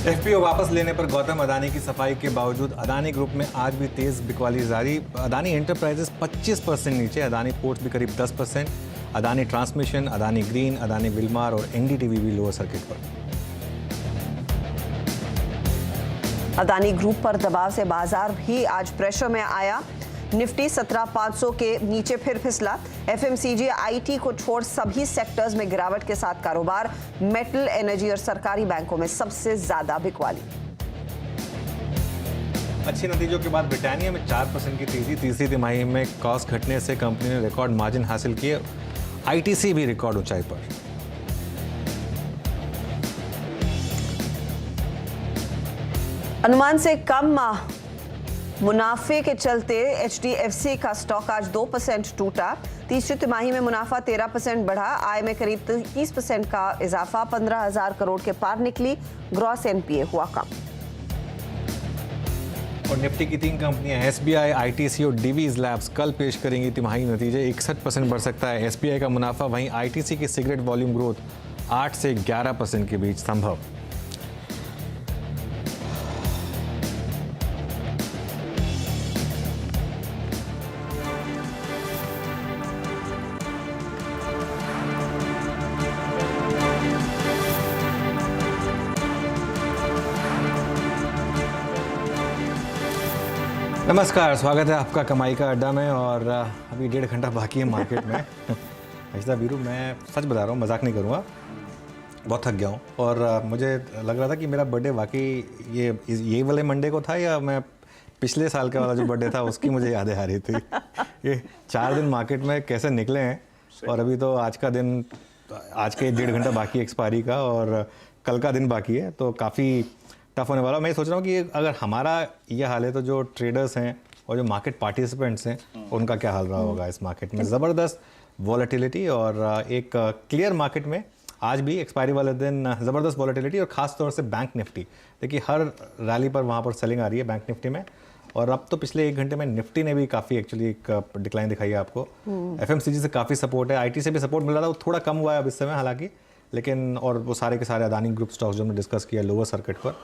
FPO वापस लेने पर गौतम अदानी की सफाई के बावजूद अदानी ग्रुप में आज भी तेज बिकवाली जारी। अदानी एंटरप्राइजेस 25% नीचे, अदानी पोर्ट्स भी करीब 10%, Adani transmission, Adani green, Adani Wilmar और एनडीटीवी भी लोअर सर्किट पर। अदानी ग्रुप पर दबाव से बाजार भी आज प्रेशर में आया। निफ्टी 17,500 के नीचे फिर फिसला। एफएमसीजी, आईटी को छोड़ सभी सेक्टर्स में गिरावट के साथ कारोबार। मेटल, एनर्जी और सरकारी बैंकों में सबसे ज्यादा बिकवाली। अच्छे नतीजों के बाद ब्रिटानिया में 4% की तेजी। तीसरी तिमाही में कॉस्ट घटने से कंपनी ने रिकॉर्ड मार्जिन हासिल किए। आईटीसी भी रिकॉर्ड ऊंचाई पर। अनुमान से कम मुनाफे के चलते एचडीएफसी का स्टॉक आज 2% टूटा। तीसरी तिमाही में मुनाफा 13% बढ़ा। आय में करीब 30% का इजाफा। 15,000 करोड़ के पार निकली। ग्रॉस एनपीए हुआ कम। और निफ्टी की 3 कंपनियां एसबीआई, आईटीसी और डीवीज लैब्स कल पेश करेंगी तिमाही नतीजे। 61% बढ़ सकता है एसबीआई का मुनाफा। वहीं आईटीसी की सिगरेट वॉल्यूम ग्रोथ 8 से 11% के बीच संभव। नमस्कार, स्वागत है आपका कमाई का अड्डा में। और अभी 1.5 घंटा बाकी है मार्केट में। अजिता वीरू, मैं सच बता रहा हूँ, मजाक नहीं करूँगा, बहुत थक गया हूँ। और मुझे लग रहा था कि मेरा बर्थडे वाकई ये वाले मंडे को था या मैं पिछले साल का वाला जो बर्थडे था उसकी मुझे यादें आ रही थी। ये 4 दिन मार्केट में कैसे निकले हैं। और अभी तो आज का दिन, आज के 1.5 घंटा बाकी एक्सपायरी का और कल का दिन बाकी है, तो काफ़ी टफ होने वाला। मैं सोच रहा हूँ कि अगर हमारा यह हाल है तो जो ट्रेडर्स हैं और जो मार्केट पार्टिसिपेंट्स हैं उनका क्या हाल रहा होगा इस मार्केट में। ज़बरदस्त वॉलेटिलिटी और एक क्लियर मार्केट में आज भी एक्सपायरी वाले दिन ज़बरदस्त वॉलेटिलिटी। और ख़ास तौर से बैंक निफ्टी, देखिए हर रैली पर वहाँ पर सेलिंग आ रही है बैंक निफ्टी में। और अब तो पिछले 1 घंटे में निफ्टी ने भी काफ़ी एक्चुअली एक डिक्लाइन दिखाई है आपको। एफएमसीजी से काफ़ी सपोर्ट है, आईटी से भी सपोर्ट मिल रहा था, वो थोड़ा कम हुआ है अब इस समय हालांकि, लेकिन और वो सारे के सारे अदानी ग्रुप स्टॉक्स जो हमने डिस्कस किया लोअर सर्किट पर।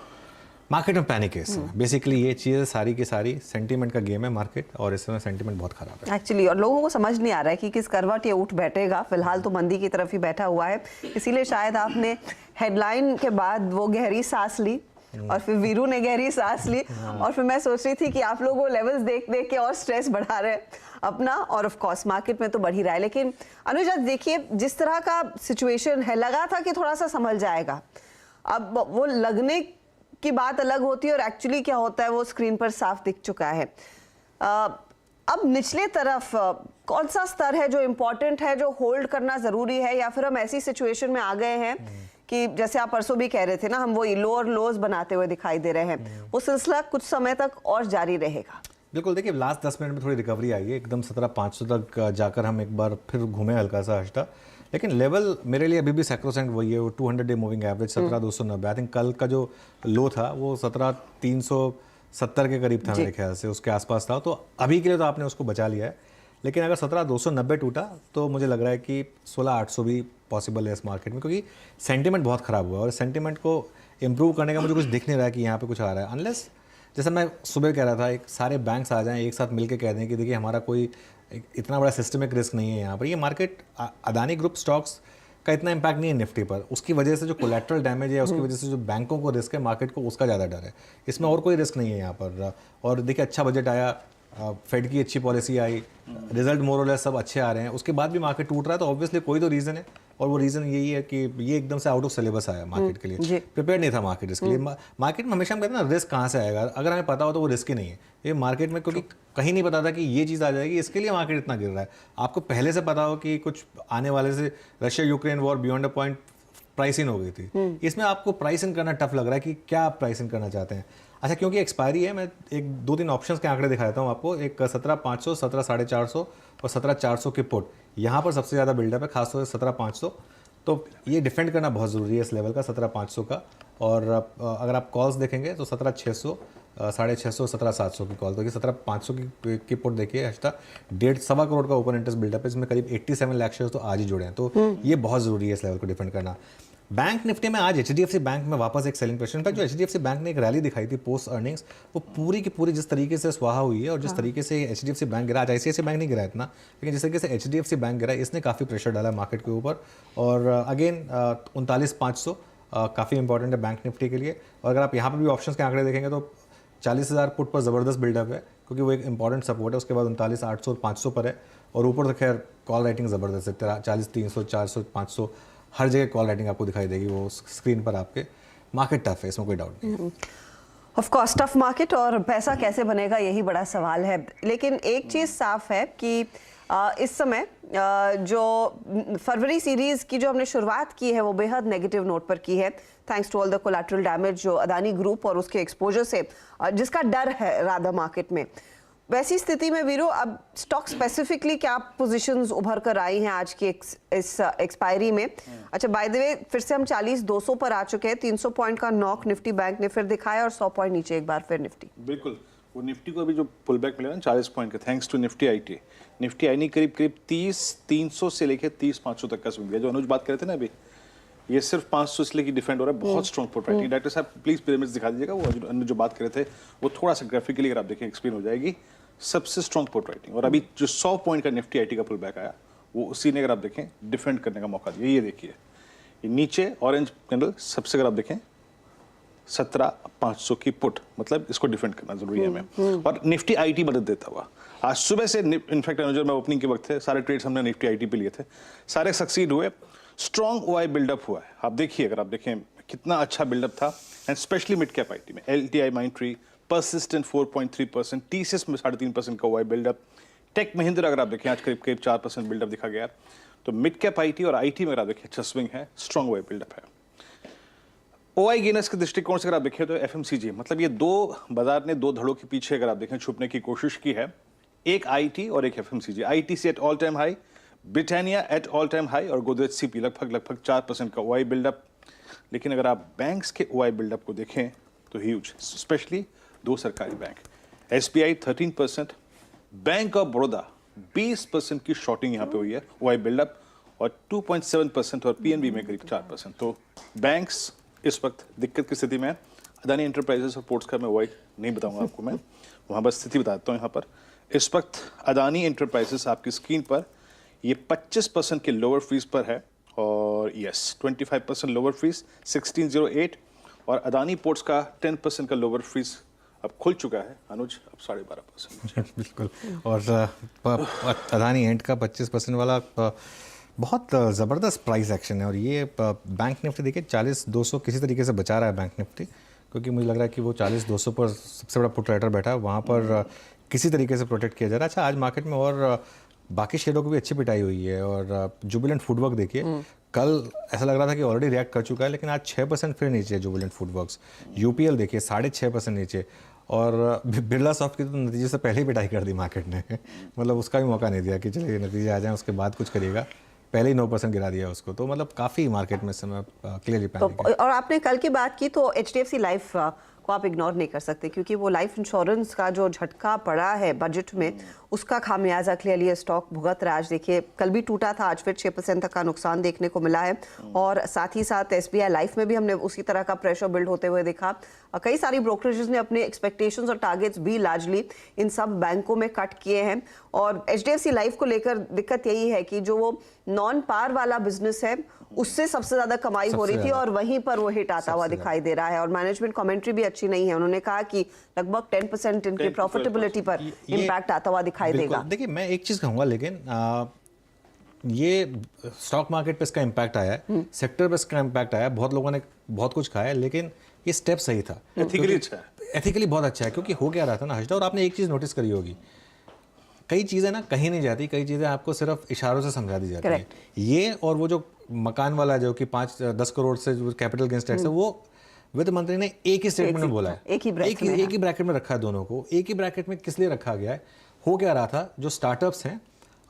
मार्केट में पैनिक है इस समय। बेसिकली ये चीज़ सारी की सारी सेंटीमेंट का गेम है मार्केट, और इस समय सेंटीमेंट बहुत खराब है एक्चुअली। और लोगों को समझ नहीं आ रहा है कि किस करवट ये उठ बैठेगा। फिलहाल तो मंदी की तरफ ही बैठा हुआ है, इसीलिए शायद आपने हेडलाइन के बाद वो गहरी सांस ली और फिर वीरू ने गहरी सांस ली। और फिर मैं सोच रही थी कि आप लोगों लेवल्स देख देख के और स्ट्रेस बढ़ा रहे हैं अपना, और ऑफ कोर्स मार्केट में तो बढ़ ही रहा है। लेकिन अनुजा देखिए, जिस तरह का सिचुएशन है, लगा था कि थोड़ा सा संभल जाएगा। अब वो लगने की बात अलग होती है और एक्चुअली क्या होता है वो स्क्रीन पर साफ दिख चुका है। अब निचले तरफ कौन सा स्तर है जो इम्पोर्टेंट है, जो होल्ड करना जरूरी है, या फिर हम ऐसी सिचुएशन में आ गए हैं कि जैसे आप परसों भी कह रहे थे ना, हम वो लोअर लोज बनाते हुए दिखाई दे रहे हैं, वो सिलसिला कुछ समय तक और जारी रहेगा। बिल्कुल। देखिए लास्ट 10 मिनट में थोड़ी रिकवरी आई है, एकदम 17,500 तक जाकर हम एक बार फिर घूमे हल्का सा हश्ता। लेकिन लेवल मेरे लिए अभी भी सैक्रोसेंट वही है, वो 200 day moving average 17,290। I think कल का जो लो था वो 17,370 के करीब था मेरे ख्याल से, उसके आसपास था। तो अभी के लिए तो आपने उसको बचा लिया है, लेकिन अगर 17,290 टूटा तो मुझे लग रहा है कि 16,800 भी पॉसिबल है इस मार्केट में, क्योंकि सेंटीमेंट बहुत ख़राब हुआ है। और सेंटीमेंट को इम्प्रूव करने का मुझे कुछ दिख नहीं रहा है कि यहाँ पे कुछ आ रहा है, अनलेस जैसे मैं सुबह कह रहा था, एक सारे बैंक्स आ जाएं एक साथ मिलकर कह दें कि देखिए हमारा कोई इतना बड़ा सिस्टमिक रिस्क नहीं है यहाँ पर। ये मार्केट अदानी ग्रुप स्टॉक्स का इतना इम्पैक्ट नहीं है निफ्टी पर, उसकी वजह से जो कोलैटरल डैमेज है, उसकी वजह से जो बैंकों को रिस्क है, मार्केट को उसका ज़्यादा डर है। इसमें और कोई रिस्क नहीं है यहाँ पर। और देखिए अच्छा बजट आया, फेड की अच्छी पॉलिसी आई, रिजल्ट मोर और लेस सब अच्छे आ रहे हैं, उसके बाद भी मार्केट टूट रहा है, तो ऑब्वियसली कोई तो रीज़न है। और वो रीज़न यही है कि ये एकदम से आउट ऑफ सिलेबस आया मार्केट के लिए, प्रिपेयर नहीं था मार्केट इसके लिए। मार्केट में हमेशा हम कहते हैं ना, रिस्क कहाँ से आएगा, अगर हमें पता हो तो वो रिस्क ही नहीं है ये मार्केट में, क्योंकि कहीं नहीं पता था कि ये चीज़ आ जाएगी, इसके लिए मार्केट इतना गिर रहा है। आपको पहले से पता हो कि कुछ आने वाले से, Russia Ukraine war beyond a point price in हो गई थी, इसमें आपको प्राइस इन करना टफ लग रहा है कि क्या आप प्राइस इन करना चाहते हैं। अच्छा, क्योंकि एक्सपायरी है, मैं 1-2-3 ऑप्शंस के आंकड़े दिखा देता हूँ आपको। एक 17,500, 17,450 और 17,400 के पुट, यहाँ पर सबसे ज़्यादा बिल्डअप है, खासतौर से 17,500। तो ये डिफेंड करना बहुत ज़रूरी है इस लेवल का, 17,500 का। और अगर आप कॉल्स देखेंगे तो 17,600, 650, 17,700 की कॉल। तो ये 17,500 की पुट देखिए, हश्ता 1.5-1.25 करोड़ का ओपन इंटरेस्ट बिल्डअप है, इसमें करीब 87 लाख शेयर्स तो आज ही जुड़े हैं। तो ये बहुत ज़रूरी है इस लेवल को डिफेंड करना। बैंक निफ्टी में आज HDFC बैंक में वापस एक सेलिंग प्रेशर। इनफैक्ट जो HDFC बैंक ने एक रैली दिखाई थी पोस्ट अर्निंग्स, वो पूरी की पूरी जिस तरीके से स्वाहा हुई है और जिस तरीके से HDFC बैंक गिरा, आज ICICI बैंक नहीं गिरा इतना, लेकिन जिस तरीके से HDFC बैंक गिरा, इसने काफ़ी प्रेशर डाला मार्केट के ऊपर। और अगेन 39,500 काफ़ी इंपॉर्टेंट है बैंक निफ्टी के लिए। और अगर आप यहाँ पर भी ऑप्शंस के आंकड़े देखेंगे तो 40,000 पुट पर ज़बरदस्त बिल्डअप है, क्योंकि वो एक इंपॉर्टेंट सपोर्ट है। उसके बाद 39,800 और 500 पर है, और ऊपर तो खैर कॉल राइटिंग ज़बरदस्त है, 40,300 400 500 हर जगह कॉल राइटिंग आपको दिखाई देगी वो स्क्रीन पर आपके। मार्केट टफ है, इसमें कोई डाउट नहीं है। ऑफ कोर्स टफ मार्केट, और पैसा कैसे बनेगा यही बड़ा सवाल है। लेकिन एक चीज़ साफ है कि इस समय जो फरवरी सीरीज की जो हमने शुरुआत की है वो बेहद नेगेटिव नोट पर की है, thanks to all the collateral damage जो अदानी ग्रुप और उसके एक्सपोजर से जिसका डर है राधा मार्केट में। वैसी स्थिति में वीरू, अब स्टॉक स्पेसिफिकली क्या पोजीशंस उभर कर आई हैं आज की इस एक्सपायरी में? अच्छा, बाय द वे फिर से हम 40,200 पर आ चुके हैं, 300 पॉइंट का नॉक निफ्टी बैंक ने फिर दिखाया और 100 पॉइंट नीचे एक बार फिर निफ्टी। बिल्कुल, वो निफ्टी को अभी जो पुल बैक मिला ना 40 पॉइंट का, thanks to Nifty IT. Nifty IT करीब 30,300 से लेकर 30,500 तक का स्विंग गया। जो अनुज बात कर रहे थे ना अभी, ये सिर्फ 500 इसलिए की डिफेंड हो रहा है, बहुत स्ट्रॉन्ग पुट राइटिंग। डॉक्टर साहब प्लीज पिरामिड्स दिखा दीजिएगा, वो अनुज जो बात कर रहे थे वो थोड़ा सा ग्राफिकली अगर आप देखें एक्सप्लेन हो जाएगी। सबसे स्ट्रॉन्ग पुट राइटिंग। और अभी जो 100 पॉइंट का निफ्टी आईटी का पुल बैक आया, वो उसी ने अगर आप देखें डिफेंड करने का मौका दिया। ये देखिए, ये नीचे ऑरेंज कैंडल सबसे अगर आप देखें 17,500 की पुट, मतलब इसको डिफेंड करना जरूरी है हमें। और निफ्टी आईटी मदद देता हुआ आज सुबह से, इनफैक्ट अनुजर में ओपनिंग के वक्त थे, सारे ट्रेड्स हमने निफ्टी आईटी पे लिए थे, सारे सक्सीड हुए। स्ट्रॉन्ग ओआई बिल्डअप हुआ है। आप देखिए, अगर आप देखें कितना अच्छा बिल्डअप था, and specially mid cap IT में LTI माइंडट्री परसिस्टेंट 4.3%, TCS में 3.5% का हुआ है बिल्डअप। टेक महिंद्रा अगर आप देखें आज करीब 4% बिल्डअप दिखा गया। तो मिड कैप आईटी और आईटी में अगर आप देखें अच्छा स्विंग है, स्ट्रॉन्ग हुआ बिल्डअप है। ओआई गेनर्स के दृष्टिकोण से अगर आप देखें तो FMCG, मतलब ये दो बाजार ने दो धड़ों के पीछे अगर आप देखें छुपने की कोशिश की है, एक आईटी और एक FMCG। ITC at all time high, Britannia at all time high, और गोदरेज CP लगभग 4% का ओआई बिल्डअप। लेकिन अगर आप बैंक्स के ओआई बिल्डअप को देखें तो ह्यूज, स्पेशली दो सरकारी bank, SBI 13%, bank of Baroda 20% की शॉर्टिंग यहाँ पे हुई है ओआई बिल्डअप, और 2.7% और PNB में करीब 4%। तो बैंक्स इस वक्त दिक्कत की स्थिति में है। अदानी एंटरप्राइजेस और पोर्ट्स का मैं ओआई नहीं बताऊंगा आपको, मैं वहाँ बस स्थिति बता देता हूँ। यहाँ पर इस वक्त अदानी एंटरप्राइजेस आपकी स्क्रीन पर ये 25% के लोअर फीस पर है, और यस 25% लोअर फीस 1608, और अदानी पोर्ट्स का 10% का लोअर फीस अब खुल चुका है अनुज, अब 12.5%। बिल्कुल। और अदानी एंड का 25% वाला बहुत ज़बरदस्त प्राइस एक्शन है। और ये बैंक निफ्टी देखिए 40,200 किसी तरीके से बचा रहा है बैंक निफ्टी, क्योंकि मुझे लग रहा है कि वो 40,200 पर सबसे बड़ा पुट राइटर बैठा है, वहाँ पर किसी तरीके से प्रोटेक्ट किया जा रहा है। अच्छा, आज मार्केट में और बाकी शेयरों की भी अच्छी पिटाई हुई है। और जुबिलेंट फूडवर्क देखिए, कल ऐसा लग रहा था कि ऑलरेडी रिएक्ट कर चुका है, लेकिन आज 6% फिर नीचे है जुबिलेंट फूडवर्क्स। UPL देखिए 6.5% नीचे, और बिरला सॉफ्ट की तो नतीजे से पहले ही पिटाई कर दी मार्केट ने मतलब उसका भी मौका नहीं दिया कि चलिए नतीजे आ जाएं उसके बाद कुछ करिएगा, पहले ही 9% गिरा दिया उसको। तो मतलब काफ़ी मार्केट में समय क्लियरली पैनिक है। और आपने कल की बात की तो HDFC लाइफ को आप इग्नोर नहीं कर सकते, क्योंकि वो लाइफ इंश्योरेंस का जो झटका पड़ा है बजट में, उसका खामियाजा क्लियरली स्टॉक भुगत रहा है। आज देखिए कल भी टूटा था, आज फिर 6% तक का नुकसान देखने को मिला है। और साथ ही साथ SBI लाइफ में भी हमने उसी तरह का प्रेशर बिल्ड होते हुए देखा। कई सारी ब्रोकरेजेस ने अपने एक्सपेक्टेशंस और टारगेट्स भी लार्जली इन सब बैंकों में कट किए हैं। और HDFC लाइफ को लेकर दिक्कत यही है कि जो वो नॉन पार वाला बिजनेस है उससे सबसे ज्यादा कमाई हो रही थी, और वहीं पर वो हिट आता हुआ दिखाई दे रहा है। और मैनेजमेंट कमेंट्री भी अच्छी नहीं है, उन्होंने कहा कि लगभग 10% इनकी प्रॉफिटेबिलिटी पर इम्पैक्ट आता हुआ दिखाई देगा। देखिए मैं एक चीज़ कहूँगा, लेकिन ये स्टॉक मार्केट पे इसका इम्पैक्ट आया है, सेक्टर पे इसका इम्पैक्ट आया है, बहुत लोगों ने बहुत कुछ खाया है, लेकिन ये स्टेप सही था, एथिकली अच्छा है, एथिकली बहुत अच्छा है। क्योंकि हो क्या रहा था ना हर्षदा, और आपने एक चीज़ नोटिस करी होगी, कई चीज़ें ना कहीं नहीं जाती, कई चीज़ें आपको सिर्फ इशारों से समझा दी जाती है। ये और वो जो मकान वाला जो कि 5-10 करोड़ से जो कैपिटल गेंस टैक्स है, वो वित्त मंत्री ने एक ही स्टेटमेंट में बोला है, एक ही ब्रैकेट में रखा है दोनों को। एक ही ब्रैकेट में किस लिए रखा गया है? हो क्या रहा था, जो स्टार्टअप्स हैं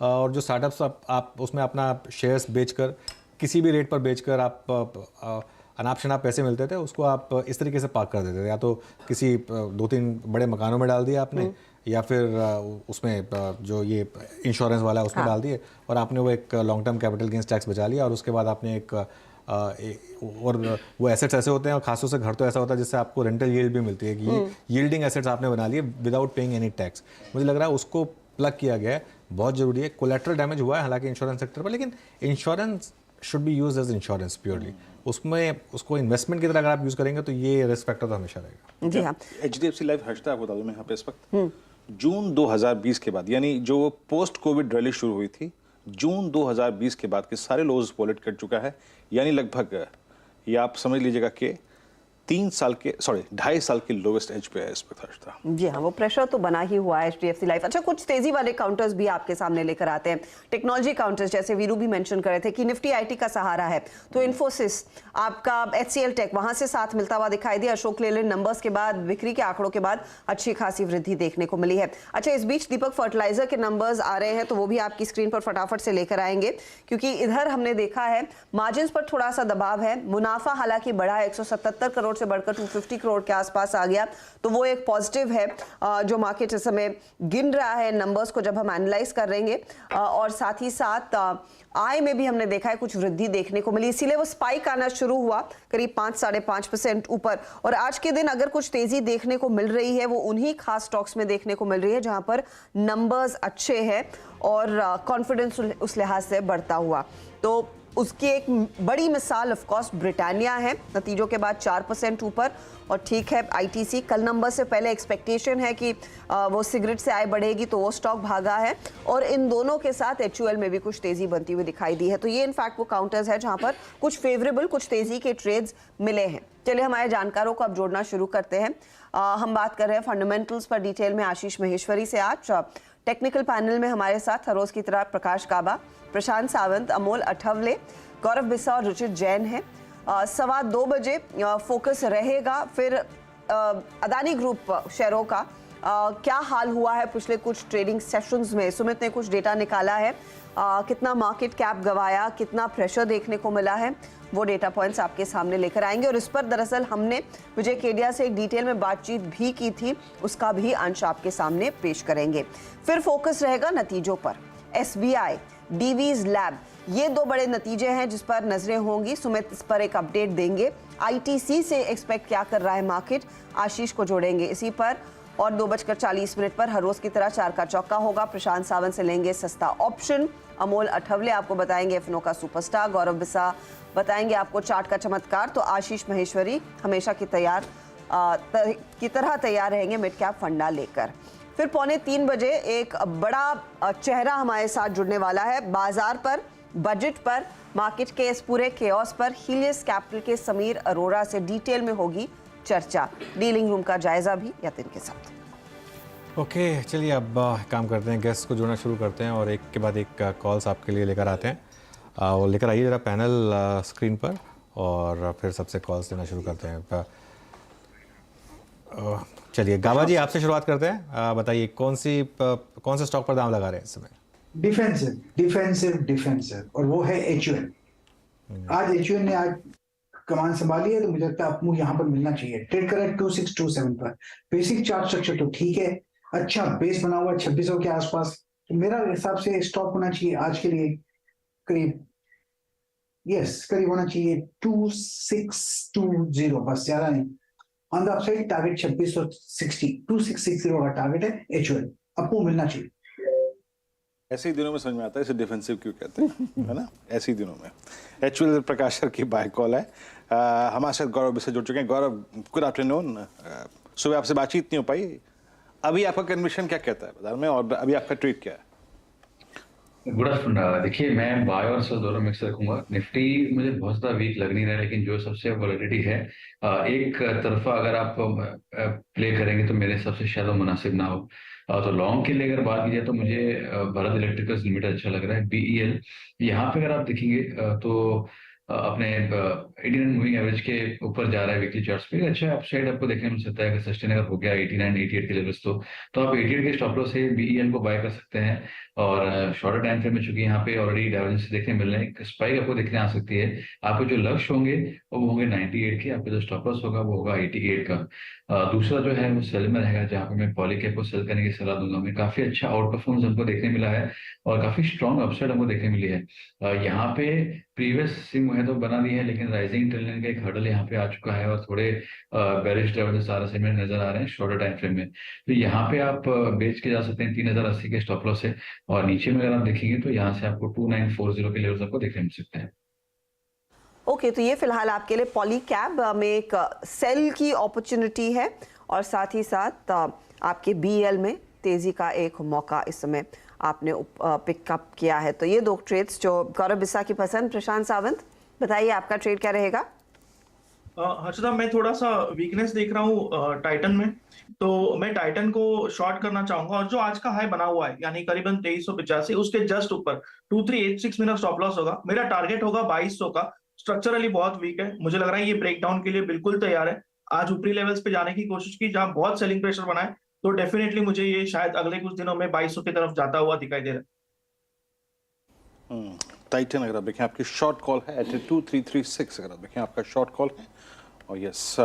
और जो स्टार्टअप्स आप उसमें अपना शेयर्स बेचकर किसी भी रेट पर बेचकर आप अनाप शनाप पैसे मिलते थे, उसको आप इस तरीके से पार्क कर देते थे, या तो किसी 2-3 बड़े मकानों में डाल दिया आपने, या फिर उसमें जो ये इंश्योरेंस वाला है उसमें डाल दिए, और आपने वो एक long term capital gains tax बचा लिया, और उसके बाद आपने एक और वो एसेट्स ऐसे होते हैं, और खासतौर से घर तो ऐसा होता है जिससे आपको रेंटल यील्ड भी मिलती है कि यील्डिंग एसेट्स आपने बना लिए विदाउट पेइंग एनी टैक्स। मुझे लग रहा है उसको प्लग किया गया है, बहुत ज़रूरी है। कोलेटरल डैमेज हुआ है हालांकि इंश्योरेंस सेक्टर पर, लेकिन insurance should be use as insurance purely. उसमें उसको इन्वेस्टमेंट की तरह अगर आप यूज़ करेंगे तो ये रिस्क फैक्टर तो हमेशा रहेगा। जी हाँ। HDFC लाइफ हर्षदा आपको बता दूं मैं यहाँ पे इस वक्त जून 2020 के बाद, यानी जो पोस्ट कोविड रैली शुरू हुई थी जून 2020 के बाद के सारे लोज वॉलेट कट चुका है, यानी लगभग ये आप समझ लीजिएगा कि 2.5 साल के लोवेस्ट एज पे है इस वक्त हर्षदा। जी हाँ, वो प्रेशर तो बना ही हुआ है HDFC लाइफ। अच्छा, कुछ तेजी वाले काउंटर्स भी आपके सामने लेकर आते हैं, टेक्नोलॉजी काउंटर्स, जैसे वीरू भी मेंशन कर रहे थे कि निफ्टी IT का सहारा है, तो इन्फोसिस, आपका HCL टेक वहां से साथ मिलता हुआ दिखाई दिया। अशोक लेलैंड नंबर्स के बाद, बिक्री के आंकड़ों के बाद अच्छी खासी वृद्धि देखने को मिली है। अच्छा, इस बीच दीपक फर्टिलाइजर के नंबर्स आ रहे हैं, तो वो भी आपकी स्क्रीन पर फटाफट से लेकर आएंगे, क्योंकि इधर हमने देखा है मार्जिन पर थोड़ा सा दबाव है। मुनाफा हालांकि बढ़ा है, 177 करोड़ से बढ़कर 250 करोड़ के आसपास आ गया, तो वो एक पॉजिटिव है जो मार्केट इस समय गिन रहा है नंबर्स को जब हम एनालाइज कर रहेंगे। और साथ ही साथ आय में भी हमने देखा है कुछ वृद्धि देखने को मिली, इसीलिए वो स्पाइक आना शुरू हुआ करीब 5-5.5% ऊपर। और आज के दिन अगर कुछ तेजी देखने को मिल रही है वो उन्हीं खास स्टॉक्स में देखने को मिल रही है जहां पर नंबर्स अच्छे हैं और कॉन्फिडेंस उस लिहाज से बढ़ता हुआ। तो उसकी एक बड़ी मिसाल ऑफ कोर्स ब्रिटानिया है, नतीजों के बाद 4% ऊपर। और ठीक है, ITC कल नंबर से पहले एक्सपेक्टेशन है कि वो सिगरेट से आय बढ़ेगी, तो वो स्टॉक भागा है। और इन दोनों के साथ HUL में भी कुछ तेजी बनती हुई दिखाई दी है। तो ये इनफैक्ट वो काउंटर्स है जहां पर कुछ फेवरेबल, कुछ तेजी के ट्रेड्स मिले हैं। चलिए हमारे जानकारों को अब जोड़ना शुरू करते हैं। हम बात कर रहे हैं फंडामेंटल्स पर डिटेल में आशीष महेश्वरी से। आज टेक्निकल पैनल में हमारे साथ हर रोज की तरह प्रकाश काबा, प्रशांत सावंत, अमोल अठवले, गौरव बिस्सा और रुचित जैन है। 2:15 बजे फोकस रहेगा फिर अदानी ग्रुप शेयरों का क्या हाल हुआ है पिछले कुछ ट्रेडिंग सेशंस में। सुमित ने कुछ डेटा निकाला है, कितना मार्केट कैप गवाया, कितना प्रेशर देखने को मिला है, वो डेटा पॉइंट्स आपके सामने लेकर आएंगे। और इस पर दरअसल हमने विजय केडिया से एक डिटेल में बातचीत भी की थी, उसका भी अंश आपके सामने पेश करेंगे। फिर फोकस रहेगा नतीजों पर, SBI, डीवीज लैब, ये 2 बड़े नतीजे हैं जिस पर नजरें होंगी। सुमित इस पर एक अपडेट देंगे। ITC से एक्सपेक्ट क्या कर रहा है मार्केट, आशीष को जोड़ेंगे इसी पर। और 2:40 पर हर रोज की तरह 4 का चौका होगा। प्रशांत सावंत से लेंगे सस्ता ऑप्शन, अमोल अठवले आपको बताएंगे FNO का सुपरस्टार, गौरव बिस्सा बताएंगे आपको चार्ट का चमत्कार, तो आशीष महेश्वरी हमेशा की तरह तैयार रहेंगे मिड कैप फंडा लेकर। फिर 2:45 बजे एक बड़ा चेहरा हमारे साथ जुड़ने वाला है, बाजार पर, बजट पर, मार्केट के इस पूरे केओस पर हीलियस कैपिटल के समीर अरोड़ा से डिटेल में होगी चर्चा, डीलिंग रूम का जायजा भी यतिन के साथ। ओके, चलिए अब काम करते हैं, गेस्ट को जोड़ना शुरू करते हैं और एक के बाद एक कॉल्स आपके लिए लेकर आते हैं। और लेकर आइए ज़रा पैनल स्क्रीन पर और फिर सबसे कॉल्स लेना शुरू करते हैं। चलिए गाबा जी, आपसे शुरुआत करते हैं। बताइए कौन से स्टॉक पर दाम लगा रहे हैं इस समय? डिफेंसिव और वो है HUL। आज HUL ने आज कमान संभाली है, तो मुझे लगता है अपमूव यहाँ पर मिलना चाहिए। ट्रेड कर 2627 पर, बेसिक चार्ट स्ट्रक्चर तो ठीक है, अच्छा बेस बना हुआ 2600 के आसपास, तो मेरा हिसाब से स्टॉक होना चाहिए आज के लिए करीब होना चाहिए 2620, बस ज्यादा नहीं। ऑन द अपसाइड टारगेट 2660 का टारगेट है HUL, आपको मिलना चाहिए। ऐसे ही दिनों में समझ में आता है इसे डिफेंसिव क्यों कहते हैं, है ना। ऐसे ही दिनों में HUL प्रकाश सर की बाय कॉल है। हमारे साथ गौरव बिस्सा जुड़ चुके हैं। गौरव, गुड आफ्टरनून। सुबह आपसे बातचीत नहीं हो पाई, अभी आपका कन्विक्शन क्या कहता है बाजार में, और अभी आपका ट्वीट क्या है? Good afternoon. देखिए, मैं बाय और सेल दोनों मिक्स रखूंगा। निफ्टी मुझे बहुत ज्यादा वीक लग नहीं रहा है, लेकिन जो सबसे वॉलेटिलिटी है एक तरफा अगर आप प्ले करेंगे तो मेरे हिसाब से शायद वो मुनासिब ना हो। तो लॉन्ग के लिए अगर बात की जाए तो मुझे भारत इलेक्ट्रिकल्स लिमिटेड अच्छा लग रहा है, BEL। यहाँ पे अगर आप देखेंगे तो अपने 89 मूविंग एवरेज के ऊपर जा रहा है वीकली चार्ट्स पे। अच्छा अपसाइड आपको देखने मिल सकता है कि सस्टेन अगर हो गया 89 88 के लेवल्स, तो आप 88 के स्टॉप लॉस से BEL को बाय कर सकते हैं। और शॉर्टर टाइम फ्रेम में चूंकि यहाँ पे ऑलरेडी डाइवर्जेंस देखने मिल रहे हैं, स्पाइक आपको देखने आ सकती है। आपके जो लक्ष्य होंगे वो होंगे 98 के, आपका जो स्टॉप लॉस होगा वो होगा 88 का। दूसरा जो है वो सेल में रहेगा, जहाँ पे मैं पॉलीकैप को सेल करने की सलाह दूंगा। मैं काफी अच्छा आउट परफॉर्मेंस हमको देखने मिला है और काफी स्ट्रॉन्ग अपसाइड हमको देखने मिली है। यहाँ पे प्रीवियस स्विंग है तो बना दी है, लेकिन राइजिंग ट्रेंड लाइन का एक हर्डल यहाँ पे आ चुका है और थोड़े बेरिश लेवल सारा सेगमेंट नजर आ रहे हैं शॉर्टर टाइम फ्रेम में। तो यहाँ पे आप बेच के जा सकते हैं, 3080 के स्टॉप लॉस है। और नीचे में अगर आप देखेंगे तो यहाँ से आपको 2940 के लेवल्स आपको देखने मिल सकते हैं। ओके, तो ये फिलहाल आपके लिए पॉलीकैब में एक सेल की अपॉर्चुनिटी है और साथ ही साथ आपके बीएल में तेजी का एक मौका इस समय आपने पिकअप किया है। तो ये दो ट्रेड्स जो गौरव बिस्सा की पसंद। प्रशांत सावंत, बताइए आपका ट्रेड क्या रहेगा? हर्षदा, मैं थोड़ा सा वीकनेस देख रहा हूँ टाइटन में, तो मैं टाइटन को शॉर्ट करना चाहूंगा। और जो आज का हाई बना हुआ है यानी करीबन 2385, उसके जस्ट ऊपर 2386 मेरा स्टॉप लॉस होगा। मेरा टारगेट होगा 2200 का। स्ट्रक्चरली बहुत वीक है, मुझे लग रहा है ये ब्रेकडाउन के लिए बिल्कुल तैयार है। आज ऊपरी लेवल्स पे जाने की कोशिश की जहां बहुत सेलिंग प्रेशर बना है, तो डेफिनेटली मुझे ये शायद अगले कुछ दिनों में 2200 की तरफ जाता हुआ दिखाई दे रहा है। टाइटन अगर आप देखें आपकी शॉर्ट कॉल है एट 2336, अगर आप देखें आपका शॉर्ट कॉल है। और यस,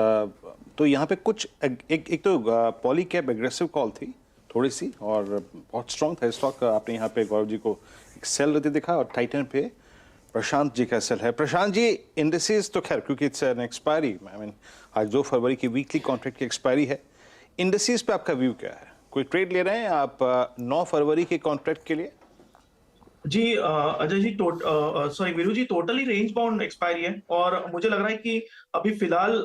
तो यहाँ पे कुछ एक तो पॉली कैप एग्रेसिव कॉल थी थोड़ी सी और बहुत स्ट्रॉन्ग था स्टॉक। आपने यहाँ पे गौरव जी को एक सेल लेते दिखा और टाइटन पे प्रशांत जी का सेल है। प्रशांत जी, इंडिसेस तो खैर क्योंकि it's an expiry, I mean आज 2 फरवरी की वीकली कॉन्ट्रैक्ट की एक्सपायरी है। इंडिसेस पे आपका व्यू क्या है? कोई ट्रेड ले रहे हैं आप 9 फरवरी के कॉन्ट्रैक्ट के लिए? जी अजय जी, सॉरी वीरू जी, टोटली रेंज बाउंड एक्सपायरी है और मुझे लग रहा है कि अभी फिलहाल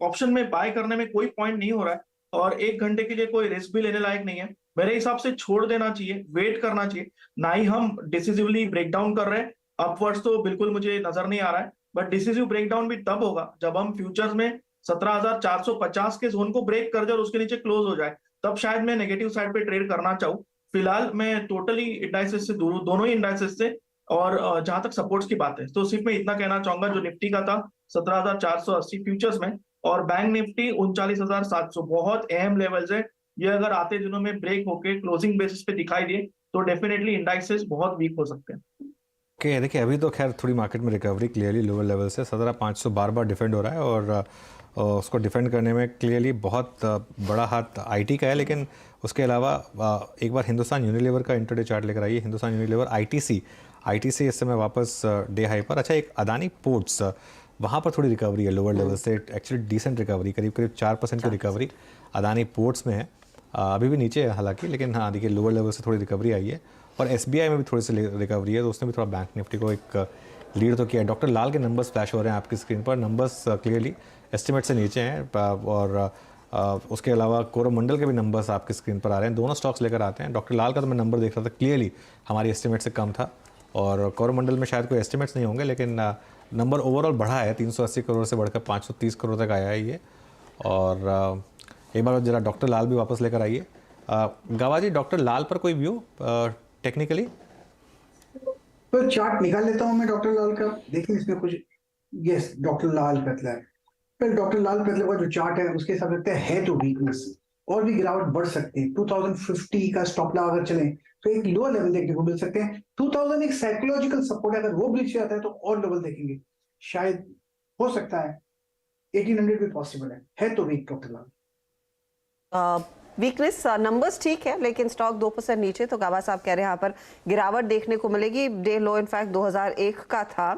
ऑप्शन में बाय करने में कोई पॉइंट नहीं हो रहा है और 1 घंटे के लिए कोई रिस्क भी लेने लायक नहीं है। मेरे हिसाब से छोड़ देना चाहिए, वेट करना चाहिए। ना ही हम डिसिसिवली ब्रेकडाउन कर रहे हैं, अपवर्ड्स तो बिल्कुल मुझे नजर नहीं आ रहा है, बट डिसिसिव ब्रेकडाउन भी तब होगा जब हम फ्यूचर्स में 17,450 के जोन को ब्रेक कर दे और उसके नीचे क्लोज हो जाए, तब शायद मैं नेगेटिव साइड पे ट्रेड करना चाहूँ। फिलहाल मैं टोटली इंडाइसेस से दूर, दोनों ही इंडाइसेस से। और जहां तक सपोर्ट्स की बात है तो सिर्फ मैं इतना कहना चाहूंगा, जो निफ्टी का था 17,480 फ्यूचर्स में और बैंक निफ्टी 39,700 बहुत अहम लेवल्स है। ये अगर आते दिनों में ब्रेक होके क्लोजिंग बेसिस पे दिखाई दिए तो डेफिनेटली इंडाइसेस बहुत वीक हो सकते हैं। ओके, देखिए अभी तो खैर थोड़ी मार्केट में रिकवरी क्लियरली लोअर लेवल से 17,500 बार डिफेंड हो रहा है और उसको डिफेंड करने में क्लियरली बहुत बड़ा हाथ आईटी का है। लेकिन उसके अलावा एक बार हिंदुस्तान यूनिलीवर का इंटरडे चार्ट लेकर आइए। हिंदुस्तान यूनिलीवर आईटीसी इस समय वापस डे हाई पर। अच्छा, एक अदानी पोर्ट्स, वहाँ पर थोड़ी रिकवरी है लोअर लेवल से, एक्चुअली डिसेंट रिकवरी, करीब 4% की रिकवरी अदानी पोर्ट्स में है। अभी भी नीचे है हालांकि, लेकिन हाँ देखिए लोअर लेवल से थोड़ी रिकवरी आई है। और एसबीआई में भी थोड़ी सी रिकवरी है, तो उसने भी थोड़ा बैंक निफ्टी को एक लीड तो किया है। डॉक्टर लाल के नंबर्स फ्लैश हो रहे हैं आपकी स्क्रीन पर, नंबर्स क्लियरली एस्टिमेट से नीचे हैं। और उसके अलावा कोरोमंडल के भी नंबर्स आपकी स्क्रीन पर आ रहे हैं। दोनों स्टॉक्स लेकर आते हैं। डॉक्टर लाल का तो मैं नंबर देख रहा था, क्लियरली हमारी एस्टिमेट से कम था और कोरोमंडल में शायद कोई एस्टिमेट्स नहीं होंगे, लेकिन नंबर ओवरऑल बढ़ा है, 380 करोड़ से बढ़कर 530 करोड़ तक आया है ये। और एक बार जरा डॉक्टर लाल भी वापस लेकर आइए। गावा जी, डॉक्टर लाल पर कोई व्यू टेक्निकली? तो चार्ट निकाल लेता हूं मैं डॉक्टर लाल का, देखिए इसमें कुछ। यस, डॉक्टर लाल पेतला है। फिर डॉक्टर लाल पेतले का जो चार्ट है उसके हिसाब से है तो वीकनेस और भी गिरावट बढ़ सकती है। 2050 का स्टॉप लगा अगर चले तो एक लोअर लेवल देखने को मिल सकते हैं। 2000 एक साइकोलॉजिकल सपोर्ट है, अगर वो ब्रीच जाता है तो और लेवल देखेंगे, शायद हो सकता है 1800 भी पॉसिबल है तो वीक डॉक्टर लाल। वीकनेस नंबर्स ठीक है, लेकिन स्टॉक 2% नीचे, तो गाबा साहब कह रहे हैं यहाँ पर गिरावट देखने को मिलेगी। डे लो इनफैक्ट 2001 का था।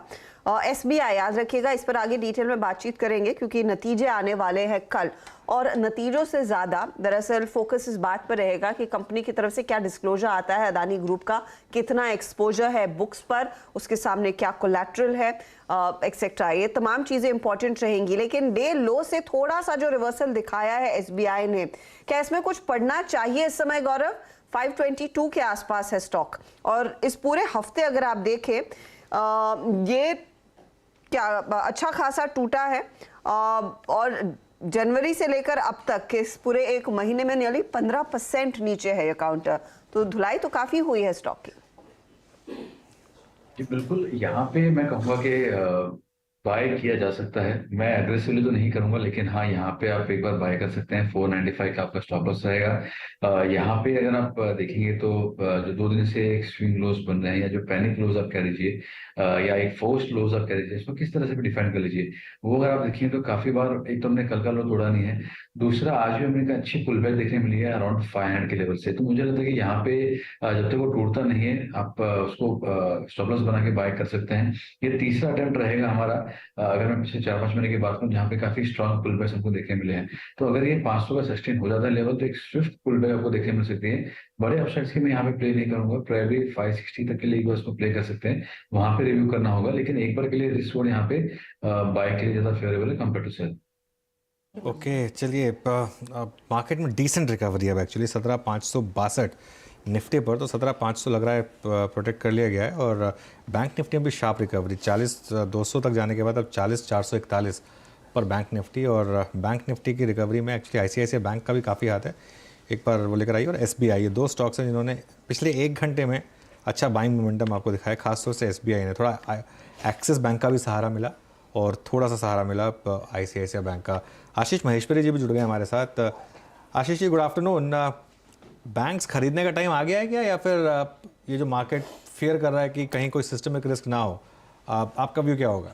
एसबीआई याद रखिएगा, इस पर आगे डिटेल में बातचीत करेंगे क्योंकि नतीजे आने वाले हैं कल। और नतीजों से ज्यादा दरअसल फोकस इस बात पर रहेगा कि कंपनी की तरफ से क्या डिस्क्लोजर आता है, अदानी ग्रुप का कितना एक्सपोजर है बुक्स पर, उसके सामने क्या कोलैटरल है, एक्सेट्रा। ये तमाम चीजें इंपॉर्टेंट रहेंगी। लेकिन डे लो से थोड़ा सा जो रिवर्सल दिखाया है एसबीआई ने, क्या इसमें कुछ पढ़ना चाहिए इस समय गौरव? 522 के आसपास है स्टॉक और इस पूरे हफ्ते अगर आप देखें ये क्या अच्छा खासा टूटा है और जनवरी से लेकर अब तक इस पूरे एक महीने में नियरली 15% नीचे है ये काउंटर। तो धुलाई तो काफी हुई है स्टॉक की। जी बिल्कुल, यहाँ पे मैं कहूँगा कि बाय किया जा सकता है। मैं एग्रेसिवली तो नहीं करूंगा, लेकिन हाँ यहाँ पे आप एक बार बाय कर सकते हैं। 495 का आपका स्टॉप लॉस रहेगा। यहाँ पे अगर आप देखेंगे तो जो 2 दिन से एक स्विंग लोज बन रहे हैं, या जो पैनिक लोज आप कह लीजिए, या एक फोर्स्ड लोज आप कह लीजिए, इसको किस तरह से भी डिफाइन कर लीजिए, वो अगर आप देखेंगे तो काफी बार, एक तो हमने कल का लो तोड़ा नहीं है, दूसरा आज भी हमें एक अच्छी पुल बैक देखने मिली है अराउंड 500 के लेवल से। तो मुझे लगता है कि यहाँ पे जब तक वो टूटता नहीं है, आप उसको स्टॉप लॉस बना के बाय कर सकते हैं। ये तीसरा अटेम्प्ट रहेगा हमारा, अगर मैं पिछले 4-5 महीने की बात करूं, जहाँ पे काफी स्ट्रॉन्ग पुल बैक हमको देखने मिले हैं। तो अगर ये 500 का सस्टेन हो जाता है लेवल, तो एक स्विफ्ट पुल बैक आपको देखने मिल सकती है। बड़े अपसाइड्स की मैं यहाँ पे प्ले नहीं करूंगा, प्राइमरी 560 तक के लिए एक बार उसको प्ले कर सकते हैं, वहां पे रिव्यू करना होगा। लेकिन एक बार के लिए रिस्क वोड यहाँ पे बाय के लिए ज्यादा फेवरेबल है कंपेयर टू सेल। ओके चलिए, मार्केट में डिसेंट रिकवरी है एक्चुअली 17,562 निफ्टी पर, तो 17,500 लग रहा है प्रोटेक्ट कर लिया गया है। और बैंक निफ्टी में भी शार्प रिकवरी 40,200 तक जाने के बाद अब 40,441 पर बैंक निफ्टी। और बैंक निफ्टी की रिकवरी में एक्चुअली ICICI बैंक का भी काफ़ी हाथ है, एक बार वो लेकर आई। और SBI, ये 2 स्टॉक्स हैं जिन्होंने पिछले 1 घंटे में अच्छा बाइंग मोमेंटम आपको दिखाया। खासतौर से SBI ने थोड़ा एक्सिस बैंक का भी सहारा मिला और थोड़ा सा सहारा मिला ICICI बैंक का। आशीष महेश्वरी जी भी जुड़ गए हमारे साथ। Ashish ji good afternoon. Banks खरीदने का टाइम आ गया है क्या, या फिर ये जो मार्केट फियर कर रहा है कि कहीं कोई सिस्टमिक रिस्क ना हो, आपका व्यू क्या होगा?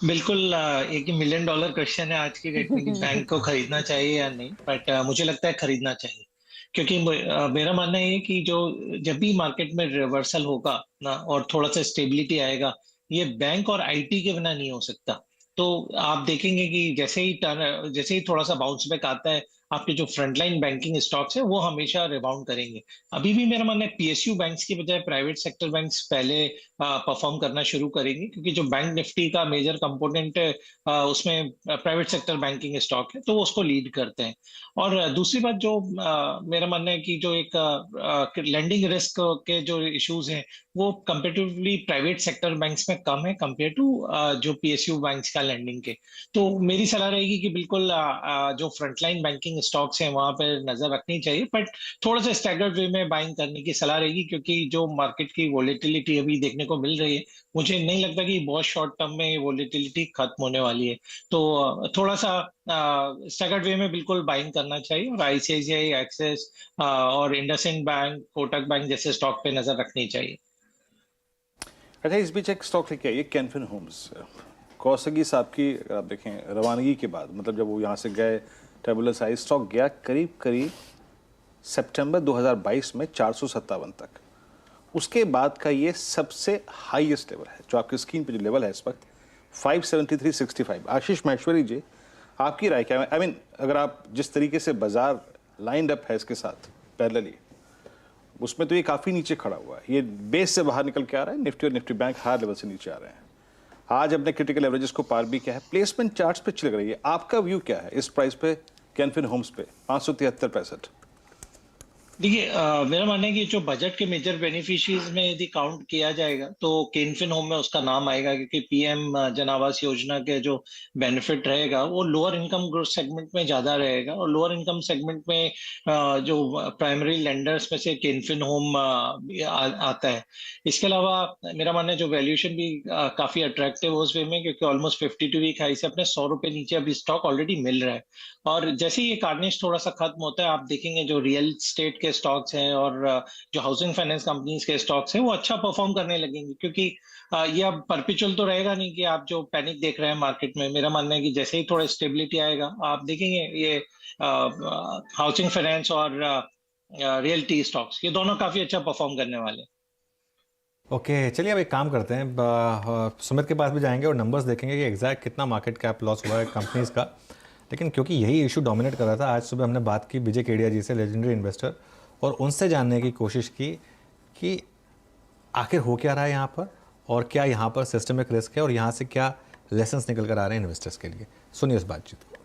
बिल्कुल, एक $1 मिलियन क्वेश्चन है आज की डेट में कि बैंक को खरीदना चाहिए या नहीं, बट मुझे लगता है खरीदना चाहिए। क्योंकि मेरा मानना है कि जो जब भी मार्केट में रिवर्सल होगा ना और थोड़ा सा स्टेबिलिटी आएगा, ये बैंक और IT के बिना नहीं हो सकता। तो आप देखेंगे कि जैसे ही थोड़ा सा बाउंस बैक आता है, आपके जो फ्रंटलाइन बैंकिंग स्टॉक्स है वो हमेशा रिबाउंड करेंगे। अभी भी मेरा मानना है PSU बैंक्स की बजाय प्राइवेट सेक्टर बैंक्स पहले परफॉर्म करना शुरू करेंगे, क्योंकि जो बैंक निफ्टी का मेजर कंपोनेंट है उसमें प्राइवेट सेक्टर बैंकिंग स्टॉक है, तो वो उसको लीड करते हैं। और दूसरी बात जो मेरा मानना है कि जो एक लेंडिंग रिस्क के जो इश्यूज हैं वो कंपेरेटिवली प्राइवेट सेक्टर बैंक्स में कम है कंपेयर टू जो PSU बैंक्स का लेंडिंग के। तो मेरी सलाह रहेगी कि बिल्कुल जो फ्रंटलाइन बैंकिंग स्टॉक्स हैं वहां पर नजर रखनी चाहिए, बट थोड़ा सा स्टैगर्ड वे में बाइंग करने की सलाह रहेगी, क्योंकि जो मार्केट की वोलेटिलिटी अभी देखने को मिल रही है, मुझे नहीं लगता कि बहुत शॉर्ट टर्म में ये वोलेटिलिटी खत्म होने वाली है। तो थोड़ा सा स्टैगर्ड वे में बिल्कुल बाइंग करना चाहिए, और ICICI, एक्सिस और इंडसइंड बैंक, कोटक बैंक जैसे स्टॉक पे नजर रखनी चाहिए। अच्छा, इस बीच एक स्टॉक लेके आइए, कैनफिन होम्स। कौशगी साहब की अगर आप देखें रवानगी के बाद, मतलब जब वो यहाँ से गए, टेबुलर साइज स्टॉक गया करीब सितंबर 2022 में 457 तक। उसके बाद का ये सबसे हाईएस्ट लेवल है, जो आपकी स्क्रीन पे जो लेवल है इस वक्त 573.65। आशीष महेश्वरी जी, आपकी राय क्या है? आई मीन, अगर आप जिस तरीके से बाजार लाइंड अप है इसके साथ पैरेलली, उसमें तो ये काफ़ी नीचे खड़ा हुआ है, ये बेस से बाहर निकल के आ रहा है। निफ्टी और निफ्टी बैंक हायर लेवल से नीचे आ रहे हैं, आज अपने क्रिटिकल एवरेजेस को पार भी किया है। प्लेसमेंट चार्ट्स पे अच्छी लग रही है, आपका व्यू क्या है इस प्राइस पे, कैनफिन होम्स पे 573.65? देखिए, मेरा मानना है कि जो बजट के मेजर बेनिफिशियरीज में यदि काउंट किया जाएगा तो कैनफिन होम में उसका नाम आएगा, क्योंकि PM जन आवास योजना के जो बेनिफिट रहेगा वो लोअर इनकम ग्रुप सेगमेंट में ज्यादा रहेगा, और लोअर इनकम सेगमेंट में जो प्राइमरी लेंडर्स में से कैनफिन होम आता है। इसके अलावा मेरा मानना है जो वैल्यूएशन भी काफी अट्रैक्टिव है उस वे में, क्योंकि ऑलमोस्ट 52 वीक हाई से अपने 100 रुपए नीचे अभी स्टॉक ऑलरेडी मिल रहा है। और जैसे ही ये कार्नेज थोड़ा सा खत्म होता है, आप देखेंगे जो रियल स्टेट के स्टॉक्स हैं और जो हाउसिंग फाइनेंस कंपनीज के स्टॉक्स हैं वो अच्छा परफॉर्म करने लगेंगे, क्योंकि ये अब परपेचुअल तो रहेगा नहीं कि आप जो पैनिक देख रहे हैं मार्केट में। मेरा मानना है कि जैसे ही थोड़ा स्टेबिलिटी आएगा, आप देखेंगे ये हाउसिंग फाइनेंस और रियल्टी स्टॉक्स, ये दोनों काफी अच्छा परफॉर्म करने वाले हैं। ओके चलिए, अब एक काम करते हैं, सुमित के पास भी जाएंगे और नंबर्स देखेंगे कि एग्जैक्ट कितना मार्केट कैप लॉस हुआ है कंपनीज का। लेकिन क्योंकि यही इशू डोमिनेट कर रहा था, आज सुबह हमने बात की विजय केडिया जी से, लेजेंडरी इन्वेस्टर, और उनसे जानने की कोशिश की कि आखिर हो क्या रहा है यहाँ पर, और क्या यहाँ पर सिस्टमिक रिस्क है, और यहाँ से क्या लेसन्स निकल कर आ रहे हैं इन्वेस्टर्स के लिए। सुनिए उस बातचीत को।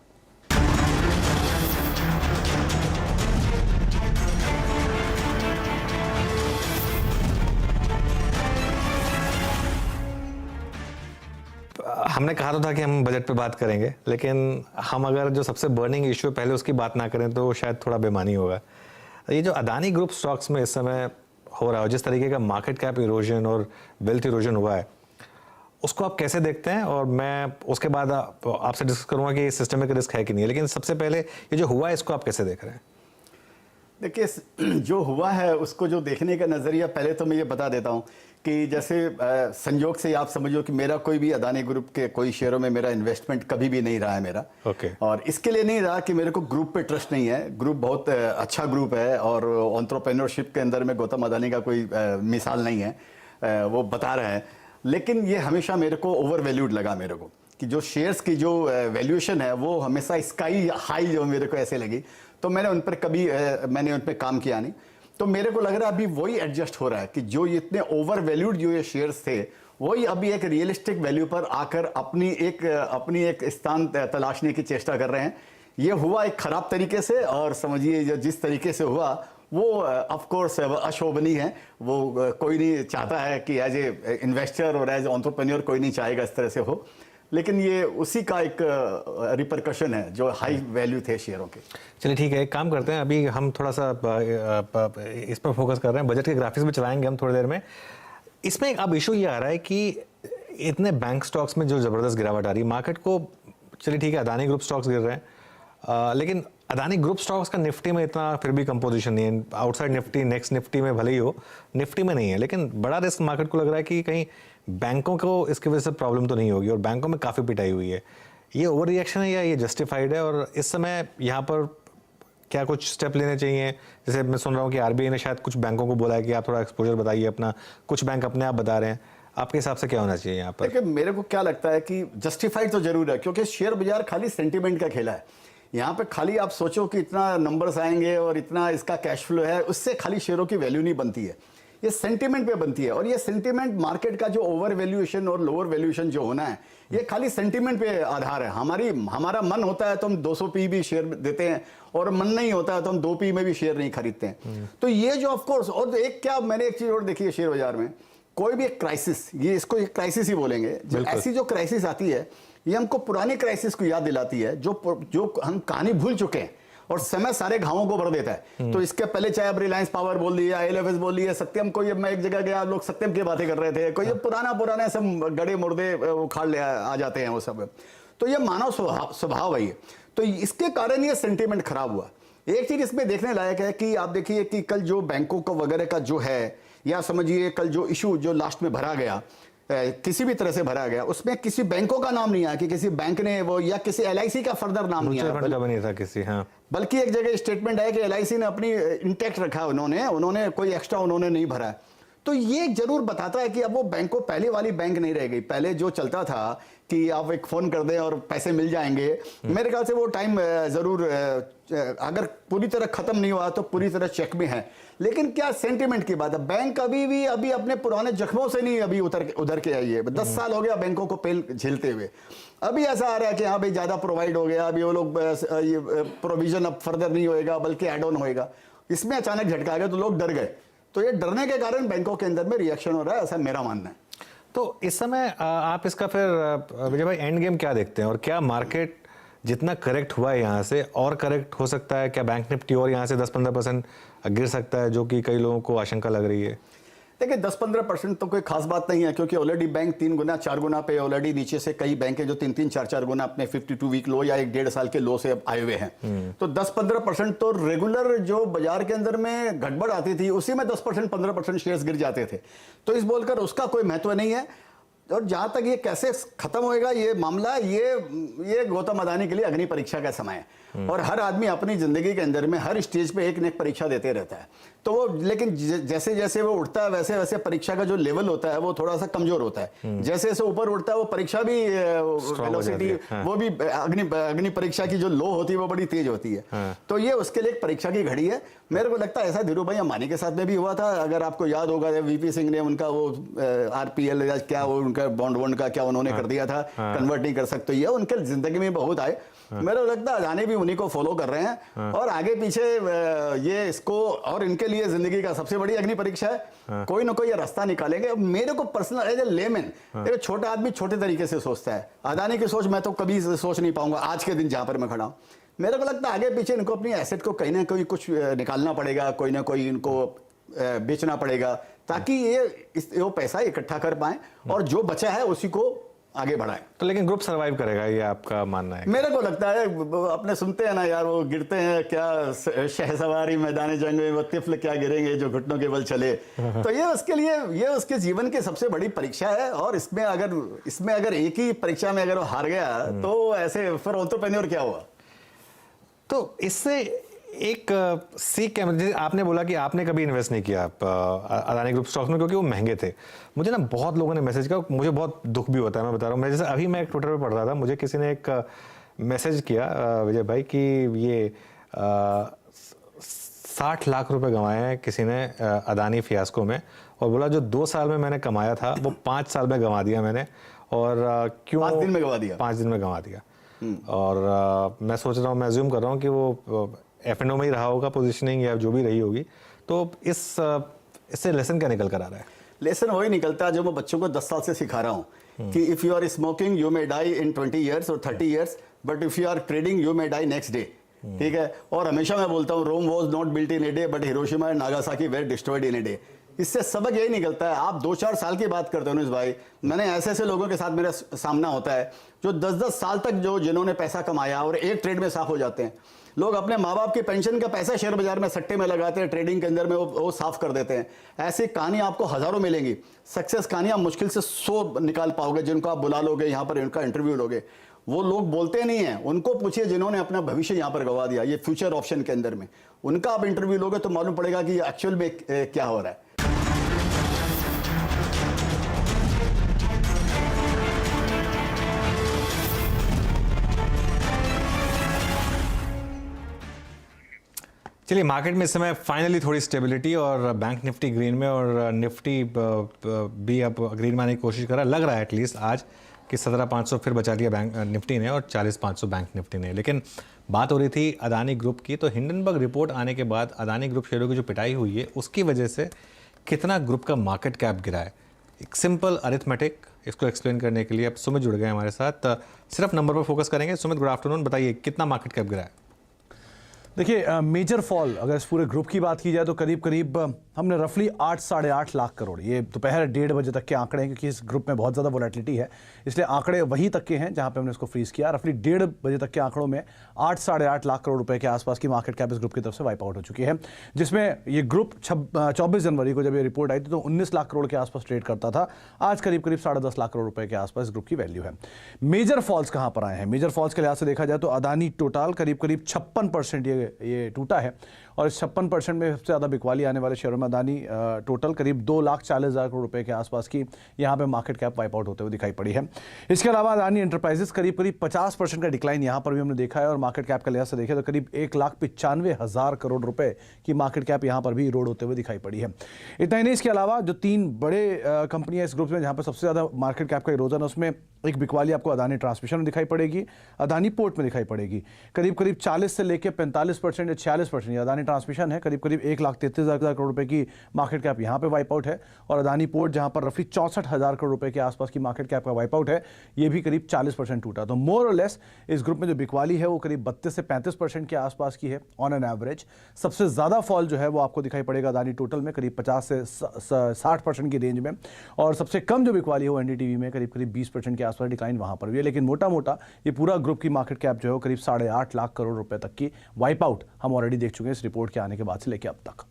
हमने कहा तो था कि हम बजट पे बात करेंगे, लेकिन हम अगर जो सबसे बर्निंग इशू है पहले उसकी बात ना करें तो शायद थोड़ा बेमानी होगा। ये जो अदानी ग्रुप स्टॉक्स में इस समय हो रहा है, जिस तरीके का मार्केट कैप इरोजन और वेल्थ इरोजन हुआ है, उसको आप कैसे देखते हैं, और मैं उसके बाद आपसे डिस्कस करूंगा कि सिस्टमिक रिस्क है कि नहीं, लेकिन सबसे पहले ये जो हुआ है इसको आप कैसे देख रहे हैं? देखिए, जो हुआ है उसको जो देखने का नज़रिया, पहले तो मैं ये बता देता हूँ कि जैसे संयोग से आप समझो कि मेरा कोई भी अदानी ग्रुप के कोई शेयरों में मेरा इन्वेस्टमेंट कभी भी नहीं रहा है मेरा। और इसके लिए नहीं रहा कि मेरे को ग्रुप पे ट्रस्ट नहीं है। ग्रुप बहुत अच्छा ग्रुप है और एंटरप्रेन्योरशिप के अंदर में गौतम अदानी का कोई मिसाल नहीं है, वो बता रहे हैं। लेकिन ये हमेशा मेरे को ओवर वैल्यूड लगा मेरे को, कि जो शेयर्स की जो वैल्यूएशन है वो हमेशा स्काई हाई जो मेरे को ऐसे लगी, तो मैंने उन पर कभी मैंने उन पर काम किया नहीं। तो मेरे को लग रहा है अभी वही एडजस्ट हो रहा है कि जो इतने ओवर वैल्यूड जो ये शेयर्स थे वही अभी एक रियलिस्टिक वैल्यू पर आकर अपनी एक स्थान तलाशने की चेष्टा कर रहे हैं। ये हुआ एक खराब तरीके से, और समझिए जिस तरीके से हुआ वो ऑफ कोर्स अशोभनीय है। वो कोई नहीं चाहता है कि एज ए इन्वेस्टर और एज एंटरप्रेन्योर कोई नहीं चाहेगा इस तरह से हो, लेकिन ये उसी का एक रिपरकशन है जो हाई वैल्यू थे शेयरों के। चलिए ठीक है, एक काम करते हैं, अभी हम थोड़ा सा इस पर फोकस कर रहे हैं, बजट के ग्राफिक्स भी चलाएंगे हम थोड़ी देर में। इसमें अब इशू ये आ रहा है कि इतने बैंक स्टॉक्स में जो ज़बरदस्त गिरावट आ रही है मार्केट को, चलिए ठीक है अदानी ग्रुप स्टॉक्स गिर रहे हैं, लेकिन अदानी ग्रुप स्टॉक्स का निफ्टी में इतना फिर भी कंपोजिशन नहीं है। आउटसाइड निफ्टी, नेक्स्ट निफ्टी में भले ही हो, निफ्टी में नहीं है। लेकिन बड़ा रिस्क मार्केट को लग रहा है कि कहीं बैंकों को इसकी वजह से प्रॉब्लम तो नहीं होगी, और बैंकों में काफ़ी पिटाई हुई है। ये ओवर रिएक्शन है या ये जस्टिफाइड है, और इस समय यहाँ पर क्या कुछ स्टेप लेने चाहिए? जैसे मैं सुन रहा हूँ कि आरबीआई ने शायद कुछ बैंकों को बोला है कि आप थोड़ा एक्सपोजर बताइए अपना, कुछ बैंक अपने आप बता रहे हैं। आपके हिसाब से क्या होना चाहिए यहाँ पर? देखिए, मेरे को क्या लगता है कि जस्टिफाइड तो जरूर है, क्योंकि शेयर बाजार खाली सेंटीमेंट का खेला है। यहाँ पे खाली आप सोचो कि इतना नंबर्स आएंगे और इतना इसका कैश फ्लो है, उससे खाली शेयरों की वैल्यू नहीं बनती है, ये सेंटीमेंट पे बनती है। और ये सेंटीमेंट मार्केट का जो ओवर वैल्यूएशन और लोअर वैल्यूएशन जो होना है, ये खाली सेंटीमेंट पे आधार है। हमारा मन होता है तो हम 200 पी भी शेयर देते हैं, और मन नहीं होता है तो हम 2 पी में भी शेयर नहीं खरीदते हैं। तो ये जो ऑफ कोर्स, और एक क्या मैंने एक चीज और देखी है शेयर बाजार में, कोई भी एक क्राइसिस, ये इसको एक क्राइसिस ही बोलेंगे, ऐसी जो क्राइसिस आती है ये हमको पुरानी क्राइसिस को याद दिलाती है, जो हम कहानी भूल चुके हैं, और समय सारे घावों को भर देता है। तो इसके पहले चाहे अब रिलायंस पावर बोल दिया, एलएफएस बोल दिया, सत्यम, कोई मैं एक जगह गया, लोग सत्यम की बातें कर रहे थे, कोई पुराना सब गड़े मुर्दे उखाड़ ले आ जाते हैं वो सब। तो ये मानव स्वभाव है ये। तो इसके कारण ये सेंटीमेंट खराब हुआ। एक चीज इसमें देखने लायक है कि आप देखिए कि कल जो बैंकों का वगैरह का जो है, या समझिए कल जो इशू जो लास्ट में भरा गया, किसी भी तरह से भरा गया, उसमें किसी बैंकों का नाम नहीं आया कि किसी बैंक ने वो, या किसी एलआईसी का फर्दर नाम नहीं आया, बल्कि एक जगह स्टेटमेंट है कि एलआईसी ने अपनी इंटैक्ट रखा, उन्होंने कोई एक्स्ट्रा उन्होंने नहीं भरा। तो ये जरूर बताता है कि अब वो बैंकों पहले वाली बैंक नहीं रह गई। पहले जो चलता था कि आप एक फोन कर दें और पैसे मिल जाएंगे, मेरे ख्याल से वो टाइम जरूर अगर पूरी तरह खत्म नहीं हुआ तो पूरी तरह चेक में है। लेकिन क्या सेंटीमेंट की बात है, बैंक अभी अपने पुराने जख्मों से नहीं अभी उधर के आई है। 10 साल हो गया बैंकों को पेल झेलते हुए। अभी ऐसा आ रहा है कि हाँ भाई ज्यादा प्रोवाइड हो गया, अभी वो लोग प्रोविजन अब फर्दर नहीं होएगा बल्कि एड ऑन होएगा। इसमें अचानक झटका गया तो लोग डर गए। तो ये डरने के कारण बैंकों के अंदर में रिएक्शन हो रहा है, ऐसा मेरा मानना है। तो इस समय आप इसका फिर विजय भाई एंड गेम क्या देखते हैं, और क्या मार्केट जितना करेक्ट हुआ है यहाँ से और करेक्ट हो सकता है? क्या बैंक निफ्टी और यहाँ से 10-15% गिर सकता है, जो कि कई लोगों को आशंका लग रही है? देखिए 10-15% तो कोई खास बात नहीं है, क्योंकि ऑलरेडी बैंक 3 गुना 4 गुना पे ऑलरेडी नीचे से कई बैंक है जो 3-3, 4-4 गुना अपने 52 वीक लो या 1-1.5 साल के लो से आए हुए हैं। तो 10-15% तो रेगुलर जो बाजार के अंदर में गड़बड़ आती थी उसी में 10%, 15% शेयर्स गिर जाते थे। तो इस बोलकर उसका कोई महत्व नहीं है। और जहां तक ये कैसे खत्म होएगा ये मामला, ये गौतम अदानी के लिए अग्नि परीक्षा का समय है। और हर आदमी अपनी जिंदगी के अंदर में हर स्टेज पे एक न एक परीक्षा देते रहता है। तो वो लेकिन जैसे जैसे वो उठता है वैसे वैसे परीक्षा का जो लेवल होता है वो थोड़ा सा कमजोर होता है। जैसे जैसे ऊपर उठता है वो परीक्षा भी वेलोसिटी वो भी अग्नि परीक्षा की जो लो होती है वो बड़ी तेज होती है। तो ये उसके लिए एक परीक्षा की घड़ी है। मेरे को लगता है ऐसा धीरू भाई अंबानी के साथ में भी हुआ था। अगर आपको याद होगा वीपी सिंह ने उनका वो आरपीएल या क्या वो उनका बॉन्ड का क्या उन्होंने कर दिया था, कन्वर्ट नहीं कर सकते। ये उनके जिंदगी में बहुत आए। मेरे को लगता है अदानी भी उन्हीं को फॉलो कर रहे हैं और आगे पीछे ये इसको और इनके लिए जिंदगी का सबसे बड़ी अग्नि परीक्षा है। कोई ना कोई ये रास्ता निकालेंगे। मेरे को पर्सनल एज ए लेमैन, एक छोटा आदमी छोटे तरीके से सोचता है। अदानी की सोच मैं तो कभी सोच नहीं पाऊंगा आज के दिन जहां पर मैं खड़ा हूं। मेरे को लगता है आगे पीछे इनको अपनी एसेट को कहीं ना कहीं कुछ निकालना पड़ेगा, कोई ना कोई इनको बेचना पड़ेगा, ताकि वो पैसा इकट्ठा कर पाए और जो बचा है उसी को आगे बढ़ाएं। तो लेकिन ग्रुप सरवाइव करेगा, ये आपका मानना है? मेरे को लगता है, अपने सुनते हैं ना यार, वो गिरते हैं क्या शहसवारी मैदान जंग में, वो तिफल क्या गिरेंगे जो घुटनों के बल चले। तो ये उसके लिए, ये उसके जीवन की सबसे बड़ी परीक्षा है। और इसमें अगर एक ही परीक्षा में अगर वो हार गया तो ऐसे फिर एंटरप्रेन्योर क्या हुआ? तो इससे एक सीख क्या, आपने बोला कि आपने कभी इन्वेस्ट नहीं किया अदानी ग्रुप स्टॉक्स में क्योंकि वो महंगे थे। मुझे ना बहुत लोगों ने मैसेज किया, मुझे बहुत दुख भी होता है, मैं बता रहा हूँ। मैं जैसे अभी मैं एक ट्विटर पे पढ़ रहा था, मुझे किसी ने एक मैसेज किया, विजय भाई, कि ये 60 लाख रुपए गंवाए हैं किसी ने अदानी फियास्को में, और बोला जो 2 साल में मैंने कमाया था वो 5 साल में गंवा दिया मैंने। और क्यों? 5 दिन में गंवा दिया। 5 दिन में गंवा दिया। और मैं सोच रहा हूँ, मैं अज्यूम कर रहा हूँ कि वो F&O में ही रहा होगा, पोजीशनिंग या जो भी रही होगी। तो इससे लेसन क्या निकल कर आ रहा है? लेसन वही निकलता है जो मैं बच्चों को 10 साल से सिखा रहा हूँ कि if you are smoking you may die in 20 years और 30 years, but if you are trading you may die next day. ठीक है। और हमेशा मैं बोलता हूँ, Rome was not built in a day but Hiroshima and Nagasaki were destroyed in a day. इससे सबक यही निकलता है। आप 2-4 साल की बात करते हो अनुज भाई, मैंने ऐसे लोगों के साथ मेरा सामना होता है जो 10-10 साल तक जिन्होंने पैसा कमाया और एक ट्रेड में साफ हो जाते हैं। लोग अपने माँ बाप की पेंशन का पैसा शेयर बाजार में सट्टे में लगाते हैं, ट्रेडिंग के अंदर में वो साफ कर देते हैं। ऐसी कहानी आपको हजारों मिलेंगी। सक्सेस कहानियां मुश्किल से 100 निकाल पाओगे जिनको आप बुला लोगे, यहाँ पर उनका इंटरव्यू लोगे। वो लोग बोलते नहीं है, उनको पूछिए जिन्होंने अपना भविष्य यहाँ पर गवा दिया, ये फ्यूचर ऑप्शन के अंदर में, उनका आप इंटरव्यू लोगे तो मालूम पड़ेगा कि एक्चुअल में क्या हो रहा है। चलिए, मार्केट में इस समय फाइनली थोड़ी स्टेबिलिटी, और बैंक निफ्टी ग्रीन में और निफ्टी भी अब ग्रीन में आने की कोशिश कर रहा है। लग रहा है एटलीस्ट आज कि 17,500 फिर बचा लिया बैंक निफ्टी ने और 40,500 बैंक निफ्टी ने। लेकिन बात हो रही थी अदानी ग्रुप की, तो हिंडनबर्ग रिपोर्ट आने के बाद अदानी ग्रुप शेयरों की जो पिटाई हुई है उसकी वजह से कितना ग्रुप का मार्केट कैप गिरा है। एक सिंपल अरिथमेटिक, इसको एक्सप्लेन करने के लिए अब सुमित जुड़ गए हमारे साथ। सिर्फ नंबर पर फोकस करेंगे। सुमित, गुड आफ्टरनून, बताइए कितना मार्केट कैप गिरा है? देखिए, मेजर फॉल अगर इस पूरे ग्रुप की बात की जाए तो करीब करीब हमने रफली 8-8.5 लाख करोड़, ये दोपहर 1:30 बजे तक के आंकड़े हैं क्योंकि इस ग्रुप में बहुत ज़्यादा वोलेटिलिटी है, इसलिए आंकड़े वहीं तक के हैं जहां पे हमने इसको फ्रीज किया। रफली 1:30 बजे तक के आंकड़ों में 8-8.5 लाख करोड़ रुपए के आसपास की मार्केट कैप इस ग्रुप की तरफ से वाइप आउट हो चुकी है, जिसमें ये ग्रुप 24 जनवरी को जब ये रिपोर्ट आई थी तो 19 लाख करोड़ के आसपास ट्रेड करता था। आज करीब करीब 10.5 लाख करोड़ रुपए के आसपास इस ग्रुप की वैल्यू है। मेजर फॉल्स कहां पर आए हैं? मेजर फॉल्स के लिहाज से देखा जाए तो अदानी टोटल करीब करीब 56% ये टूटा है, और इस 56% में सबसे ज़्यादा बिकवाली आने वाले शेयरों में अदानी टोटल करीब 2,40,000 करोड़ रुपए के आसपास की यहाँ पे मार्केट कैप वाइप आउट होते हुए दिखाई पड़ी है। इसके अलावा अदानी एंटरप्राइजेस करीब करीब 50% का डिक्लाइन यहाँ पर भी हमने देखा है, और मार्केट कैप का लिहाज से देखें तो करीब 1,95,000 करोड़ रुपए की मार्केट कैप यहाँ पर भी इरोड होते हुए दिखाई पड़ी है। इतना ही नहीं, इसके अलावा जो 3 बड़े कंपनियां इस ग्रुप में जहाँ पर सबसे ज़्यादा मार्केट कैप का इरोजन है, उसमेमें एक बिकवाली आपको अदानी ट्रांसमिशन में दिखाई पड़ेगी, अदानी पोर्ट में दिखाई पड़ेगी। करीब करीब 40 से लेकर 45% या 46% अदानी ट्रांसमिशन है, करीब करीब 1,33,000 करोड़ रुपए की मार्केट कैप यहाँ पे वाइप आउट है, और अदानी पोर्ट जहाँ पर रफली 64,000 करोड़ रुपए के आसपास की मार्केट कैप का वाइप आउट है, ये भी करीब 40% टूटा। तो मोर और लेस इस ग्रुप में जो बिकवाली है वो करीब 32 से 35% के आसपास की है ऑन एन एवरेज। सबसे ज़्यादा फॉल जो है वो आपको दिखाई पड़ेगा अदानी टोटल में करीब 50 से 60% की रेंज में, और सबसे कम जो बिकवाली है वो एनडीटीवी में करीब करीब 20% के आसपास डिक्लाइन वहाँ पर भी है। लेकिन मोटा मोटा ये पूरा ग्रुप की मार्केट कैप जो है वो करीब 8.5 लाख करोड़ रुपए तक की वाइप आउट हम ऑलरेडी देख चुके हैं इस रिपोर्ट के आने के बाद से लेकर अब तक।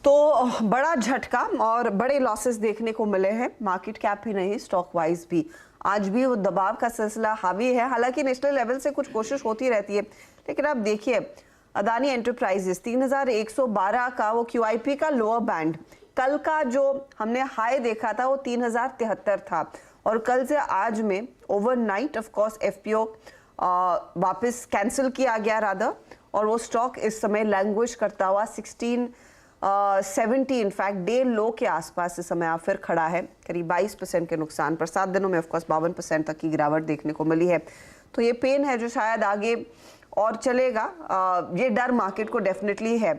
तो बड़ा झटका और बड़े लॉसेस देखने को मिले हैं, मार्केट कैप ही नहीं स्टॉक वाइज भी। आज भी वो दबाव का सिलसिला हावी है, हालांकि नेशनल लेवल से कुछ कोशिश होती रहती है, लेकिन आप देखिए अदानी एंटरप्राइजेस 3,112 का वो QIP का लोअर बैंड, कल का जो हमने हाई देखा था वो 3,073 था, और कल से आज में ओवरनाइट ऑफ कोर्स FPO वापस कैंसिल किया गया रादर, और वो स्टॉक इस समय लैंग्वेज करता हुआ 1670 इनफैक्ट डे लो के आसपास इस समय फिर खड़ा है, करीब 22% के नुकसान पर। 7 दिनों में ऑफकोर्स 52% तक की गिरावट देखने को मिली है। तो ये पेन है जो शायद आगे और चलेगा, ये डर मार्केट को डेफिनेटली है।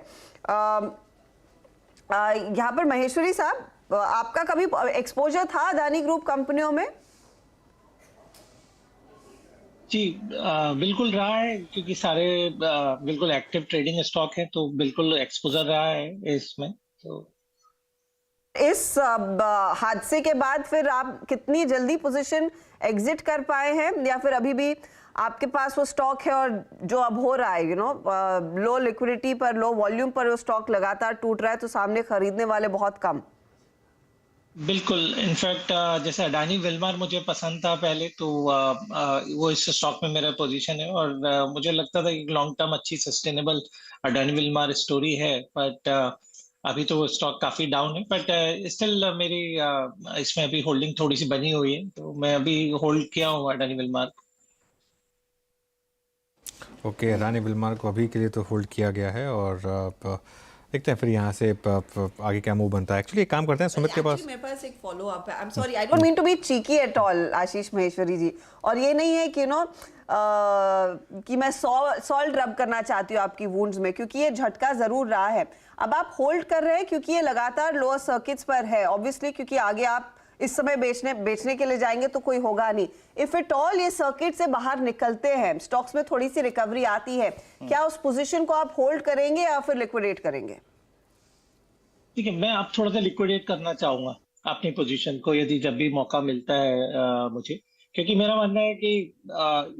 यहाँ पर महेश्वरी साहब, आपका कभी एक्सपोजर था अदानी ग्रुप कंपनियों में? जी बिल्कुल रहा है, क्योंकि सारे बिल्कुल एक्टिव ट्रेडिंग स्टॉक है, तो बिल्कुल एक्सपोजर रहा है इसमें। तो इस हादसे के बाद फिर आप कितनी जल्दी पोजीशन एग्जिट कर पाए हैं, या फिर अभी भी आपके पास वो स्टॉक है और जो अब हो रहा है लो लिक्विडिटी पर, लो वॉल्यूम पर वो स्टॉक लगातार टूट रहा है, तो सामने खरीदने वाले बहुत कम? बिल्कुल, इनफैक्ट जैसे अडानी विल्मार मुझे पसंद था पहले, तो वो इस स्टॉक में मेरा पोजीशन है, और मुझे लगता था कि लॉन्ग टर्म अच्छी सस्टेनेबल अडानी विल्मार स्टोरी है, बट अभी तो वो स्टॉक काफी डाउन है, बट स्टिल मेरी इसमें अभी होल्डिंग थोड़ी सी बनी हुई है, तो मैं अभी होल्ड किया हूँ Adani Wilmar. Okay, Adani Wilmar को अभी के लिए तो होल्ड किया गया है, और देखते हैं फिर यहाँ से आगे क्या मूव बनता है। एक्चुअली एक काम करते हैं, सुमित के पास मेरे पास एक फॉलो अप है। I am sorry, I don't mean to be cheeky at all Ashish Maheshwari ji, और ये नहीं है कि कि मैं सॉल्ट रब करना चाहती हूँ आपकी वुंड्स में, क्योंकि ये झटका जरूर रहा है। अब आप होल्ड कर रहे हैं क्योंकि ये लगातार लोअर सर्किट्स पर है, ऑब्वियसली, क्योंकि आगे आप इस समय बेचने के लिए जाएंगे तो कोई होगा नहीं। इफ इट ऑल ये सर्किट से बाहर निकलते हैं, स्टॉक्स में थोड़ी सी रिकवरी आती है, क्या उस पोजीशन को आप होल्ड करेंगे या फिर लिक्विडेट करेंगे? ठीक है, मैं अब थोड़ा सा लिक्विडेट करना चाहूंगा अपनी पोजीशन को, यदि जब भी मौका मिलता है मुझे, क्योंकि मेरा मानना है कि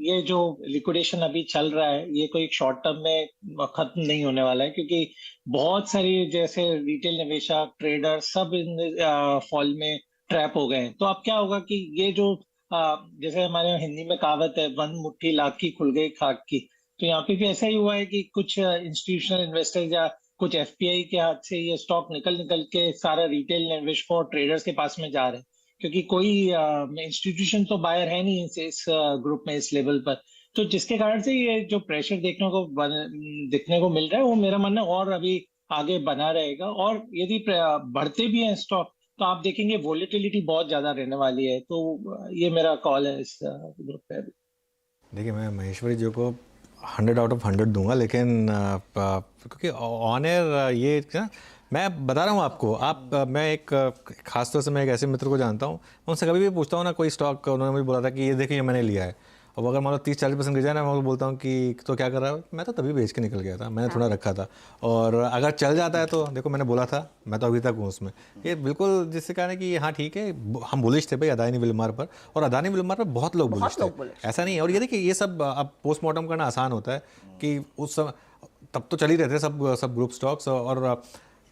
ये जो लिक्विडेशन अभी चल रहा है, ये कोई शॉर्ट टर्म में खत्म नहीं होने वाला है, क्योंकि बहुत सारी जैसे रिटेल निवेशक, ट्रेडर सब इन फॉल में ट्रैप हो गए हैं। तो अब क्या होगा कि ये जो जैसे हमारे यहाँ हिंदी में कहावत है, वन मुट्ठी लाख की खुल गई खाक की, तो यहाँ पे भी ऐसा ही हुआ है कि कुछ इंस्टीट्यूशनल इन्वेस्टर्स या कुछ एफपीआई के हाथ से ये स्टॉक निकल के सारा रिटेल निवेशकों और ट्रेडर्स के पास में जा रहे हैं, क्योंकि कोई इंस्टीट्यूशन तो बायर है नहीं इस ग्रुप में, इस लेवल पर। तो जिसके कारण से ये जो प्रेशर देखने को मिल रहा है, वो मेरा मानना और अभी आगे बना रहेगा, और यदि बढ़ते भी हैं स्टॉक, तो आप देखेंगे वोलेटिलिटी बहुत ज्यादा रहने वाली है। तो ये मेरा कॉल है इस ग्रुप पे। देखिए, मैं महेश्वरी जी को 100 आउट ऑफ 100 दूंगा, लेकिन क्योंकि ऑन एयर ये ना, मैं बता रहा हूँ आपको, मैं एक खास तौर से मैं एक ऐसे मित्र को जानता हूँ, मैं उनसे कभी भी पूछता हूँ ना कोई स्टॉक, उन्होंने मुझे बोला था कि ये देखिए मैंने लिया है, अब अगर मान लो 30-40% गिर जाए ना, मैं बोलता हूँ कि तो क्या कर रहा है, मैं तो तभी बेच के निकल गया था, मैंने थोड़ा रखा था, और अगर चल जाता है तो देखो मैंने बोला था, मैं तो अभी तक हूँ उसमें। ये बिल्कुल जिससे कहना है कि हाँ ठीक है, हम बुलिश थे भाई अदानी विल्मार पर, और अदानी विल्मार पर बहुत लोग बुलिश थे, ऐसा नहीं है। और ये देखिए, ये सब अब पोस्टमार्टम करना आसान होता है कि उस समय तब तो चल ही रहे थे सब ग्रुप स्टॉक्स, और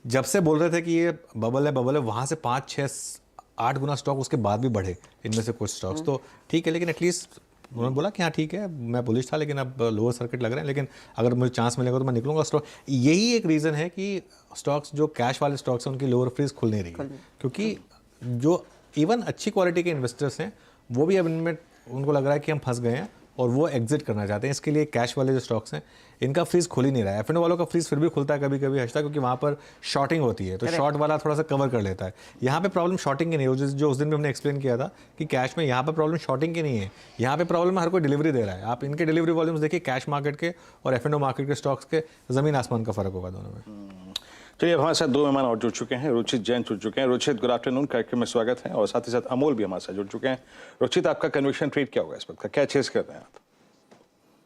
जब से बोल रहे थे कि ये बबल है, वहाँ से 5-6-8 गुना स्टॉक उसके बाद भी बढ़े, इनमें से कुछ स्टॉक्स, तो ठीक है। लेकिन एटलीस्ट उन्होंने बोला कि हाँ ठीक है, मैं बुलिश था, लेकिन अब लोअर सर्किट लग रहे हैं, लेकिन अगर मुझे चांस मिलेगा तो मैं निकलूंगा स्टॉक। यही एक रीज़न है कि स्टॉक्स जो कैश वाले स्टॉक्स हैं, उनकी लोअर फ्रीज खुल नहीं रही है, क्योंकि जो इवन अच्छी क्वालिटी के इन्वेस्टर्स हैं, वो भी अब इनमें उनको लग रहा है कि हम फंस गए हैं, और वो एग्जिट करना चाहते हैं। इसके लिए कैश वाले जो स्टॉक्स हैं, इनका फ्रीज खुल ही नहीं रहा है। एफ&ओ वालों का फ्रीज फिर भी खुलता है कभी कभी हर्षिता, क्योंकि वहाँ पर शॉर्टिंग होती है, तो शॉर्ट वाला थोड़ा सा कवर कर लेता है। यहाँ पे प्रॉब्लम शॉर्टिंग की नहीं है, जो उस दिन भी हमने एक्सप्लेन किया था कि कैश में यहाँ पर प्रॉब्लम शॉर्टिंग की नहीं है, यहाँ पे प्रॉब्लम हर कोई डिलीवरी दे रहा है। आप इनके डिलीवरी वॉल्यूम्स देखिए, कैश मार्केट के और एफ&ओ मार्केट के स्टॉक्स के ज़मीन आसमान का फर्क होगा दोनों में। चलिए, अब हमारे साथ दो मेहमान और जुड़ चुके हैं। रुचित जैन जुड़ चुके हैं। रुचित, गुड आफ्टरनून, कार्यक्रम में स्वागत है। और साथ ही साथ अमोल भी हमारे साथ जुड़ चुके हैं। रुचित, आपका कन्विक्शन ट्रेड क्या होगा इस वक्त का, क्या चेस कर रहे हैं आप?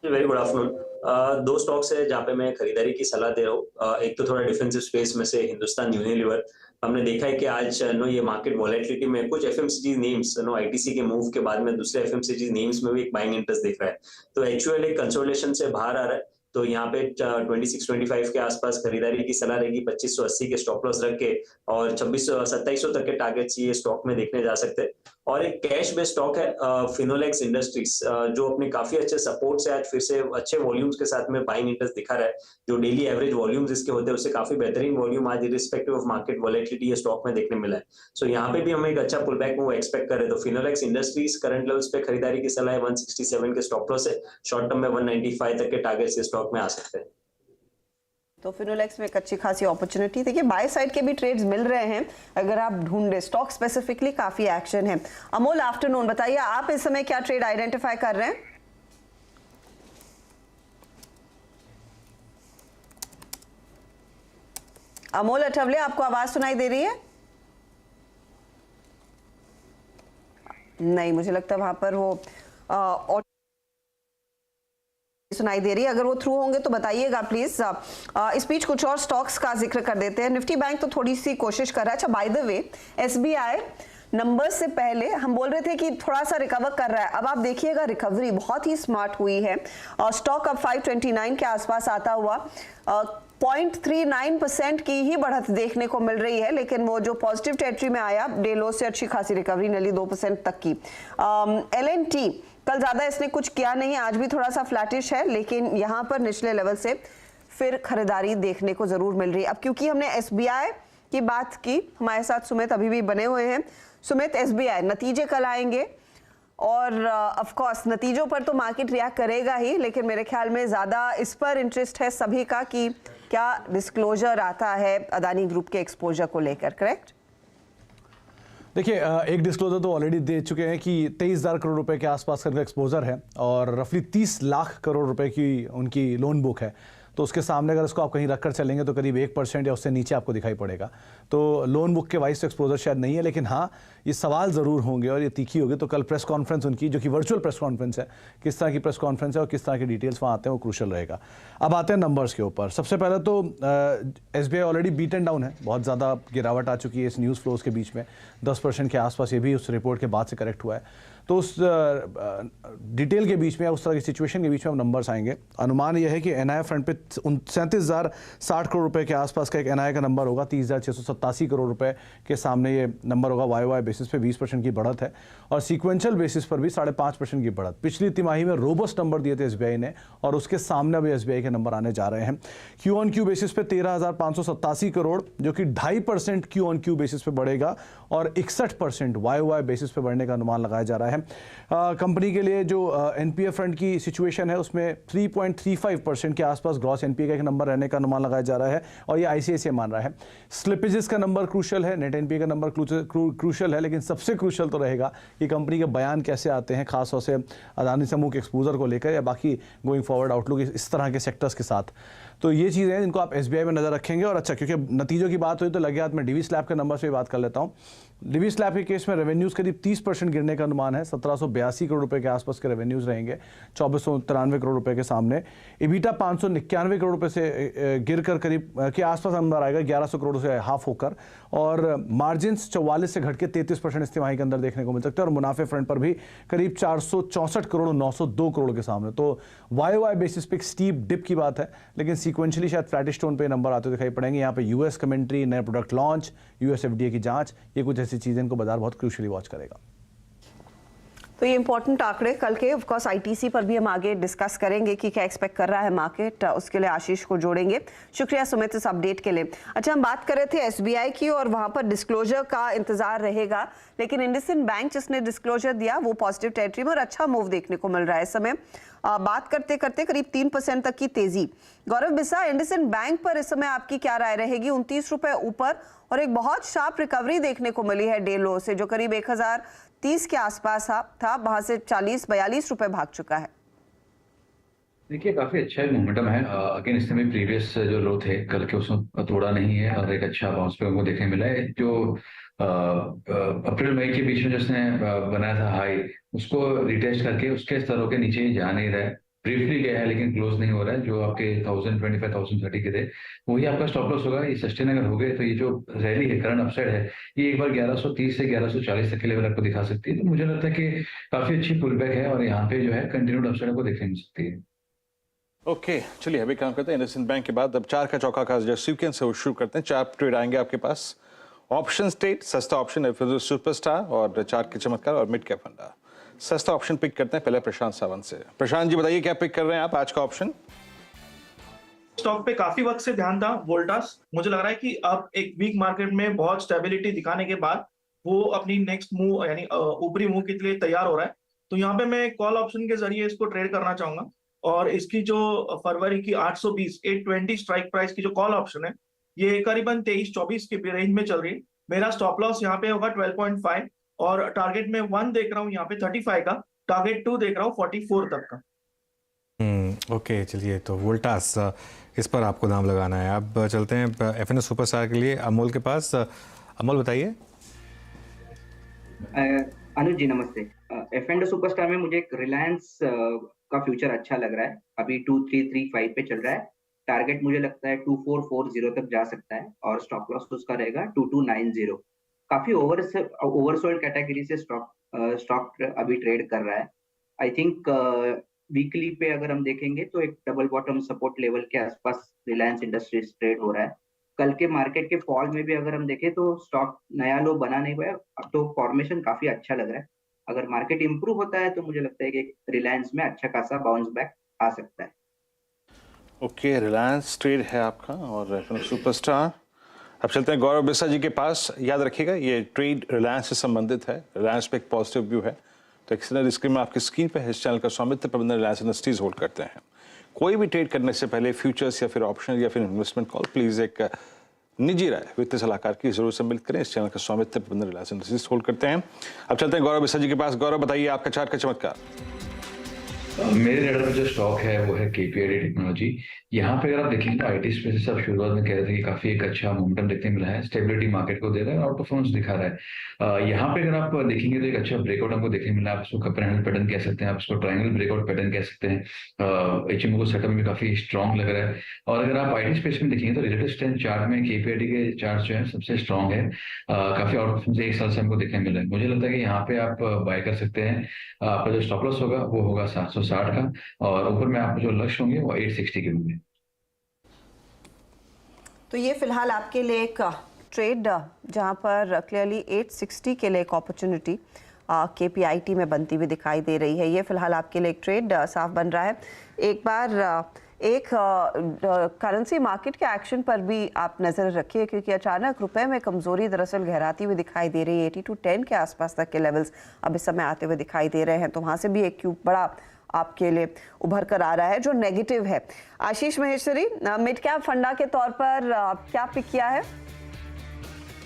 Very good afternoon. दो स्टॉक्स है जहाँ पे मैं खरीदारी की सलाह दे रहा हूँ। एक तो थोड़ा डिफेंसिव स्पेस में से हिंदुस्तान यूनिलीवर। हमने देखा है कि आज ये मार्केट वॉलेटिलिटी में कुछ एफएमसीजी नेम्स आईटीसी के मूव के बाद में दूसरे एफएमसीजी नेम्स में भी एक बाइंग इंटरेस्ट दिख रहा है। तो एक्चुअली कंसोलिडेशन से बाहर आ रहा है, तो यहाँ पे 26-25 के आसपास खरीदारी की सलाह रहेगी। 2580 के स्टॉप लॉस रख के और 2600-2700 तक के टारगेट्स ये स्टॉक में देखने जा सकते हैं। और एक कैश बेस्ड स्टॉक है फिनोलेक्स इंडस्ट्रीज, जो अपने काफी अच्छे सपोर्ट से आज फिर से अच्छे वॉल्यूम्स के साथ में बाइंग इंटरेस्ट दिखा रहा है। जो डेली एवरेज वॉल्यूम्स इसके होते हैं उससे काफी बेहतरीन वॉल्यूम आज इर्रिस्पेक्टिव ऑफ मार्केट वॉलेटिलिटी ये स्टॉक में देखने मिला है। सो यहाँ पे भी हम एक अच्छा पुल बैक मूव एक्सपेक्ट कर रहे हैं। तो फिनोलेक्स इंडस्ट्रीज करंट लेवल्स पे खरीदारी की सलाह है। 167 के स्टॉप लॉस है, शॉर्ट टर्म में 195 तक के टारगेट्स स्टॉक में आ सकते हैं। तो फिनोलेक्स में एक अच्छी खासी अपॉर्चुनिटी, देखिए बाय साइड के भी ट्रेड्स मिल रहे हैं अगर आप ढूंढे, स्टॉक स्पेसिफिकली काफी एक्शन है। अमोल, आफ्टरनून, बताइए आप इस समय क्या ट्रेड आइडेंटिफाई कर रहे हैं? अमोल अठवले, आपको आवाज सुनाई दे रही है? नहीं, मुझे लगता है वहां पर वो सुनाई दे रही है, अगर वो थ्रू होंगे तो बताइएगा प्लीज। इस बीच कुछ और स्टॉक्स का जिक्र कर देते हैं। निफ्टी बैंक तो थोड़ी सी कोशिश कर रहा है। अच्छा, by the way SBI number से पहले हम बोल रहे थे कि थोड़ा सा रिकवर कर रहा है, अब आप देखिएगा रिकवरी बहुत ही स्मार्ट हुई है और स्टॉक अब 529 के आसपास आता हुआ 0.39% की ही बढ़त देखने को मिल रही है, लेकिन वो जो पॉजिटिव टेरिटरी में आया डे लो से अच्छी खासी रिकवरी, नेली 2% तक की। L&T कल ज्यादा इसने कुछ किया नहीं, आज भी थोड़ा सा फ्लैटिश है, लेकिन यहाँ पर निचले लेवल से फिर खरीदारी देखने को जरूर मिल रही है। अब क्योंकि हमने SBI की बात की, हमारे साथ सुमित अभी भी बने हुए हैं। सुमित, SBI नतीजे कल आएंगे और ऑफ कोर्स नतीजों पर तो मार्केट रिएक्ट करेगा ही, लेकिन मेरे ख्याल में ज्यादा इस पर इंटरेस्ट है सभी का कि क्या डिस्क्लोजर आता है अदानी ग्रुप के एक्सपोजर को लेकर, करेक्ट? देखिए, एक डिस्क्लोजर तो ऑलरेडी दे चुके हैं कि 23,000 करोड़ रुपए के आसपास का एक्सपोजर है और रफली 30 लाख करोड़ रुपए की उनकी लोन बुक है। तो उसके सामने अगर इसको आप कहीं रखकर चलेंगे तो करीब 1% या उससे नीचे आपको दिखाई पड़ेगा। तो लोन बुक के वाइज तो एक्सपोजर शायद नहीं है, लेकिन हाँ, ये सवाल ज़रूर होंगे और ये तीखी होगी। तो कल प्रेस कॉन्फ्रेंस उनकी, जो कि वर्चुअल प्रेस कॉन्फ्रेंस है, किस तरह की प्रेस कॉन्फ्रेंस है और किस तरह के डिटेल्स वहाँ आते हैं, वो क्रूशल रहेगा। अब आते हैं नंबर्स के ऊपर। सबसे पहले तो SBI already beat and down है, बहुत ज़्यादा गिरावट आ चुकी है इस न्यूज़ फ्लोज के बीच में, 10% के आसपास। ये भी उस रिपोर्ट के बाद से करेक्ट हुआ है। तो उस डिटेल के बीच में, उस तरह की सिचुएशन के बीच में अब नंबर्स आएंगे। अनुमान यह है कि NII फ्रंट पे 37,060 करोड़ रुपए के आसपास का एक NII का नंबर होगा। 30,687 करोड़ रुपए के सामने ये नंबर होगा। YOY बेसिस पे 20% की बढ़त है और सीक्वेंशियल बेसिस पर भी 5.5% की बढ़त। पिछली तिमाही में रोबस्ट नंबर दिए थे SBI ने और उसके सामने अभी SBI के नंबर आने जा रहे हैं। Q-on-Q बेसिस पे 13,587 करोड़, जो कि 2.5% Q-on-Q बेसिस पे बढ़ेगा और 61% YOY बेसिस पे बढ़ने का अनुमान लगाया जा रहा है। कंपनी के लिए जो NPA फ्रंट की सिचुएशन है उसमें 3.35% के आसपास ग्रॉस NPA का एक नंबर रहने का अनुमान लगाया जा रहा है और ये ICICI मान रहा है। स्लिपेजेस का नंबर क्रूशल है, नेट NPA का नंबर क्रूशल है, लेकिन सबसे क्रूशल तो रहेगा कि कंपनी के बयान कैसे आते हैं, खास तौर से अदानी समूह के एक्सपोजर को लेकर या बाकी गोइंग फॉरवर्ड आउटलुक इस तरह के सेक्टर्स के साथ। तो ये चीज़ें हैं जिनको आप SBI में नज़र रखेंगे। और अच्छा, क्योंकि नतीजों की बात हुई तो लगे हाथ में डिवी स्लैब के नंबर से बात कर लेता हूँ। डिवी स्लैब के केस में रेवेन्यूज़ करीब 30% गिरने का अनुमान है। 1782 करोड़ रुपए के आसपास के रेवेन्यूज़ रहेंगे 2493 करोड़ रुपए के सामने। EBITDA 599 करोड़ रुपए से गिरकर करीब के आसपास नंबर आएगा 1100 करोड़ से हाफ होकर, और मार्जिन्स 44 से घट के 33% इस तिमाही के अंदर देखने को मिल सकते हैं। और मुनाफे फ्रंट पर भी करीब 464 करोड़ 902 करोड़ के सामने। तो YOY बेसिस पे एक स्टीप डिप की बात है, लेकिन सीक्वेंशियली शायद फ्लैटिश टोन पे नंबर आते दिखाई पड़ेंगे। यहाँ पे US कमेंट्री, नए प्रोडक्ट लॉन्च, US FDA की जांच, ये कुछ ऐसी चीजें इनको बाजार बहुत क्रूशियली वॉच करेगा। तो ये इंपॉर्टेंट आंकड़े कल के ऑफ कोर्स ITC पर भी हम आगे डिस्कस करेंगे कि क्या एक्सपेक्ट कर रहा है मार्केट, उसके लिए आशीष को जोड़ेंगे। शुक्रिया सुमित इस अपडेट के लिए। अच्छा, हम बात कर रहे थे SBI की और वहां पर डिस्क्लोजर का इंतजार रहेगा, लेकिन इंडसइंड बैंक जिसने डिस्क्लोजर दिया वो पॉजिटिव टेरिटरी में और अच्छा मूव देखने को मिल रहा है इस समय। बात करते करते करीब 3% तक की तेजी। गौरव बिस्सा, इंडसइंड बैंक पर इस समय आपकी क्या राय रहेगी? 29 रुपए ऊपर और एक बहुत शार्प रिकवरी देखने को मिली है डे लो से, जो करीब 1030 के आसपास था, वहां से 40-42 रुपए भाग चुका है। देखिए, काफी अच्छा मोमेंटम है। अगेन इसने भी प्रीवियस जो लो थे कल के उसमें तोड़ा नहीं है और एक अच्छा बाउंस पे हमको देखने मिला है। जो अप्रैल मई के बीच में जिसने बनाया था हाई, उसको रिटेस्ट करके उसके स्तरों के नीचे जा नहीं रहा है। ब्रीफली गया है लेकिन क्लोज नहीं हो रहा है। जो आपके 1025, 1030 के थे वही आपका स्टॉप लॉस होगा। ये सस्टेन अगर हो गए तो ये जो रैली है, करंट अपसाइड है, ये एक बार 1130 से 1140 तक के लेवल आपको दिखा सकती है। तो मुझे लगता है कि काफी अच्छी पुल बैक है और यहाँ पे जो है कंटिन्यूड अपसाइड आपको देखने मिल सकती है। ओके, चलिए अभी काम करते हैं इंडसइंड बैंक के बाद। अब 4 का चौका का जो सीक्वेंस है वो शुरू करते हैं। 4 ट्रेड आएंगे आपके पास। ऑप्शन स्टेट, सस्ता ऑप्शन, सुपरस्टार और 4 के चमत्कार और मिड कैप फंडा। सस्ता ऑप्शन पिक करते हैं पहले प्रशांत सावंत से। प्रशांत जी बताइए क्या पिक कर रहे हैं आप आज का ऑप्शन? स्टॉक पे काफी वक्त से ध्यान था वोल्टास। मुझे लग रहा है कि अब एक वीक मार्केट में बहुत स्टेबिलिटी दिखाने के बाद वो अपनी नेक्स्ट मूव यानी ऊपरी मूव के लिए तैयार हो रहा है। तो यहाँ पे मैं कॉल ऑप्शन के जरिए इसको ट्रेड करना चाहूंगा और इसकी जो फरवरी की 820 820 स्ट्राइक प्राइस की जो कॉल ऑप्शन है, ये करीबन 23-24 के रेंज में चल रही है। मेरा स्टॉप लॉस यहाँ पे होगा 12.5 और टारगेट में 1 देख रहा हूँ यहाँ पे 35 का, टारगेट 2 देख रहा हूँ 44 तक का। ओके, चलिए तो वोल्टास इस पर आपको दाम लगाना है। अब चलते हैं FNO सुपरस्टार के लिए अमोल के पास। अमोल बताइए। अनुज जी नमस्ते। FNO सुपरस्टार में मुझे एक रिलायंस का फ्यूचर अच्छा लग रहा है, अभी 2335 पे चल रहा है। टारगेट मुझे लगता है 2440 तक जा सकता है और स्टॉप लॉस उसका रहेगा 2290। काफी ओवरसोल्ड कैटेगरी से स्टॉक अभी ट्रेड कर रहा है। आई थिंक वीकली पे अगर हम देखेंगे तो एक डबल बॉटम सपोर्ट लेवल के आसपास रिलायंस इंडस्ट्रीज ट्रेड हो रहा है। कल के मार्केट के फॉल में भी अगर हम देखें तो स्टॉक नया लो बना नहीं हुआ है, अब तो फॉर्मेशन काफी अच्छा लग रहा है। अगर मार्केट इंप्रूव होता है तो मुझे लगता है कि रिलायंस में अच्छा खासा बाउंस बैक आ सकता है। ओके, रिलायंस ट्रेड है आपका और सुपरस्टार। अब चलते हैं गौरव बिस्सा जी के पास। याद रखिएगा ये ट्रेड रिलायंस से संबंधित है, रिलायंस पे एक पॉजिटिव व्यू है। तो एक्सटर्नल स्क्रीन में आपकी स्क्रीन पे इस चैनल का स्वामित्व प्रबंधन रिलायंस इंडस्ट्रीज होल्ड करते हैं। कोई भी ट्रेड करने से पहले फ्यूचर्स या फिर ऑप्शन या फिर इन्वेस्टमेंट कॉल प्लीज एक निजी राय वित्तीय सलाहकार की जरूर सम्मिलित करें। इस चैनल का स्वामित्व प्रबंधन रिलायंस इंडस्ट्रीज होल्ड करते हैं। अब चलते हैं गौरव बिस्सा जी के पास। गौरव बताइए आपका चार्ट का चमत्कार। मेरे रेडर में जो स्टॉक है वो है केपीआईटी टेक्नोलॉजी। यहाँ पे अगर आप देखेंगे तो आईटी स्पेस से सब शुरुआत में कह रहे थे कि काफी एक अच्छा मोमेंटम देखने मिला है, स्टेबिलिटी मार्केट को दे रहा है, आउट परफॉर्मेंस दिखा रहा है। यहाँ पे अगर आप देखेंगे तो एक अच्छा ब्रेकआउट हमको देखने मिला। आप इसको कपर हैंडल पैटर्न कह सकते हैं, आप इसको ट्रायंगल ब्रेकआउट पैटर्न कह सकते हैं। एचएमओ को सेटअप में काफी स्ट्रॉन्ग लग रहा है। और अगर आप आईटी स्पेस में देखेंगे तो रिलेटिव स्ट्रेंथ चार्ट में केपीआईटी के चार्ट जो है सबसे स्ट्रॉन्ग है। काफी आउट परफॉर्मेंस एक साल से हमको देखने मिला है। मुझे लगता है कि यहाँ पे आप बाय कर सकते हैं। आपका जो स्टॉप लॉस होगा वो होगा 760 का और ऊपर में आपको जो लक्ष्य होंगे वो 860 के होंगे। तो ये फिलहाल आपके लिए एक ट्रेड जहां पर क्लियरली 860 के लिए एक अपॉर्चुनिटी केपीआईटी में बनती हुई दिखाई दे रही है। ये फिलहाल आपके लिए एक ट्रेड साफ बन रहा है। एक बार एक करेंसी मार्केट के एक्शन पर भी आप नज़र रखिए क्योंकि अचानक रुपए में कमजोरी दरअसल गहराती हुई दिखाई दे रही है। 8210 के आसपास तक के लेवल्स अब इस समय आते हुए दिखाई दे रहे हैं, तो वहाँ से भी एक क्यूब बड़ा आपके लिए उभर कर आ रहा है जो नेगेटिव है। आशीष महेश्वरी, मिड कैप फंडा के तौर पर क्या पिक किया है?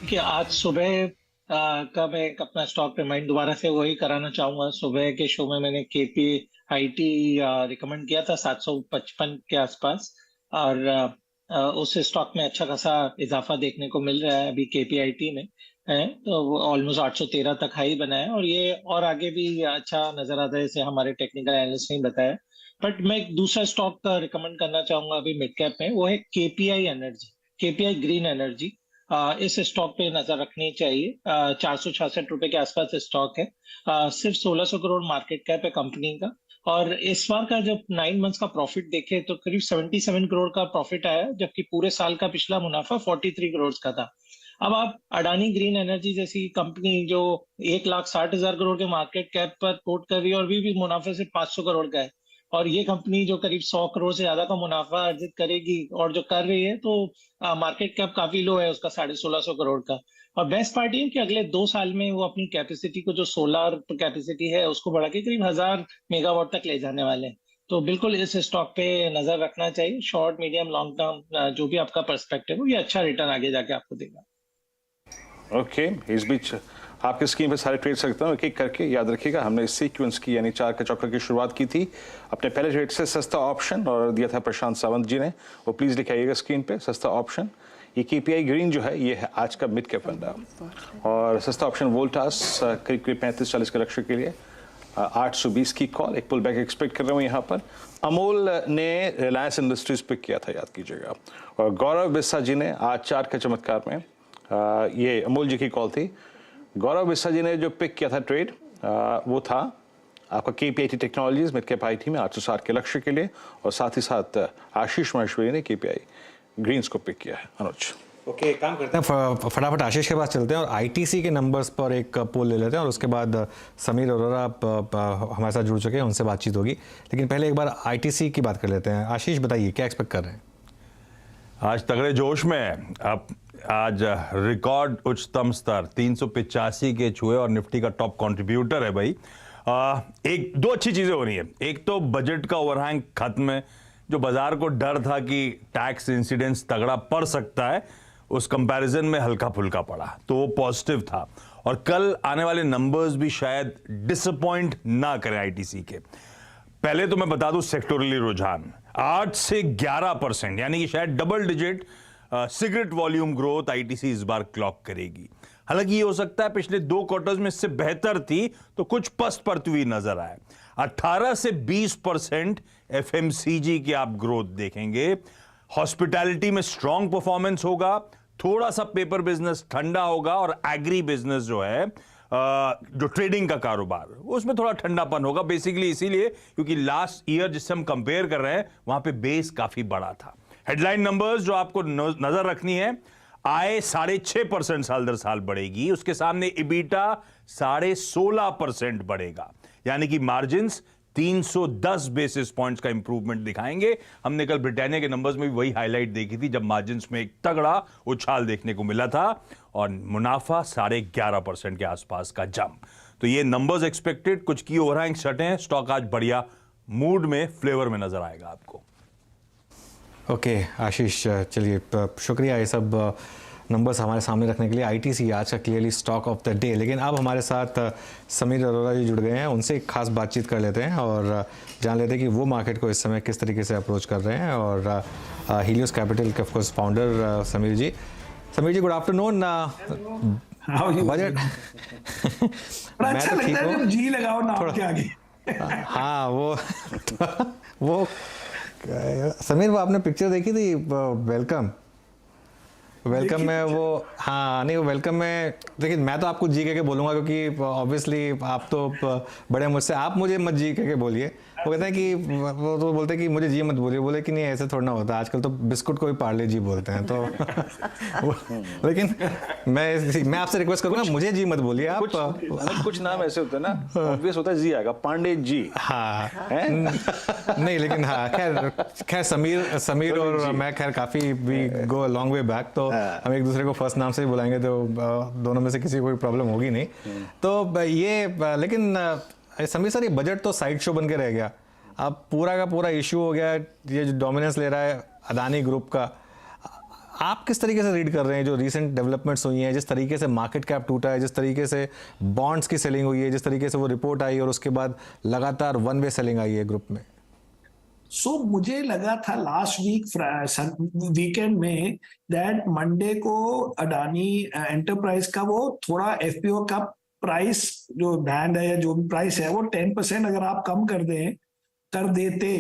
कि आज सुबह का मैं अपना स्टॉक रिमाइंड दोबारा से वही कराना चाहूंगा। सुबह के शो में मैंने केपीआईटी रिकमेंड किया था 755 के आसपास और उस स्टॉक में अच्छा खासा इजाफा देखने को मिल रहा है अभी केपीआईटी में है, तो वो ऑलमोस्ट 813 तक हाई बना है और ये और आगे भी अच्छा नजर आता है जैसे हमारे टेक्निकल एनालिस्ट ने बताया। बट मैं एक दूसरा स्टॉक रिकमेंड करना चाहूंगा अभी मिड कैप में, वो है KPI energy, KPI green energy. इस स्टॉक पे नजर रखनी चाहिए। 466 रुपए के आसपास स्टॉक है। सिर्फ 1600 करोड़ मार्केट कैप है कंपनी का और इस बार का जब 9 मंथ्स का प्रॉफिट देखे तो करीब 77 करोड़ का प्रॉफिट आया, जबकि पूरे साल का पिछला मुनाफा 43 करोड़ का था। अब आप अडानी ग्रीन एनर्जी जैसी कंपनी जो 1,60,000 करोड़ के मार्केट कैप पर कोट कर रही है और भी मुनाफे से 500 करोड़ का है और ये कंपनी जो करीब 100 करोड़ से ज्यादा का मुनाफा अर्जित करेगी और जो कर रही है तो मार्केट कैप काफी लो है उसका 1650 करोड़ का। और बेस्ट पार्ट ये कि अगले 2 साल में वो अपनी कैपेसिटी को जो सोलर कैपेसिटी है उसको बढ़ा के करीब 1000 मेगावाट तक ले जाने वाले हैं। तो बिल्कुल इस स्टॉक पे नजर रखना चाहिए। शॉर्ट मीडियम लॉन्ग टर्म जो भी आपका पर्सपेक्टिव हो ये अच्छा रिटर्न आगे जाके आपको देगा। ओके, इस बीच आपके स्क्रीन पे सारे ट्रेड सकते हैं, एक एक करके याद रखिएगा। हमने सीक्वेंस की यानी 4 के चक्कर की शुरुआत की थी अपने पहले ट्रेड से सस्ता ऑप्शन और दिया था प्रशांत सावंत जी ने, वो प्लीज लिखाइएगा स्क्रीन पे सस्ता ऑप्शन। ये केपीआई ग्रीन जो है ये है आज का मिड कैप फंडा और सस्ता ऑप्शन वोल्टास करीब करीब 35-40 के लक्ष्य के लिए 820 की कॉल, एक पुल बैक एक्सपेक्ट कर रहे हूँ यहाँ पर। अमोल ने रिलायंस इंडस्ट्रीज पिक किया था याद कीजिएगा और गौरव बिस्सा जी ने आज 4 के चमत्कार में ये अमोल जी की कॉल थी। गौरव बिस्सा जी ने जो पिक किया था ट्रेड वो था आपका KPIT technologies mid cap IT में 860 के लक्ष्य के लिए और साथ ही साथ आशीष महेश्वरी ने केपीआई ग्रीन्स को पिक किया है। अनुज ओके, काम करते हैं फटाफट आशीष के पास चलते हैं और आईटीसी के नंबर्स पर एक पोल ले लेते हैं और उसके बाद समीर अरोरा हमारे साथ जुड़ चुके हैं, उनसे बातचीत होगी। लेकिन पहले एक बार आईटीसी की बात कर लेते हैं। आशीष बताइए क्या एक्सपेक्ट कर रहे हैं? आज तगड़े जोश में अब आज रिकॉर्ड उच्चतम स्तर 385 के छुए और निफ्टी का टॉप कंट्रीब्यूटर है भाई। एक दो अच्छी चीजें हो रही है। एक तो बजट का ओवरहैंग खत्म है, जो बाजार को डर था कि टैक्स इंसिडेंस तगड़ा पड़ सकता है उस कंपैरिजन में हल्का फुल्का पड़ा, तो वो पॉजिटिव था। और कल आने वाले नंबर्स भी शायद डिसअपॉइंट ना करें आईटीसी के। पहले तो मैं बता दूं सेक्टोरली रुझान 8 से 11% यानी कि शायद double digit cigarette volume growth ITC इस बार क्लॉक करेगी। हालांकि ये हो सकता है पिछले 2 क्वार्टर्स में इससे बेहतर थी तो कुछ पस्त पड़ती हुई नजर आए। 18 से 20% एफएमसीजी की आप ग्रोथ देखेंगे। हॉस्पिटैलिटी में स्ट्रॉन्ग परफॉर्मेंस होगा, थोड़ा सा पेपर बिजनेस ठंडा होगा और एग्री बिजनेस जो है जो ट्रेडिंग का कारोबार उसमें थोड़ा ठंडापन होगा, बेसिकली इसीलिए क्योंकि लास्ट ईयर जिससे हम कंपेयर कर रहे हैं वहां पे बेस काफी बड़ा था। हेडलाइन नंबर्स जो आपको नजर रखनी है, आय 6.5% साल दर साल बढ़ेगी, उसके सामने इबीटा 16.5% बढ़ेगा, यानी कि मार्जिन्स 310 बेसिस पॉइंट्स का इंप्रूवमेंट दिखाएंगे। हमने कल ब्रिटानिया के नंबर्स में भी वही हाईलाइट देखी थी जब मार्जिन्स में एक तगड़ा उछाल देखने को मिला था और मुनाफा 11.5% के आसपास का जंप। तो ये नंबर्स एक्सपेक्टेड, कुछ की ओवरहैंग शट हैं, स्टॉक आज बढ़िया मूड में, फ्लेवर में नजर आएगा आपको। ओके आशीष, चलिए शुक्रिया ये सब नंबर्स हमारे सामने रखने के लिए। आईटीसी आज का clearly stock of the day. लेकिन अब हमारे साथ समीर अरोड़ा जी जुड़ गए हैं, उनसे एक खास बातचीत कर लेते हैं और जान लेते हैं कि वो मार्केट को इस समय किस तरीके से अप्रोच कर रहे हैं। और हीलियोस कैपिटल के ऑफकोर्स फाउंडर समीर जी, गुड आफ्टरनून। बजट मैं तो ठीक हूँ, जी लगाओ नाम के आगे। हाँ वो समीर, वो आपने पिक्चर देखी थी वेलकम में, वो हाँ नहीं वो वेलकम में, देखिए मैं तो आपको जी के बोलूँगा क्योंकि ऑब्वियसली आप तो बड़े मुझसे, आप मुझे मत जी के बोलिए। वो कहते हैं कि वो तो बोलते हैं कि मुझे जी मत बोलिए, बोले कि नहीं ऐसे थोड़ा ना होता, आजकल तो बिस्कुट को भी पार्ले जी बोलते हैं तो लेकिन मैं आपसे रिक्वेस्ट करूँगा मुझे जी मत बोलिए आप। कुछ नाम ऐसे होते हैं ना, ऑब्वियस होता है जी आएगा, पांडे जी। हाँ नहीं लेकिन हाँ खैर समीर और मैं खैर काफ़ी we go long way back, तो हम एक दूसरे को फर्स्ट नाम से ही बुलाएंगे तो दोनों में से किसी को कोई प्रॉब्लम होगी नहीं। तो ये लेकिन समीर सर, ये बजट तो साइड शो बन के रह गया, अब पूरा का पूरा इशू हो गया, ये जो डोमिनेंस ले रहा है अदानी ग्रुप का। आप किस तरीके से रीड कर रहे हैं जो रीसेंट डेवलपमेंट्स हुई हैं, जिस तरीके से मार्केट कैप टूटा है, जिस तरीके से बॉन्ड्स की सेलिंग हुई है, जिस तरीके से वो रिपोर्ट आई और उसके बाद लगातार वन वे सेलिंग आई है ग्रुप में? मुझे लगा था लास्ट वीकेंड में दैट मंडे को अडानी एंटरप्राइज का वो थोड़ा एफपीओ का प्राइस जो बैंड है या जो भी प्राइस है वो 10% अगर आप कम कर देते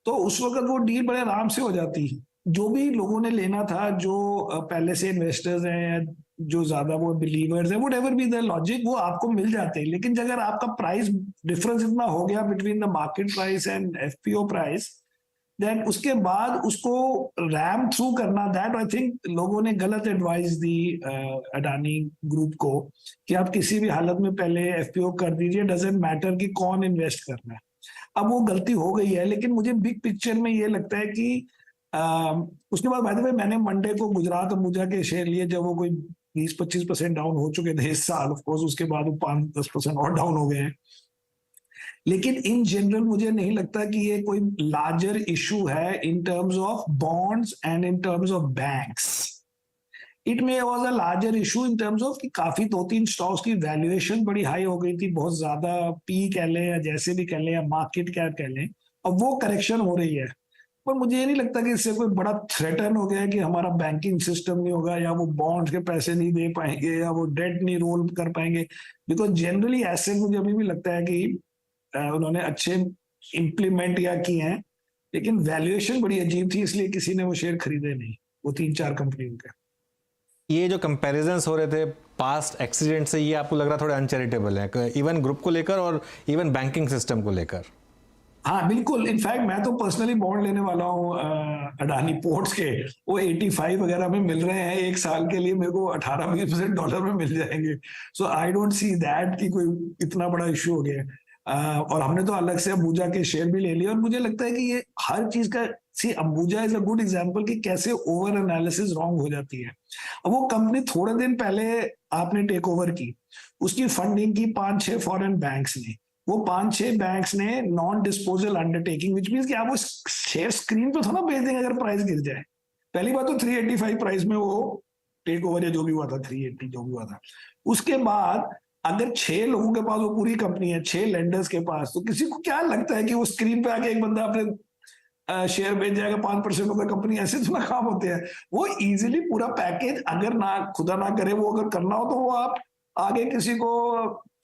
तो उस वक्त वो डील बड़े आराम से हो जाती। जो भी लोगों ने लेना था, जो पहले से इन्वेस्टर्स हैं, जो ज्यादा वो बिलीवर्स हैं, व्हाटएवर बी द लॉजिक, वो आपको मिल जाते हैं। लेकिन अगर आपका प्राइस डिफरेंस इतना हो गया between the market price and FPO price, then उसके बाद उसको रैम थ्रू करना, दैट आई थिंक लोगों ने गलत एडवाइस दी अडानी ग्रुप को कि आप किसी भी हालत में पहले एफपीओ कर दीजिए, डजंट मैटर कि कौन इन्वेस्ट करना है। अब वो गलती हो गई है, लेकिन मुझे बिग पिक्चर में ये लगता है कि उसके बाद बाय द वे मैंने मंडे को गुजरात अंबुजा के शेयर लिए जब वो कोई 20-25% डाउन हो चुके थे इस साल, ऑफ कोर्स उसके बाद वो 5-10% और डाउन हो गए हैं। लेकिन इन जनरल मुझे नहीं लगता कि ये कोई लार्जर इशू है in terms of bonds and in terms of banks. It may was a larger issue in terms of कि काफी 2-3 स्टॉक्स की वैल्यूएशन बड़ी हाई हो गई थी, बहुत ज्यादा, पी कह लें या जैसे भी कह लें या मार्केट कैप कह लें, अब वो करेक्शन हो रही है। पर मुझे ये नहीं लगता कि इससे कोई बड़ा थ्रेटन हो गया है कि हमारा बैंकिंग सिस्टम नहीं होगा या वो बॉन्ड्स के पैसे नहीं दे पाएंगे या वो डेट नहीं रोल कर पाएंगे, बिकॉज जनरली ऐसे मुझे अभी भी लगता है कि उन्होंने अच्छे इंप्लीमेंट या किए हैं, लेकिन वैल्यूएशन बड़ी अजीब थी, इसलिए किसी ने वो शेयर खरीदे नहीं, वो 3-4 कंपनियों के। ये जो कंपैरिजंस हो रहे थे पास्ट एक्सीडेंट से, ये आपको लग रहा थोड़ा अनचैरिटेबल है इवन ग्रुप को लेकर और इवन बैंकिंग सिस्टम को लेकर? हाँ बिल्कुल, इनफैक्ट मैं तो पर्सनली बॉन्ड लेने वाला हूँ अडानी पोर्ट्स के, वो 85 वगैरह में मिल रहे हैं एक साल के लिए, मेरे को 18-20% डॉलर में मिल जाएंगे। सो आई डोंट सी दैट कि कोई इतना बड़ा इशू हो गया। और हमने तो अलग से अंबुजा के शेयर भी ले लिए, और मुझे लगता है कि ये हर चीज का, see Ambuja is a good example कि कैसे ओवर एनालिसिस रॉन्ग हो जाती है। अब वो कंपनी थोड़े दिन पहले आपने टेक ओवर की, उसकी फंडिंग की 5-6 फॉरेन बैंक्स ने, वो 5-6 बैंक्स ने non disposal undertaking, which means कि आप वो शेयर स्क्रीन पे थोड़ा बेच देंगे अगर प्राइस गिर जाए। पहली बात तो 385 प्राइस में वो टेक ओवर या जो भी हुआ था, 380 जो भी हुआ था, उसके बाद अगर 6 लोगों के पास वो पूरी कंपनी है, 6 लेंडर्स के पास, तो किसी को क्या लगता है कि वो स्क्रीन पे आके एक बंदा अपने शेयर बेच जाएगा 5% होगा कंपनी, ऐसे तो ना काम होते हैं। वो इजीली पूरा पैकेज, अगर ना खुदा ना करे वो अगर करना हो तो वो आप आगे किसी को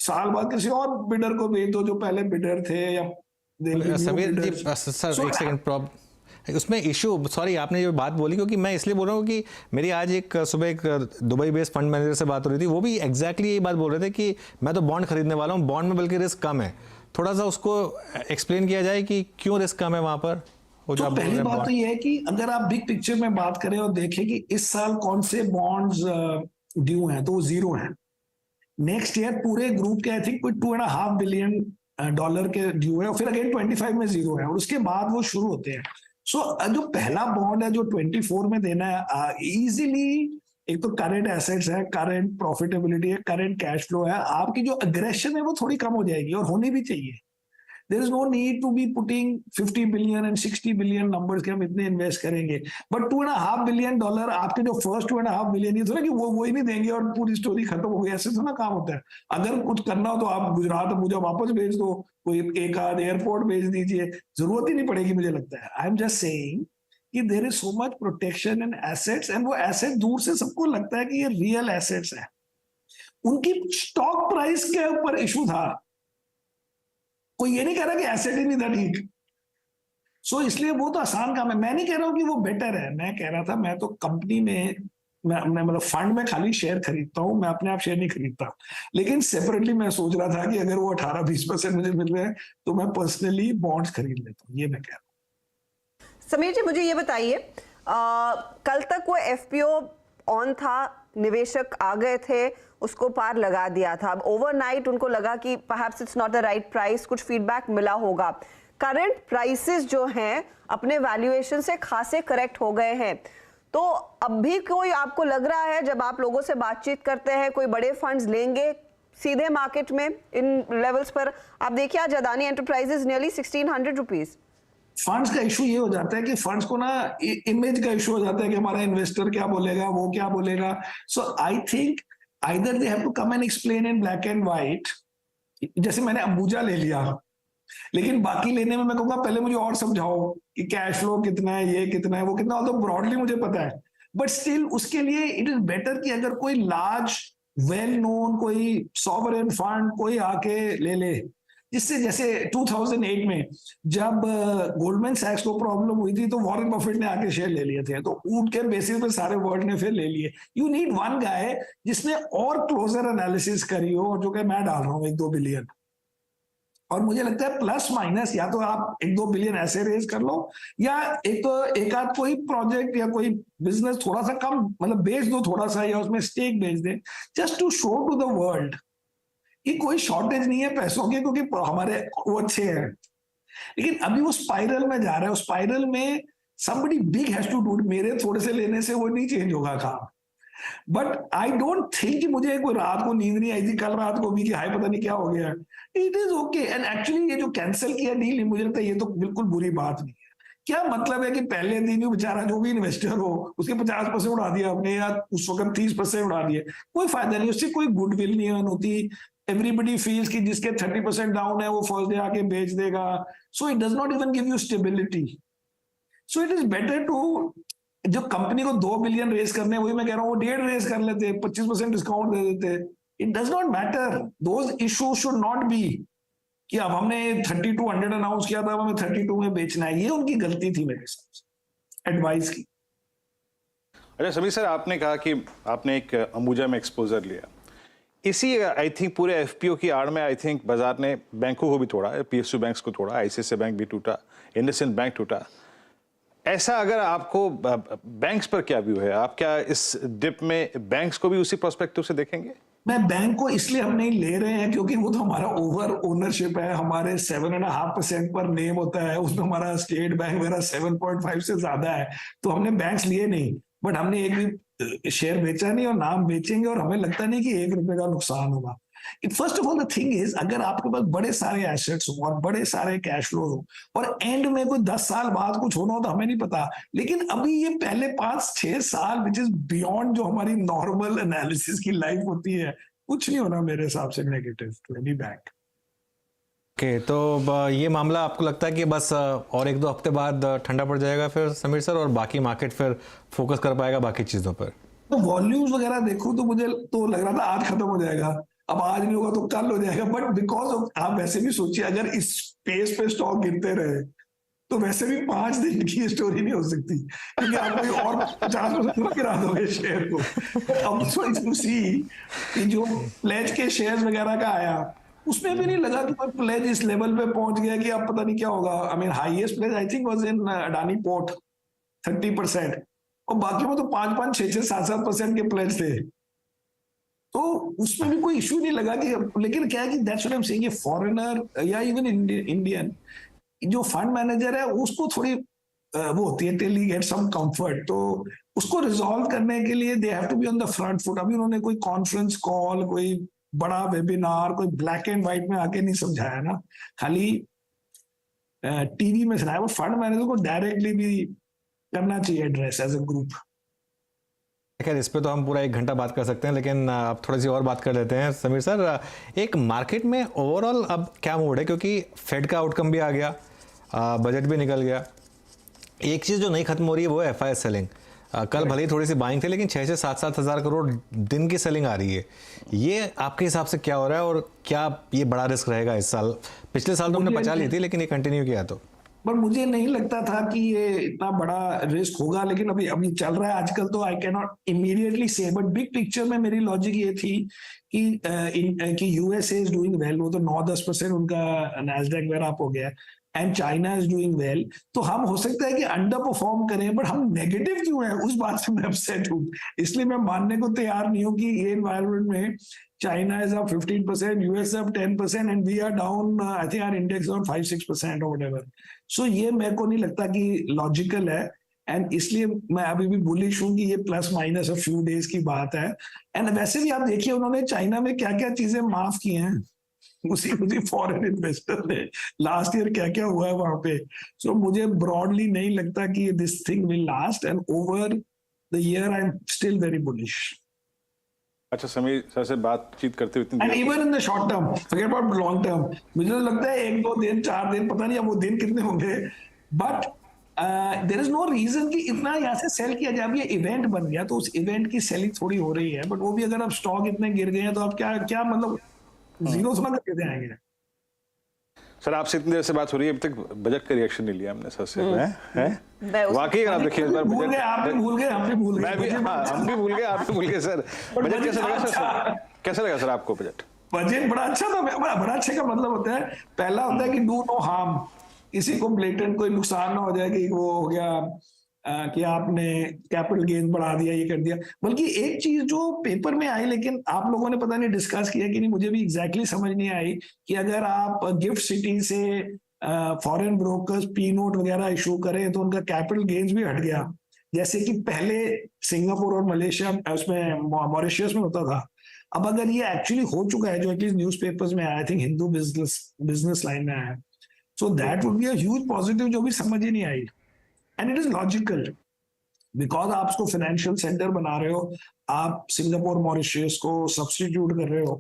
साल बाद किसी और बिडर को भेज दो जो पहले बिडर थे, या समीर जी सर एक सेकंड, उसमें इशू, सॉरी आपने जो बात बोली, क्योंकि मैं इसलिए बोल रहा हूँ कि मेरी आज सुबह एक दुबई बेस्ड फंड मैनेजर से बात हो रही थी, वो भी एग्जैक्टली यही बात बोल रहे थे कि मैं तो बॉन्ड खरीदने वाला हूँ, बॉन्ड में बल्कि रिस्क कम है। थोड़ा सा उसको एक्सप्लेन किया जाए कि क्यों रिस्क कम है वहां पर। तो पहली बात तो ये है कि अगर आप बिग पिक्चर में बात करें और देखें कि इस साल कौन से बॉन्ड्स ड्यू हैं, तो वो 0 हैं। नेक्स्ट ईयर पूरे ग्रुप के आई थिंक कोई $2.5 बिलियन के ड्यू है, और फिर अगेन 25 में 0 है, और उसके बाद वो शुरू होते हैं। सो जो पहला बॉन्ड है जो 24 में देना है, इजीली एक तो करंट एसेट्स है, करंट प्रॉफिटेबिलिटी है, करंट कैश फ्लो है, आपकी जो अग्रेशन है वो थोड़ी कम हो जाएगी, और होनी भी चाहिए। There is no need to be putting 50 billion and 60 billion numbers के हम इतने इन्वेस्ट करेंगे। बट $2.5 बिलियन आपके जो फर्स्ट $2.5 बिलियन, ये थोड़ा कि वो ही नहीं देंगे और पूरी स्टोरी खत्म हो गई, ऐसे थोड़ा काम होता है। अगर कुछ करना हो तो आप गुजरात मुझे वापस भेज दो, कोई एक आध एयरपोर्ट भेज दीजिए, जरूरत ही नहीं पड़ेगी मुझे लगता है। आई एम जस्ट सेइंग कि there is so much protection in assets, and वो एसेट दूर से सबको लगता है कि ये रियल एसेट्स है। उनकी स्टॉक प्राइस के ऊपर इशू था, कोई ये नहीं कह रहा कि एसेट ही नहीं था ठीक। सो इसलिए वो तो आसान काम है। मैं नहीं कह रहा हूं कि वो बेटर है, मैं कह रहा था मैं तो कंपनी में, मैं मतलब फंड में खाली शेयर खरीदता हूं, मैं अपने आप शेयर नहीं खरीदता। लेकिन सेपरेटली मैं सोच रहा था कि अगर वो 18-20% मुझे मिल रहे हैं तो मैं पर्सनली बॉन्ड्स खरीद लेता हूँ, ये मैं कह रहा हूँ। समीर जी मुझे ये बताइए, कल तक वो एफपीओ ऑन था, निवेशक आ गए थे, उसको पार लगा दिया था। अब ओवरनाइट उनको लगा कि perhaps it's not the right price, कुछ फीडबैक मिला होगा। करंट प्राइसेस जो हैं अपने वैल्यूएशन से खासे करेक्ट हो गए हैं, तो अब भी कोई आपको लग रहा है जब आप लोगों से बातचीत करते हैं कोई बड़े फंड्स लेंगे सीधे मार्केट में इन लेवल्स पर? आप देखिए आज Adani enterprises nearly 1600 rupees. Funds का इशू ये हो जाता है कि फंड्स को ना इमेज का इशू हो जाता है कि हमारा इन्वेस्टर क्या बोलेगा, वो क्या बोलेगा। So I think either they have to come and explain in black and white. जैसे मैंने अंबुजा ले लिया, लेकिन बाकी लेने में मैं कहूंगा पहले मुझे और समझाओ कि कैश फ्लो कितना है, ये कितना है, वो कितना, तो ब्रॉडली मुझे पता है, बट स्टिल उसके लिए इट इज बेटर कि अगर कोई लार्ज वेल नोन कोई सॉवरेन फंड कोई आके ले ले, जिससे जैसे 2008 में जब गोल्डमैन सैक्स को प्रॉब्लम हुई थी तो वॉरेन बफेट ने आके शेयर ले लिए थे, तो उनके बेसिस पे सारे वर्ल्ड ने फिर ले लिए। यू नीड वन गाय जिसने और क्लोजर एनालिसिस करी हो, जो कि मैं डाल रहा हूँ 1-2 बिलियन, और मुझे लगता है प्लस माइनस या तो आप 1-2 बिलियन ऐसे रेज कर लो, या एक आध कोई प्रोजेक्ट या कोई बिजनेस थोड़ा सा कम मतलब बेच दो थोड़ा सा, या उसमें स्टेक बेच दे, just to show to the world कि कोई शॉर्टेज नहीं है पैसों की, क्योंकि हमारे वो अच्छे हैं। लेकिन अभी वो स्पाइरल में जा रहा है, स्पाइरल में somebody big has to do it। मेरे थोड़े से लेने से वो नहीं चेंज होगा काम। बट आई डोंट थिंक कि मुझे कोई रात को नींद नहीं आई थी कल रात को भी कि हाय पता नहीं क्या हो गया। It is okay. And actually ये जो कैंसिल किया डील, मुझे लगता है ये तो बिल्कुल बुरी बात नहीं है। क्या मतलब है कि पहले दिन ही बेचारा जो भी इन्वेस्टर हो उसके 50% उड़ा दिया आपने, या उस वक्त 30% उड़ा दिए, कोई फायदा नहीं, उससे कोई गुडविल नहीं अर्न होती। एवरीबडी फील्स कि जिसके 30% डाउन है वो फर्स्ट डे आके बेच देगा, so it does not even give you stability. So it is better to, जो कंपनी को 2 बिलियन रेस करने, वही मैं कह रहा हूँ वो 1.5 रेस कर लेते, 25% डिस्काउंट दे देते। It does not matter, those issues should not be कि अब हमने 3200 अनाउंस किया था, अब हमें 32 में बेचना है। ये उनकी गलती थी मेरे हिसाब से, एडवाइस की। अच्छा समीर सर, आपने कहा कि आपने एक अंबुजा में एक्सपोजर लिया, इसी आई थिंक पूरे एफपीओ की आड़ में आई थिंक बाजार ने बैंकों को भी तोड़ा, पीएसयू बैंक्स को तोड़ा, आईसीआईसीआई बैंक भी टूटा, इंडसइंड बैंक टूटा। ऐसा अगर आपको बैंक्स पर क्या व्यू है, आप क्या इस डिप में बैंक्स को भी उसी पर्सपेक्टिव से देखेंगे? मैं बैंक को इसलिए हम नहीं ले रहे हैं क्योंकि वो तो हमारा ओवर ओनरशिप है, हमारे 7.5% पर नेम होता है, उसमें हमारा स्टेट बैंक मेरा 7.5 से ज्यादा है, तो हमने बैंक्स लिए नहीं। बट हमने एक भी शेयर बेचा नहीं और नाम बेचेंगे, और हमें लगता नहीं कि 1 रुपए का नुकसान होगा। First of all the thing is, अगर आपके पास बड़े सारे एसेट्स हो और बड़े सारे कैश फ्लो हो और एंड में कोई 10 साल बाद कुछ होना हो तो हमें नहीं पता, लेकिन अभी ये पहले 5-6 साल विच इज बियॉन्ड जो हमारी नॉर्मल एनालिसिस की लाइफ होती है, कुछ नहीं होना मेरे हिसाब से negative to any bank. Okay, तो ये मामला आपको लगता है कि बस और 1-2 हफ्ते बाद ठंडा पड़ जाएगा फिर समीर सर, और बाकी मार्केट फिर फोकस कर पाएगा बाकी चीज़ों पर? तो वॉल्यूम्स वगैरह देखो तो मुझे तो लग रहा था आज खत्म हो जाएगा, अब आज नहीं होगा तो कल हो जाएगा, बट बिकॉज ऑफ, आप वैसे भी सोचिए अगर इस पेस पे स्टॉक गिरते रहे तो वैसे भी 5 दिन की स्टोरी नहीं हो सकती, क्योंकि आप कोई और 50% गिरा दोगे शेयर को। अब टू सी कि जो प्लेज के शेयर्स वगैरह का आया उसमें भी नहीं लगा कि कोई प्लेज इस लेवल पे पहुंच गया कि अब पता नहीं क्या होगा। I mean highest pledge I think was in Adani port 30%, और बाकी में तो 5-5, 6-6, 7-7% के प्लेज थे, तो उसमें भी कोई इश्यू नहीं लगा कि, लेकिन क्या है कि that's what I am saying, ये फॉरेनर या इवन इंडियन जो फंड मैनेजर है उसको थोड़ी वो होती है till he get some comfort, तो उसको रिजॉल्व करने के लिए they have to be on the front foot. अभी उन्होंने कोई कॉन्फ्रेंस कॉल, कोई बड़ा वेबिनार, कोई ब्लैक एंड व्हाइट में आके नहीं समझाया ना, खाली टीवी में सुनाया। वो फंड मैनेजर को डायरेक्टली भी करना चाहिए एड्रेस एज अ ग्रुप। खैर, इस पे तो हम पूरा 1 घंटा बात कर सकते हैं, लेकिन अब थोड़ी सी और बात कर लेते हैं समीर सर। एक मार्केट में ओवरऑल अब क्या मूड है, क्योंकि फेड का आउटकम भी आ गया, बजट भी निकल गया। एक चीज़ जो नहीं खत्म हो रही है वो है FIS सेलिंग। कल भले ही थोड़ी सी बाइंग थी, लेकिन 6 से 7 हज़ार करोड़ दिन की सेलिंग आ रही है। ये आपके हिसाब से क्या हो रहा है, और क्या ये बड़ा रिस्क रहेगा इस साल? पिछले साल तो हमने बचा ली थी, लेकिन ये कंटिन्यू किया तो। पर मुझे नहीं लगता था कि ये इतना बड़ा रिस्क होगा, लेकिन अभी चल रहा है आजकल, तो आई कैन नॉट इमीडिएटली से, बट बिग पिक्चर में मेरी लॉजिक ये थी कि यूएसए इज डूइंग वेल, वो तो 9-10% उनका नैस्डैक वेयर अप हो गया, and China is doing well, तो हम हो सकता है कि अंडर परफॉर्म करें, बट हम नेगेटिव क्यों है उस बात से मैं अपसेट हूँ। इसलिए मैं मानने को तैयार नहीं हूँ कि ये एनवायरमेंट में China is up 15%, US up 10%, and we are down, I think our index on 5-6% और व्हाटएवर। सो ये मेरे को नहीं लगता कि लॉजिकल है, एंड इसलिए मैं अभी भी बुलिश हूँ कि ये plus minus a few days की बात है। एंड वैसे भी आप देखिए उन्होंने चाइना में क्या क्या चीजें माफ की हैं, उसी फॉरेन इन्वेस्टर ने लास्ट ईयर क्या क्या हुआ है वहां पे। सो मुझे ब्रॉडली नहीं लगता कि this thing will last, and over the year I am still very bullish. अच्छा, समीर सर से बातचीत करते हुए and even in the short term, forget about long term, मुझे तो लगता है 1-2 दिन 4 दिन, पता नहीं अब वो दिन कितने होंगे, but there is no reason कि इतना यहाँ से सेल किया जाए। अब ये इवेंट बन गया तो उस इवेंट की सेलिंग थोड़ी हो रही है, बट वो भी अगर अब स्टॉक इतने गिर गए हैं तो अब क्या मतलब जीरो से मतलब कैसे आएंगे। सर, आपसे इतनी देर से बात हो रही है, अभी तक बजट का रिएक्शन नहीं लिया हमने सर से। वाकई अगर आप देखिए इस बार भूल गए, आप भी भूल गए, हम भी भूल गए, मैं भी, हाँ, हम भी भूल गए, आप भी भूल गए सर। बजट कैसा लगा सर? कैसा लगा सर आपको बजट? बजट बड़ा अच्छा था। बड़ा अच्छे का मतलब होता है, पहला होता है कि डू नो हार्म, किसी को ब्लेटेंट कोई नुकसान ना हो जाए कि वो हो गया कि आपने कैपिटल गेन बढ़ा दिया, ये कर दिया। बल्कि एक चीज जो पेपर में आई, लेकिन आप लोगों ने पता नहीं डिस्कस किया कि नहीं, मुझे भी एग्जैक्टली समझ नहीं आई, कि अगर आप गिफ्ट सिटी से फॉरेन ब्रोकर्स पी नोट वगैरह इशू करें तो उनका कैपिटल गेन्स भी हट गया, जैसे कि पहले सिंगापुर और मलेशिया उसमें मॉरिशस में होता था। अब अगर ये एक्चुअली हो चुका है, जो एटलीस्ट न्यूज़पेपर्स में आया, आई थिंक हिंदू बिजनेस लाइन में आया, so that would be a huge positive, जो भी समझ ही नहीं आई। And it is logical, because आप उसको फाइनेंशियल सेंटर बना रहे हो, आप सिंगापुर मॉरिशस को सब्स्टिट्यूट कर रहे हो,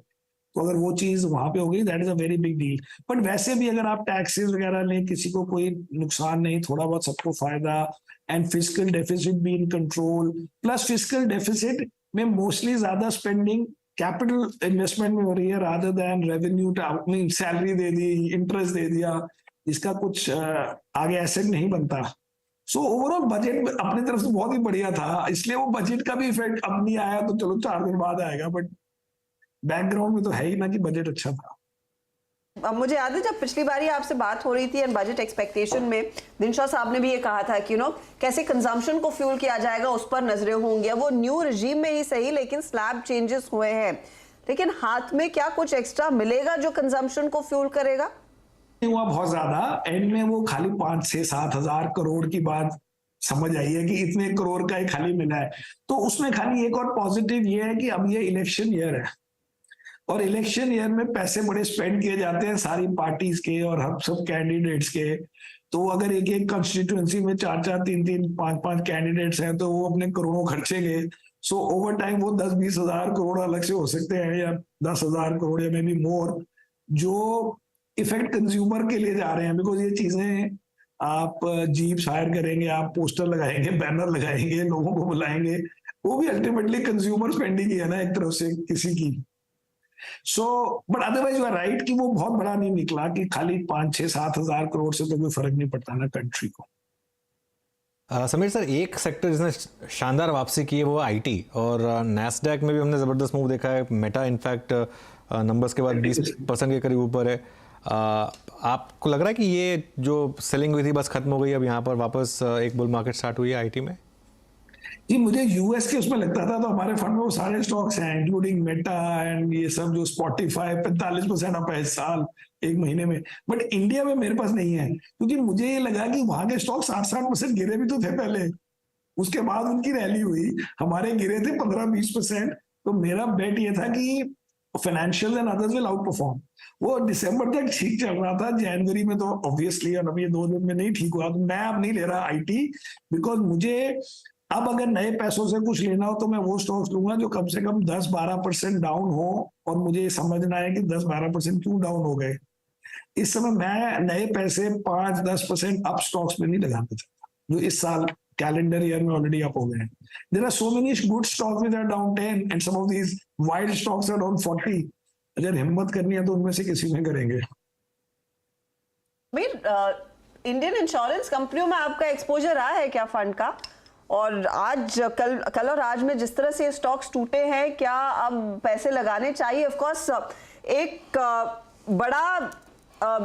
तो अगर वो चीज वहां पे हो गई, that is a very big deal. But वैसे भी अगर आप टैक्सेस वगैरह लें, किसी को कोई नुकसान नहीं, थोड़ा बहुत सबको फायदा, एंड फिस्कल डेफिसिट भी in control, plus fiscal deficit में मोस्टली ज्यादा स्पेंडिंग कैपिटल इन्वेस्टमेंट में हो रही है रादर देन रेवेन्यू, सैलरी दे दी, इंटरेस्ट दे दिया, इसका कुछ आगे एसेट नहीं बनता। सो ओवरऑल बजट अपनी तरफ से बहुत ही बढ़िया था, इसलिए वो बजट का भी इफेक्ट अब नहीं आया, तो चलो 4 दिन बाद आएगा, बट बैकग्राउंड में तो है ही ना कि बजट अच्छा था। अब मुझे याद है जब पिछली बारी आपसे बात हो रही थी एंड बजट एक्सपेक्टेशन में, दिनशा साहब ने भी ये कहा था कि कैसे कंजम्पशन को फ्यूल किया जाएगा, उस पर नजरें होंगी। वो न्यू रिजीम में ही सही, लेकिन स्लैब चेंजेस हुए हैं, लेकिन हाथ में क्या कुछ एक्स्ट्रा मिलेगा जो कंजम्पशन को फ्यूल करेगा? हुआ बहुत ज्यादा, एंड में वो खाली 5-6-7 हजार करोड़ की बात समझ आई है कि इतने करोड़ का ही खाली मिला है। तो उसमें खाली एक और पॉजिटिव ये है कि अब ये इलेक्शन ईयर है, और इलेक्शन ईयर में पैसे बड़े स्पेंड किए जाते हैं सारी पार्टीज के और हम सब कैंडिडेट्स के। तो अगर एक एक कंस्टिट्यूएंसी में 4-4, 3-3, 5-5 कैंडिडेट्स हैं, तो वो अपने करोड़ों खर्चेंगे। सो ओवर टाइम वो 10-20 हजार करोड़ अलग से हो सकते हैं, या 10,000 करोड़, या मे बी मोर, जो इफेक्ट कंज्यूमर के लिए जा रहे हैं, बिकॉज ये चीजें आप जीप्स हायर करेंगे, आप पोस्टर लगाएंगे, बैनर लगाएंगे, लोगों को बुलाएंगे, वो भी अल्टीमेटली कंज्यूमर स्पेंडिंग ही है ना एक तरफ से किसी की। So but otherwise you are right कि वो बहुत बड़ा नहीं निकला, कि खाली 5-6-7 हजार करोड़ से तो कोई फर्क नहीं पड़ता ना कंट्री को। समीर सर, एक सेक्टर जिसने शानदार वापसी की है वो आईटी, और नैस्डैक में भी हमने ज़बरदस्त मूव देखा है। मेटा इनफैक्ट नंबर्स के बाद 20% के करीब ऊपर है। आपको लग रहा है कि ये जो सेलिंग हुई थी बस खत्म हो गई, अब यहाँ पर वापस एक बुल मार्केट स्टार्ट हुई है आईटी में? जी, मुझे यूएस के उसमें लगता था, तो हमारे फंड में वो सारे स्टॉक्स हैं इंक्लूडिंग मेटा एंड ये सब, जो स्पॉटिफाई 45% अप है इस साल एक महीने में। बट इंडिया में मेरे पास नहीं है, क्योंकि मुझे ये लगा कि वहां के स्टॉक 60-60% गिरे भी तो थे पहले, उसके बाद उनकी रैली हुई, हमारे गिरे थे 15-20%। तो मेरा बेट ये था कि financial and others will out perform. वो दिसंबर तक ठीक चल रहा था, जनवरी में तो ऑब्वियसली, और अभी 2 दिन में नहीं ठीक हुआ। तो मैं अब नहीं ले रहा आईटी, बिकॉज मुझे अब अगर नए पैसों से कुछ लेना हो तो मैं वो स्टॉक्स लूंगा जो कम से कम 10-12% डाउन हो, और मुझे ये समझना है कि 10-12% क्यों डाउन हो गए। इस समय मैं नए पैसे 5-10% अप स्टॉक्स में नहीं लगाना चाहता, जो इस साल कैलेंडर ईयर में ऑलरेडी अप हो गए हैं। There are so many good stocks which are down 10 and some of these wild stocks are down 40। अगर हिम्मत करनी है तो उनमें से किसी में करेंगे। इंडियन इंश्योरेंस कंपनियों में आपका एक्सपोजर रहा है क्या फंड का? और आज कल और आज में जिस तरह से स्टॉक्स टूटे हैं, क्या अब पैसे लगाने चाहिए? ऑफ कोर्स एक बड़ा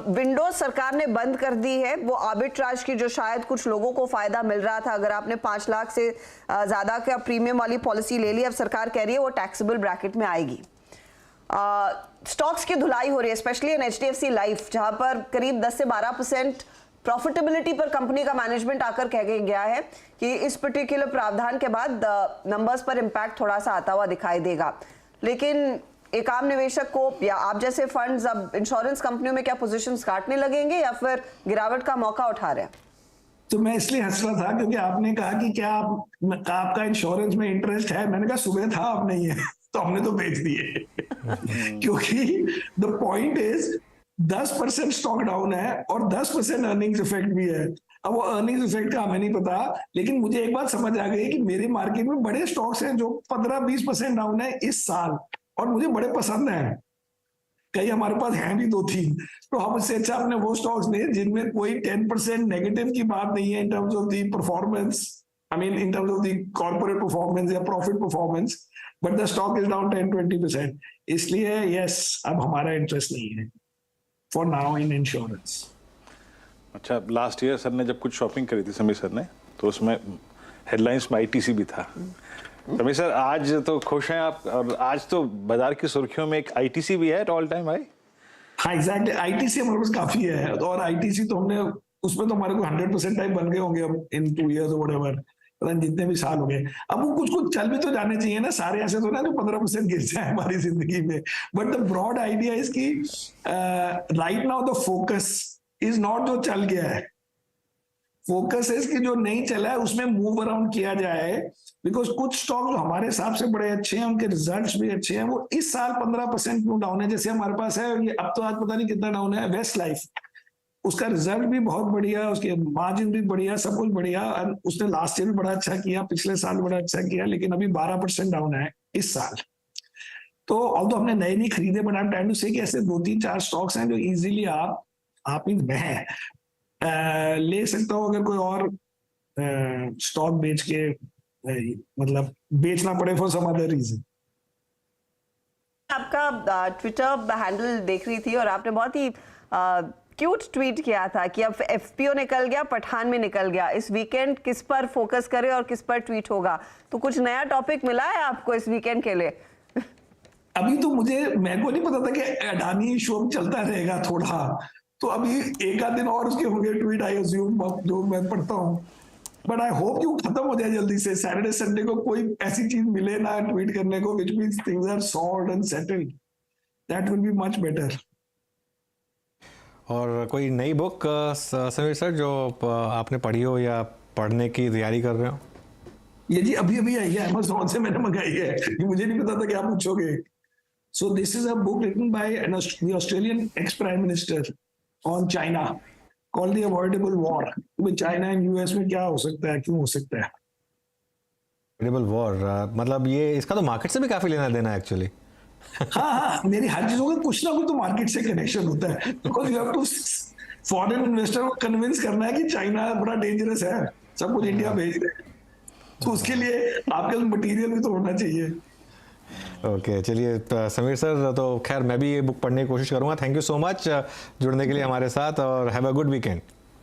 विंडो सरकार ने बंद कर दी है, वो आर्बिट्राज की, जो शायद कुछ लोगों को फायदा मिल रहा था। अगर आपने 5 लाख से ज्यादा का प्रीमियम वाली पॉलिसी ले ली, अब सरकार कह रही है वो टैक्सेबल ब्रैकेट में आएगी। स्टॉक्स की धुलाई हो रही है, स्पेशली इन एचडीएफसी लाइफ, जहां पर करीब 10 से 12% प्रॉफिटेबिलिटी पर कंपनी का मैनेजमेंट आकर कह गया है कि इस पर्टिकुलर प्रावधान के बाद नंबर्स पर इंपैक्ट थोड़ा सा आता हुआ दिखाई देगा। लेकिन एक आम निवेशक को या आप जैसे फंड्स अब इंश्योरेंस कंपनियों में क्या पोजीशंस काटने लगेंगे या फिर गिरावट का मौका उठा रहे हैं? तो मैं इसलिए हंस रहा था क्योंकि आपने कहा कि क्या आपका इंश्योरेंस में इंटरेस्ट है। मैंने कहा सुबह था, अब नहीं है, तो हमने तो बेच दिए। क्योंकि the point is 10% stock down है और 10% अर्निंग्स इफेक्ट भी है। अब वो अर्निंग्स इफेक्ट का हमें नहीं पता, लेकिन मुझे एक बात समझ आ गई कि मेरे मार्केट में बड़े स्टॉक्स हैं जो 15-20% डाउन है इस साल, और मुझे बड़े पसंद हैं। कई हमारे पास हैं भी 2-3, तो हम इससे अच्छा अपने वो स्टॉक्स लें जिनमें कोई 10% नेगेटिव की बात नहीं है in terms of the performance, I mean in terms of the corporate performance या profit performance, but the stock is down 10-20%। इसलिए यस, अब हमारा इंटरेस्ट नहीं है फॉर नाउ इन इंश्योरेंस। अच्छा, लास्ट ईयर सर ने जब कुछ शॉपिंग करी थी समीर सर ने, तो उसमें हेडलाइंस में आईटीसी भी था। समीर सर, आज तो खुश हैं आप, और आज तो बाजार की सुर्खियों में एक आईटीसी भी है ऑल टाइम हाई। हाँ एग्जैक्टली, आईटीसी हमारे पास काफी है, और आईटीसी तो हमने उसमें तो हमारे को 100% टाइप बन गए होंगे अब इन 2 years और व्हाटएवर, पता नहीं जितने भी साल हो गए। अब वो कुछ चल भी तो जाने चाहिए ना, सारे ऐसे तो ना जो 15% गिर जाए हमारी जिंदगी में। But the broad idea is कि right now the focus is not जो चल गया है, फोकस है कि जो नहीं चला है उसमें मूव अराउंड किया जाए। बिकॉज कुछ स्टॉक जो हमारे हिसाब से बड़े अच्छे हैं, उनके रिजल्ट्स भी अच्छे हैं, वो इस साल 15% क्यों डाउन है। जैसे हमारे पास है ये, अब तो आज पता नहीं कितना डाउन है, वेस्ट लाइफ, उसका रिजल्ट भी बहुत बढ़िया, उसके मार्जिन भी बढ़िया, सब कुछ बढ़िया, और उसने लास्ट ईयर भी बड़ा अच्छा किया, पिछले साल बड़ा अच्छा किया, लेकिन अभी 12% डाउन है इस साल। तो अब तो हमने नए नहीं खरीदे, but I am trying to say कि ऐसे 2-3-4 स्टॉक्स हैं जो इजीली आप ही मैं ले सकता हूँ, अगर कोई और स्टॉक बेच के मतलब बेचना पड़े फॉर सम अदर रीजन। आपका ट्विटर हैंडल देख रही थी और आपने बहुत ही क्यूट ट्वीट किया था कि अब एफपीओ निकल गया, पठान में निकल गया, इस वीकेंड किस पर फोकस करे और किस पर ट्वीट होगा। तो कुछ नया टॉपिक मिला है आपको इस वीकेंड के लिए? अभी तो मेरे को नहीं पता था कि अडानी शो चलता रहेगा थोड़ा, तो अभी एक आध दिन और उसके होंगे ट्वीट, आई अज्यूम, जो मैं पढ़ता हूँ। बट आई होप कि वो खत्म हो जाए जल्दी से, सैटरडे संडे को कोई ऐसी चीज मिले ना ट्वीट करने को which means things are solved and settled, that will be much better. और कोई नई बुक समीर सर जो आपने पढ़ी हो या पढ़ने की तैयारी कर रहे हो? ये जी अभी आई है, अमेज़न से मैंने मंगाई है, मुझे नहीं पता था कि आप पूछोगे। So this is a book written by the Australian ex-Prime Minister on China called The Avoidable War. कि चाइना एंड यूएस में क्या हो सकता है, क्यों हो सकता है। Avoidable war, मतलब ये इसका तो मार्केट से भी काफी लेना देना है एक्चुअली। हाँ, मेरी हर चीजों का कुछ ना कुछ तो मार्केट से कनेक्शन होता है, because you have to foreign investor को कन्विंस करना है कि चाइना बड़ा डेंजरस है, सब कुछ इंडिया भेज रहे हैं, तो उसके लिए आपके मटेरियल भी तो होना चाहिए। ओके चलिए समीर सर, तो खैर मैं भी ये बुक पढ़ने की कोशिश करूंगा। थैंक यू सो मच जुड़ने के लिए हमारे साथ, और have a good weekend.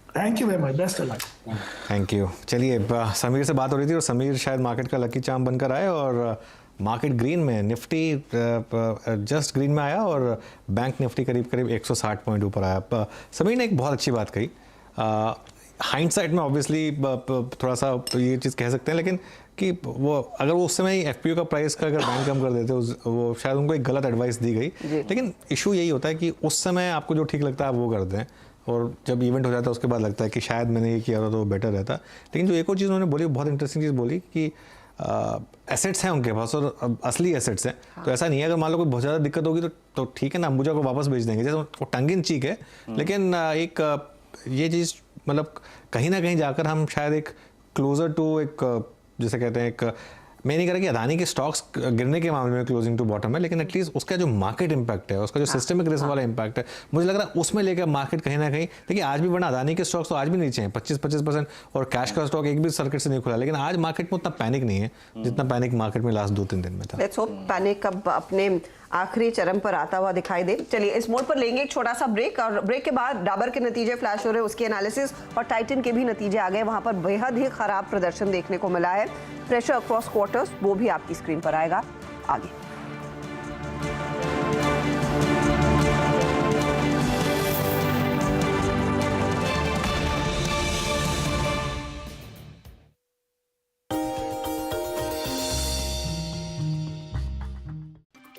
Thank you very much, best of luck. Thank you. चलिए समीर से बात हो रही थी और समीर शायद मार्केट का लकी चार्म बनकर आए, और मार्केट ग्रीन में, निफ्टी जस्ट ग्रीन में आया और बैंक निफ्टी करीब करीब 160 पॉइंट ऊपर आया। समीर ने एक बहुत अच्छी बात कही, हाइंडसाइट में ऑब्वियसली थोड़ा सा ये चीज़ कह सकते हैं, लेकिन कि वो अगर वो उस समय ही एफपीओ का प्राइस का अगर बैंक कम कर देते वो शायद उनको एक गलत एडवाइस दी गई। लेकिन इशू यही होता है कि उस समय आपको जो ठीक लगता है आप वो कर दें, और जब इवेंट हो जाता है उसके बाद लगता है कि शायद मैंने ये किया होता तो वो बेटर रहता। लेकिन जो एक और चीज़ उन्होंने बोली, बहुत इंटरेस्टिंग चीज़ बोली कि एसेट्स हैं उनके पास और असली एसेट्स हैं। हाँ। तो ऐसा नहीं है अगर मान लो कोई बहुत ज़्यादा दिक्कत होगी तो ठीक है ना, अंबुजा को वापस भेज देंगे, जैसे वो टंग इन चीक है, लेकिन एक ये चीज़ मतलब कहीं ना कहीं जाकर हम शायद एक क्लोजर टू एक जैसे कहते हैं एक, मैं नहीं कह रहा कि अदानी के स्टॉक्स गिरने के मामले में क्लोजिंग टू बॉटम है, लेकिन एटलीस्ट उसका जो मार्केट इंपैक्ट है, उसका जो सिस्टमिक रिस्क वाला इंपैक्ट है, मुझे लग रहा है उसमें लेकर मार्केट कहीं ना कहीं, देखिए आज भी वरना अदानी के स्टॉक्स तो आज भी नीचे हैं 25% और कैश का स्टॉक एक भी सर्किट से नहीं खुला, लेकिन आज मार्केट में उतना पैनिक नहीं है जितना पैनिक मार्केट में लास्ट 2-3 दिन में था। लेट्स होप पैनिक अब अपने आखिरी चरम पर आता हुआ दिखाई दे। चलिए इस मोड पर लेंगे एक छोटा सा ब्रेक, और ब्रेक के बाद डाबर के नतीजे फ्लैश हो रहे हैं, उसके एनालिसिस, और टाइटन के भी नतीजे आ गए, वहां पर बेहद ही खराब प्रदर्शन देखने को मिला है। प्रेशर अक्रॉस क्वार्टर्स वो भी आपकी स्क्रीन पर आएगा आगे।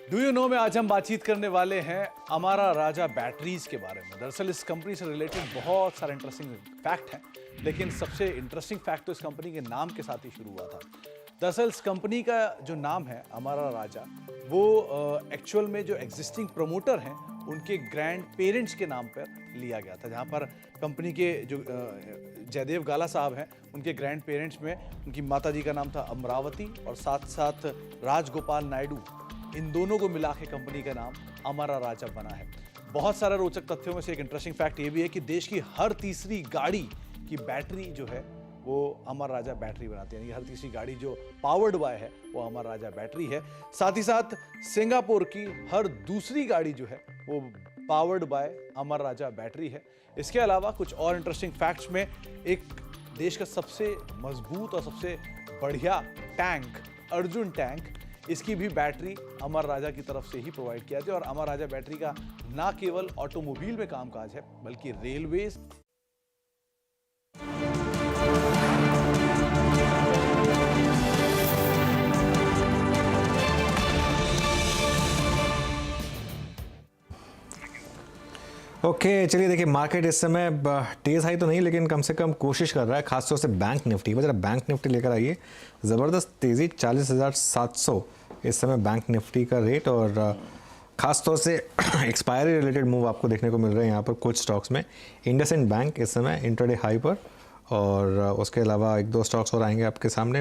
डू यू नो में आज हम बातचीत करने वाले हैं अमारा राजा बैटरीज के बारे में। दरअसल इस कंपनी से रिलेटेड बहुत सारे इंटरेस्टिंग फैक्ट हैं, लेकिन सबसे इंटरेस्टिंग फैक्ट तो इस कंपनी के नाम के साथ ही शुरू हुआ था। दरअसल इस कंपनी का जो नाम है अमारा राजा, वो एक्चुअल में जो एग्जिस्टिंग प्रमोटर हैं उनके ग्रैंड पेरेंट्स के नाम पर लिया गया था, जहाँ पर कंपनी के जो जयदेव गाला साहब हैं उनके ग्रैंड पेरेंट्स में उनकी माता जी का नाम था अमरावती, और साथ साथ राजगोपाल नायडू, इन दोनों को मिला के कंपनी का नाम अमारा राजा बना है। बहुत सारे रोचक तथ्यों में से एक इंटरेस्टिंग फैक्ट ये भी है कि देश की हर तीसरी गाड़ी की बैटरी जो है वो अमारा राजा बैटरी बनाती है, यानी हर तीसरी गाड़ी जो पावर्ड बाय है वो अमारा राजा बैटरी है। साथ ही साथ सिंगापुर की हर दूसरी गाड़ी जो है वो powered by Amara Raja battery है। इसके अलावा कुछ और इंटरेस्टिंग फैक्ट्स में, एक देश का सबसे मजबूत और सबसे बढ़िया टैंक अर्जुन टैंक, इसकी भी बैटरी अमर राजा की तरफ से ही प्रोवाइड किया जाती है। और अमर राजा बैटरी का ना केवल ऑटोमोबाइल में कामकाज है बल्कि रेलवेज, ओके चलिए देखिए मार्केट इस समय तेज हाई तो नहीं, लेकिन कम से कम कोशिश कर रहा है, खासतौर से बैंक निफ्टी। जरा बैंक निफ्टी लेकर आइए, ज़बरदस्त तेज़ी 40,700 इस समय बैंक निफ्टी का रेट, और ख़ासतौर से एक्सपायरी रिलेटेड मूव आपको देखने को मिल रहे हैं यहाँ पर कुछ स्टॉक्स में। इंडसइंड बैंक इस समय इंट्राडे हाई पर, और उसके अलावा 1-2 स्टॉक्स और आएंगे आपके सामने।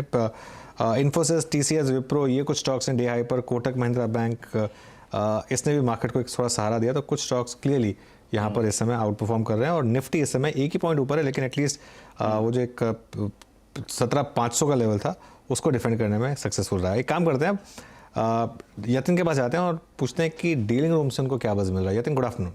इन्फोसिस, टीसीएस, विप्रो, ये कुछ स्टॉक्स हैं डे हाई पर। कोटक महिंद्रा बैंक, इसने भी मार्केट को एक थोड़ा सहारा दिया, तो कुछ स्टॉक्स क्लियरली यहाँ पर इस समय आउट परफॉर्म कर रहे हैं। और निफ्टी इस समय एक ही पॉइंट ऊपर है, लेकिन एटलीस्ट वो जो एक 17,500 का लेवल था उसको डिफेंड करने में सक्सेसफुल रहा है। एक काम करते हैं, यतिन के पास जाते हैं और पूछते हैं कि डीलिंग रूम से उनको क्या बज़ मिल रहा है। Yatin, good afternoon.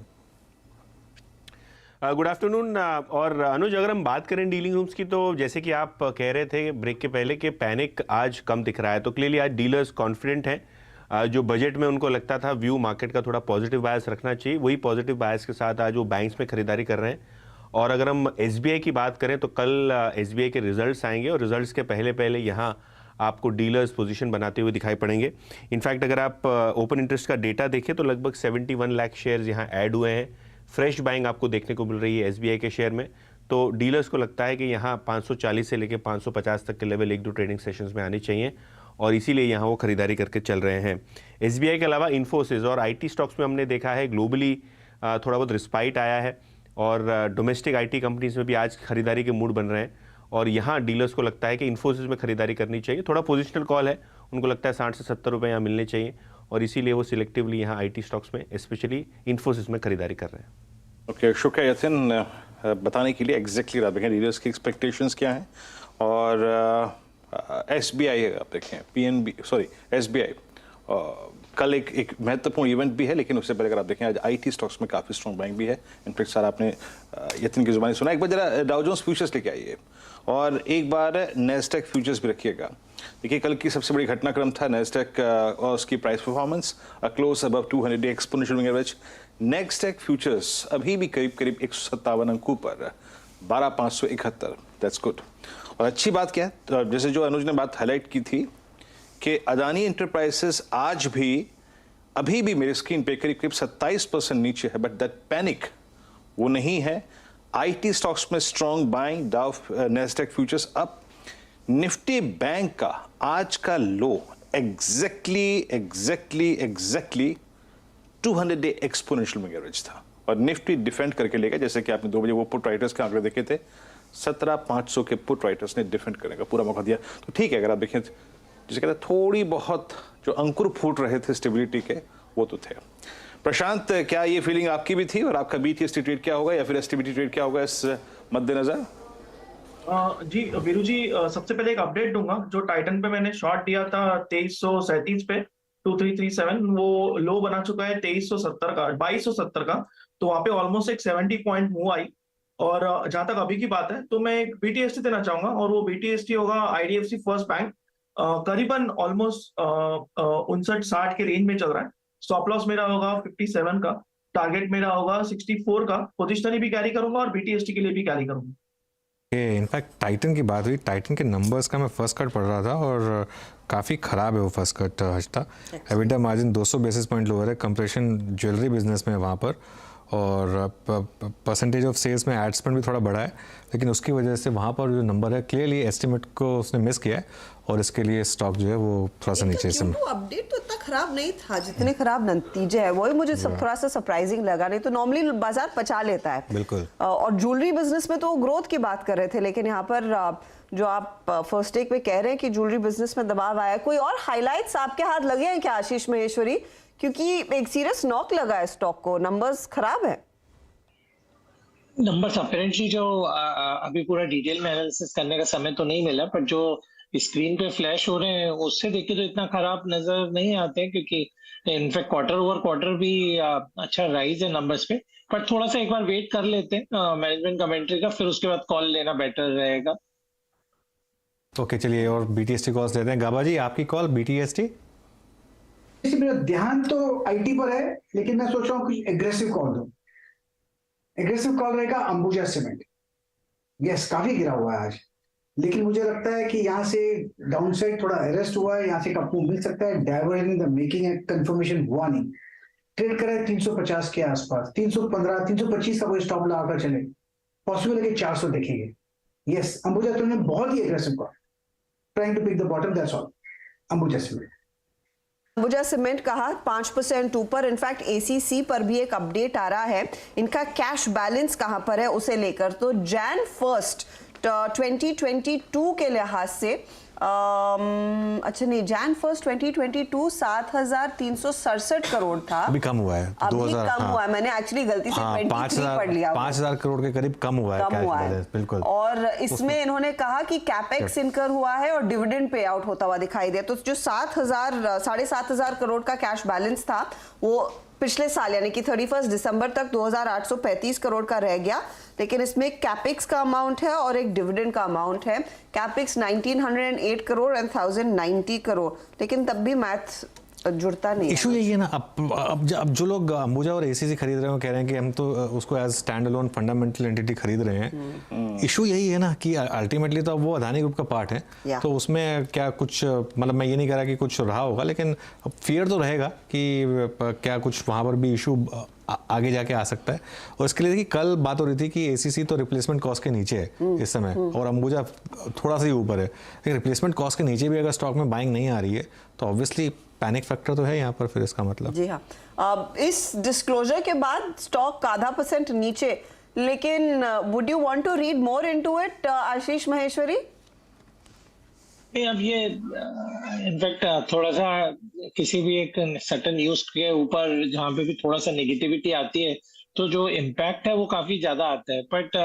Good afternoon. और अनुज, अगर हम बात करें डीलिंग रूम्स की, तो जैसे कि आप कह रहे थे ब्रेक के पहले कि पैनिक आज कम दिख रहा है, तो क्लियरली आज डीलर्स कॉन्फिडेंट हैं। जो बजट में उनको लगता था व्यू मार्केट का थोड़ा पॉजिटिव बायस रखना चाहिए, वही पॉजिटिव बायस के साथ आज वो बैंक्स में खरीदारी कर रहे हैं। और अगर हम एसबीआई की बात करें तो कल एसबीआई के रिजल्ट्स आएंगे, और रिजल्ट्स के पहले यहाँ आपको डीलर्स पोजीशन बनाते हुए दिखाई पड़ेंगे। इनफैक्ट अगर आप ओपन इंटरेस्ट का डेटा देखें तो लगभग 71 लाख शेयर्स यहाँ ऐड हुए हैं। फ्रेश बाइंग आपको देखने को मिल रही है एसबीआई के शेयर में। तो डीलर्स को लगता है कि यहाँ 540 से लेकर 550 तक के लेवल 1-2 ट्रेडिंग सेशंस में आने चाहिए। और इसीलिए यहाँ वो खरीदारी करके चल रहे हैं। SBI के अलावा इन्फोसिस और IT स्टॉक्स में हमने देखा है ग्लोबली थोड़ा बहुत रिस्पाइट आया है और डोमेस्टिक IT कंपनीज में भी आज खरीदारी के मूड बन रहे हैं और यहाँ डीलर्स को लगता है कि इन्फोसिस में खरीदारी करनी चाहिए। थोड़ा पोजिशनल कॉल है, उनको लगता है 60 से 70 रुपये यहाँ मिलने चाहिए और इसीलिए वो सिलेक्टिवली यहाँ IT स्टॉक्स में स्पेशली इन्फोसिस में खरीदारी कर रहे हैं। ओके, शुक्रिया यतिन बताने के लिए एग्जैक्टली आप देखें डीलर्स की एक्सपेक्टेशंस क्या हैं। और SBI आप देखें SBI कल एक महत्वपूर्ण इवेंट भी है, लेकिन उससे पहले अगर आप देखें आज IT स्टॉक्स में काफ़ी स्ट्रॉन्ग बाइंग भी है। इनफैक्ट सारा आपने यतिन की जुबानी सुना। एक बार जरा डाउ जोन्स फ्यूचर्स लेके आइए और एक बार नैस्डैक फ्यूचर्स भी रखिएगा। देखिए कल की सबसे बड़ी घटनाक्रम था नैस्डैक और उसकी price performance, a close above 200 day exponential moving average. Nasdaq futures अभी भी करीब 157 अंकों पर 12571, दैट्स गुड। और अच्छी बात क्या है, जैसे जो अनुज ने बात हाईलाइट की थी कि अदानी एंटरप्राइजेस आज भी अभी भी मेरे स्क्रीन पे करीब 27% नीचे है, बट दैट पैनिक वो नहीं है। IT स्टॉक्स में strong buying, Dow Nasdaq futures up. Nifty bank का आज का low exactly 200 day exponential moving average था और निफ्टी डिफेंड करके लेगा। जैसे कि आपने 2 बजे वो पुट राइटर्स के आंकड़े देखे थे, 17,500 के पुट राइटर्स ने डिफेंड करने का पूरा मौका दिया। तो ठीक है, अगर आप देखें जिसे कहते हैं थोड़ी बहुत जो अंकुर फूट रहे थे स्टेबिलिटी के, वो तो थे। प्रशांत, क्या ये फीलिंग आपकी भी थी और आपका BTST ट्रेड क्या होगा या फिर STBT ट्रेड क्या होगा इस मद्देनजर? जी वीरू जी, सबसे पहले एक अपडेट दूंगा। जो टाइटन पे मैंने शॉर्ट दिया था 2337 पे 2337, वो लो बना चुका है 2270 का। तो वहां पे ऑलमोस्ट एक 70 पॉइंट मूव आई। और जहां तक अभी की बात है तो मैं एक BTST देना चाहूंगा और वो BTST होगा IDFC फर्स्ट बैंक। करीबन ऑलमोस्ट 59-60 के रेंज में चल रहा है। स्टॉप लॉस मेरा होगा 57 का, टारगेट मेरा होगा 64 का। पोजिशनरी भी कैरी करूंगा और BTST के लिए भी कैरी करूंगा। इनफैक्ट टाइटन की बात हुई, टाइटन के नंबर्स का मैं फर्स्ट कट पढ़ रहा था और काफ़ी ख़राब है वो फर्स्ट कट हजता। EBITDA margin 200 basis point lower है, कंप्रेशन ज्वेलरी बिजनेस में है वहाँ पर, और परसेंटेज ऑफ सेल्स में एड स्पेंड भी थोड़ा बढ़ा है, लेकिन उसकी वजह से वहाँ पर जो नंबर है क्लियरली एस्टिमेट को उसने मिस किया है और इसके लिए स्टॉक जो है वो थोड़ा सा नीचे से। अपडेट तो इतना खराब नहीं था जितने खराब नतीजे है, वही मुझे सब थोड़ा सा सरप्राइजिंग लगा। नहीं तो नॉर्मली बाजार पचा लेता है बिल्कुल। और ज्वेलरी बिजनेस में तो ग्रोथ की बात कर रहे थे, लेकिन यहाँ पर जो आप फर्स्ट टेक पे कह रहे हैं कि ज्वेलरी बिजनेस में दबाव आया, कोई और हाईलाइट्स आपके हाथ लगे हैं क्या आशीष महेश्वरी? क्योंकि एक सीरियस नॉक लगा है स्टॉक को, नंबर्स खराब है। नंबर्स अपेरेंटली जो अभी पूरा डिटेल में एनालिसिस करने का समय तो नहीं मिला, पर जो स्क्रीन पे फ्लैश हो रहे हैं उससे देख के तो इतना खराब नजर नहीं आते हैं, क्योंकि इनफैक्ट क्वार्टर ओवर क्वार्टर भी अच्छा राइज है नंबर्स पे। पर थोड़ा सा एक बार वेट कर लेते हैं मैनेजमेंट कमेंट्री का, फिर उसके बाद कॉल लेना बेटर रहेगा। ओके चलिए, और BTST कॉल्स लेते हैं। गाबा जी, आपकी कॉल BTST? मेरा ध्यान तो IT पर है, लेकिन मैं सोच रहा हूँ कुछ एग्रेसिव कॉल दूं। एग्रेसिव कॉल रहेगा अंबुजा सीमेंट। यस, काफी गिरा हुआ है आज, लेकिन मुझे लगता है कि यहाँ से डाउनसाइड थोड़ा अरेस्ट हुआ है, यहाँ से कप मिल सकता है। डाइवर्जन इन द मेकिंग है, कंफर्मेशन हुआ नहीं। ट्रेड करा है 350 के आसपास, 315 325 का कोई स्टॉप लगाकर चले, पॉसिबल है कि 400 देखेंगे। यस, अंबुजा तुमने बहुत ही aggressive call, trying to pick the bottom, that's all. Ambuja cement, Ambuja cement कहा 5% ऊपर। इनफैक्ट ACC पर भी एक अपडेट आ रहा है, इनका कैश बैलेंस कहां पर है उसे लेकर। तो Jan 1 2022 के लिहाज से अच्छा नहीं, Jan 1 2022 7,367 करोड़ था। अभी कम हुआ है, अभी कम हुआ है, मैंने एक्चुअली गलती से 23 पढ़ लिया। 5,000 करोड़ के करीब कम हुआ है कैश बैलेंस, बिल्कुल। और इसमें इन्होंने कहा कि कैपेक्स इनकर हुआ है और डिविडेंड पे आउट होता हुआ दिखाई दिया। तो जो 7,500 करोड़ का कैश बैलेंस था वो पिछले साल यानी कि 31 दिसंबर तक 2,835 करोड़ का रह गया, लेकिन इसमें कैपेक्स का अमाउंट है और एक डिविडेंड का अमाउंट है। कैपेक्स 1,908 करोड़ एंड 1,090 करोड़, लेकिन तब भी मैथ जुड़ता नहीं इशू यही है ना, अब जो लोग अंबुजा और एसीसी खरीद रहे हैं, कह रहे हैं कि हम तो उसको as standalone fundamental entity खरीद रहे हैं। इशू यही है ना कि अल्टीमेटली तो अब वो अदानी ग्रुप का पार्ट है, तो उसमें क्या कुछ, मतलब मैं ये नहीं कह रहा कि कुछ रहा होगा, लेकिन फियर तो रहेगा कि क्या कुछ वहाँ पर भी इशू आगे जाके आ सकता है। और इसके लिए देखिए कल बात हो रही थी कि एसीसी तो रिप्लेसमेंट कॉस्ट के नीचे है इस समय और अंबुजा थोड़ा सा ही ऊपर है, लेकिन रिप्लेसमेंट कॉस्ट के नीचे भी अगर स्टॉक में बाइंग नहीं आ रही है तो ऑब्वियसली पैनिक फैक्टर तो है यहाँ पर फिर इसका मतलब। जी हाँ, इस डिस्क्लोजर के बाद स्टॉक आधा % नीचे, लेकिन would you want to read more into it Ashish Maheshwari? अब ये इनफैक्ट थोड़ा सा किसी भी एक सर्टेन न्यूज के ऊपर जहाँ पे भी थोड़ा सा नेगेटिविटी आती है तो जो इम्पैक्ट है वो काफी ज्यादा आता है। बट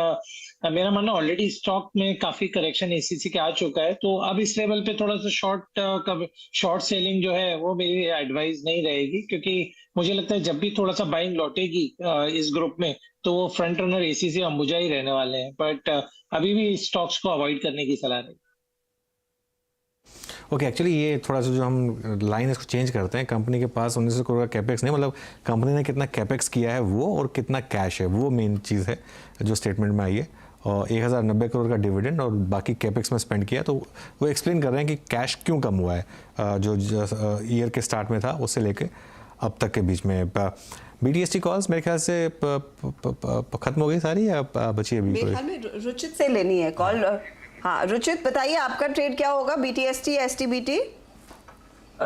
मेरा मानना ऑलरेडी स्टॉक में काफी करेक्शन एसीसी के आ चुका है, तो अब इस लेवल पे थोड़ा सा शॉर्ट सेलिंग जो है वो मेरी एडवाइस नहीं रहेगी, क्योंकि मुझे लगता है जब भी थोड़ा सा बाइंग लौटेगी इस ग्रुप में तो वो फ्रंट रनर एसीसी अंबुजा ही रहने वाले हैं। बट अभी भी स्टॉक्स को अवॉइड करने की सलाह नहीं। ओके, एक्चुअली ये थोड़ा सा जो हम लाइन इसको चेंज करते हैं, कंपनी के पास 1900 करोड़ का कैपेक्स नहीं, मतलब कंपनी ने कितना कैपेक्स किया है वो और कितना कैश है, वो मेन चीज़ है जो स्टेटमेंट में आई है। और 1090 करोड़ का डिविडेंड और बाकी कैपेक्स में स्पेंड किया, तो वो एक्सप्लेन कर रहे हैं कि कैश क्यों कम हुआ है जो ईयर के स्टार्ट में था उससे लेके अब तक के बीच में। BTST कॉल्स मेरे ख्याल से खत्म हो गई सारी या बची अभी? मेरे ख्याल में रुचित से लेनी है कॉल। हाँ रुचित, बताइए आपका ट्रेड क्या होगा, BTST STBT?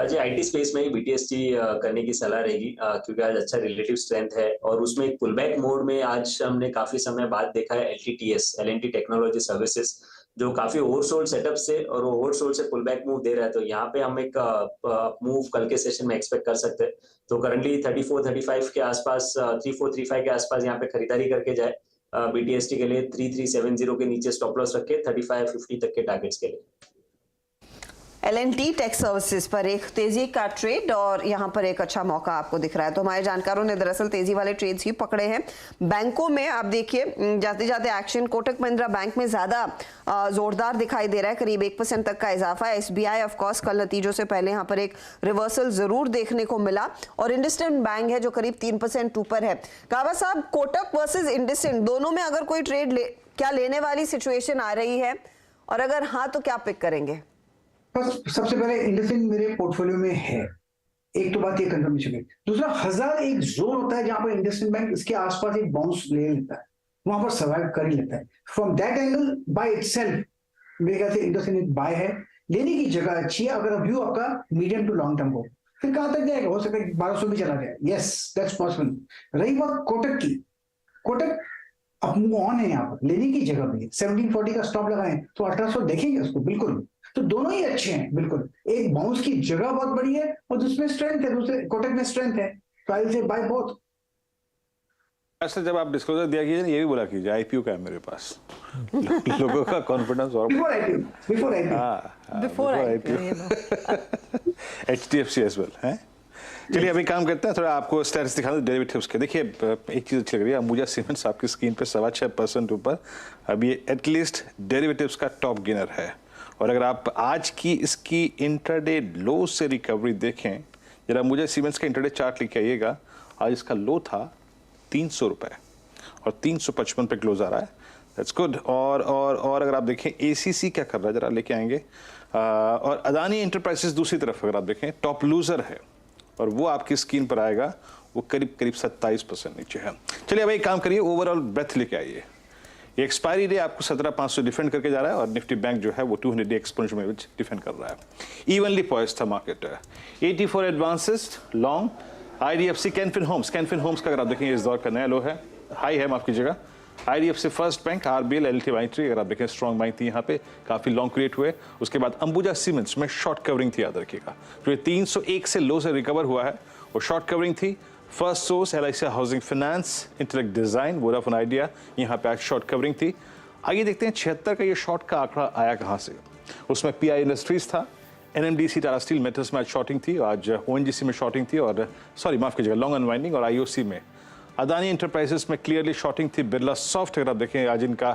जी आईटी स्पेस में ही BTST करने की सलाह रहेगी, क्योंकि आज अच्छा रिलेटिव स्ट्रेंथ है और उसमें एक पुलबैक मोड में आज हमने काफी समय बाद देखा है LTTS L&T टेक्नोलॉजी सर्विसेज, जो काफी ओवरसोल्ड सेटअप से और ओवरसोल्ड से पुलबैक मूव दे रहा है। तो यहाँ पे हम एक मूव कल के सेशन में एक्सपेक्ट कर सकते हैं। तो करंटली 34-35 के आसपास, 3435 के आसपास यहाँ पे खरीदारी करके जाए BTST के लिए। 3370 के नीचे स्टॉप लॉस रखे 3550 तक के टारगेट्स के लिए। L&T टेक सर्विसेज पर एक तेजी का ट्रेड और यहाँ पर एक अच्छा मौका आपको दिख रहा है। तो हमारे जानकारों ने दरअसल तेजी वाले ट्रेड्स ही पकड़े हैं। बैंकों में आप देखिए जाते जाते एक्शन कोटक महिंद्रा बैंक में ज्यादा जोरदार दिखाई दे रहा है, करीब 1% तक का इजाफा है। SBI ऑफ कोर्स कल नतीजों से पहले यहाँ पर एक रिवर्सल जरूर देखने को मिला और इंडसइंड बैंक है जो करीब 3% ऊपर है। काबा साहब, कोटक वर्सेज इंडसइंड दोनों में अगर कोई ट्रेड क्या लेने वाली सिचुएशन आ रही है, और अगर हाँ तो क्या पिक करेंगे? बस सबसे पहले इंडसइंड मेरे पोर्टफोलियो में है, एक तो बात ये कंफर्मेशन है। दूसरा, 1000 एक जोन होता है जहां पर इंडसइंड बैंक इसके आसपास एक बाउंस ले लेता है, वहां पर सर्वाइव कर ही लेता है। From that angle by itself मेरे ख्याल से इंडसइंड एक बाय है, लेने की जगह अच्छी है अगर व्यू आपका मीडियम टू लॉन्ग टर्म हो। फिर कहां तक जाएगा, हो सकता है 1200 भी चला जाए, यस दैट्स पॉसिबल। रही बात कोटक की, कोटक अब मूव ऑन है, यहाँ पर लेने की जगह भी है। 1740 का स्टॉप लगाएं तो 1800 देखेंगे उसको, बिल्कुल। तो दोनों ही अच्छे हैं, बिल्कुल। एक बाउंस की जगह बहुत बड़ी है और दूसरे स्ट्रेंथ है, दूसरे कोटक में स्ट्रेंथ है, तो I will say by both. ऐसे जब आप डिस्क्लोजर दिया कीजिए, ये भी बोला कीजिए आईपीओ का है मेरे पास। लोगों का कॉन्फिडेंस और before IPO HDFC as well है। चलिए अभी काम करते हैं, थोड़ा आपको स्टैट्स दिखा दूं डेरिवेटिव्स के। देखिए एक चीज अच्छी लग रही है, अंबुजा सीमेंट्स आपकी स्क्रीन पे 6.25% ऊपर। अब ये एटलीस्ट डेरिवेटिव्स का टॉप गेनर है। और अगर आप आज की इसकी इंट्राडे लो से रिकवरी देखें, जरा मुझे सीमेंट्स का इंट्राडे चार्ट लेके आइएगा। आज इसका लो था 300 रुपए और 355 पे क्लोज आ रहा है, दैट्स गुड। और अगर आप देखें ACC क्या कर रहा है, जरा लेके आएंगे। और अदानी एंटरप्राइजेस दूसरी तरफ अगर आप देखें टॉप लूजर है और वो आपकी स्क्रीन पर आएगा, वो करीब 27% नीचे है। चलिए अब एक काम करिए, ओवरऑल ब्रेथ लेके आइए। ये एक्सपायरी डे आपको 17,500 डिफेंड करके जा रहा है और निफ्टी बैंक जो है वो 200 डे एक्सपोनेंशियल में डिफेंड कर रहा है। इवनली पॉइज्ड था market. 84 advances long IDFC Canfin Homes का अगर आप देखें इस दौर का नया लो है, हाई है माफ कीजिएगा। IDFC first bank, RBL, LT Mindtree अगर आप देखें स्ट्रॉन्ग बाइंग थी, यहाँ पे काफी लॉन्ग क्रिएट हुए। उसके बाद अंबुजा सीमेंट्स में शॉर्ट कवरिंग थी, याद रखिएगा। जो ये 301 से लो से रिकवर हुआ है वो शॉर्ट कवरिंग थी। First source LIC housing finance, intellect design, Vodafone idea, यहाँ पे आज शॉर्ट कवरिंग थी। आइए देखते हैं 76 का ये शॉर्ट का आंकड़ा आया कहाँ से। उसमें PI इंडस्ट्रीज था, NMDC टाटा स्टील मेटल्स में आज शॉर्टिंग थी, आज ONGC में शॉर्टिंग थी, और सॉरी माफ कीजिएगा लॉन्ग अनवाइंडिंग, और IOC में अदानी एंटरप्राइजेस में क्लियरली शॉर्टिंग थी। बिरला सॉफ्ट अगर आप देखें आज इनका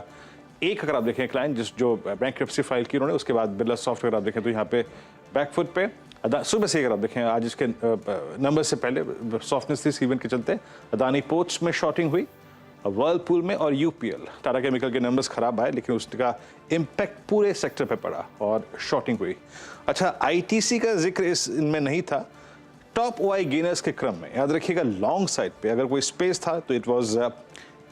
अगर आप देखें क्लाइंट जो बैंक्रप्सी फाइल की उन्होंने, उसके बाद बिरला सॉफ्ट अगर आप देखें तो यहाँ पे बैकफुट पे सुबह से अगर आप देखें आज इसके नंबर से पहले सॉफ्टनेस थी इवेंट के चलते, अदानी पोर्ट्स में शॉर्टिंग हुई, वर्लपूल में और यूपीएल टाटा केमिकल के नंबर्स खराब आए, लेकिन उसका इम्पैक्ट पूरे सेक्टर पे पड़ा और शॉर्टिंग हुई। अच्छा, आईटीसी का जिक्र इनमें नहीं था। टॉप ओआई गेनर्स के क्रम में याद रखिएगा लॉन्ग साइड पे अगर कोई स्पेस था तो it was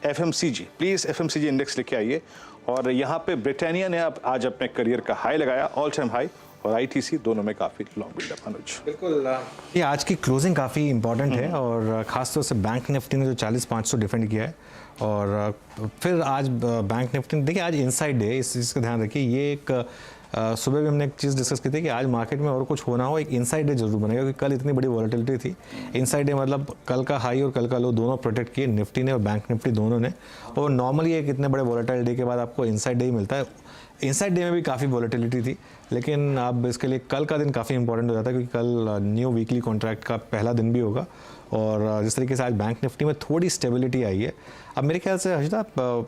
FMCG. Please FMCG index लेके आइए, और यहाँ पे ब्रिटानिया ने आज अपने करियर का हाई लगाया, ऑल टाइम हाई, और आईटीसी दोनों में काफी लॉन्ग बिल्डअप। अनुज बिल्कुल, ये आज की क्लोजिंग काफ़ी इंपॉर्टेंट है, और खासतौर से बैंक निफ्टी ने जो 40,500 डिफेंड किया है, और फिर आज बैंक निफ्टी देखिए आज इनसाइड डे, इस चीज़ का ध्यान रखिए। ये एक सुबह भी हमने एक चीज़ डिस्कस की थी कि आज मार्केट में और कुछ होना हो, एक इनसाइड डे जरूर बनेगा, क्योंकि कल इतनी बड़ी वॉलेटिलिटी थी। इनसाइड डे मतलब कल का हाई और कल का लो दोनों प्रोटेक्ट किए निफ्टी ने और बैंक निफ्टी दोनों ने, और नॉर्मली एक इतने बड़े वॉलेटाइल डे के बाद आपको इनसाइड डे ही मिलता है। इनसाइड डे में भी काफ़ी वॉलेटिलिटी थी, लेकिन अब इसके लिए कल का दिन काफ़ी इंपॉर्टेंट हो जाता है, क्योंकि कल न्यू वीकली कॉन्ट्रैक्ट का पहला दिन भी होगा, और जिस तरीके से आज बैंक निफ्टी में थोड़ी स्टेबिलिटी आई है। अब मेरे ख्याल से हर्षिता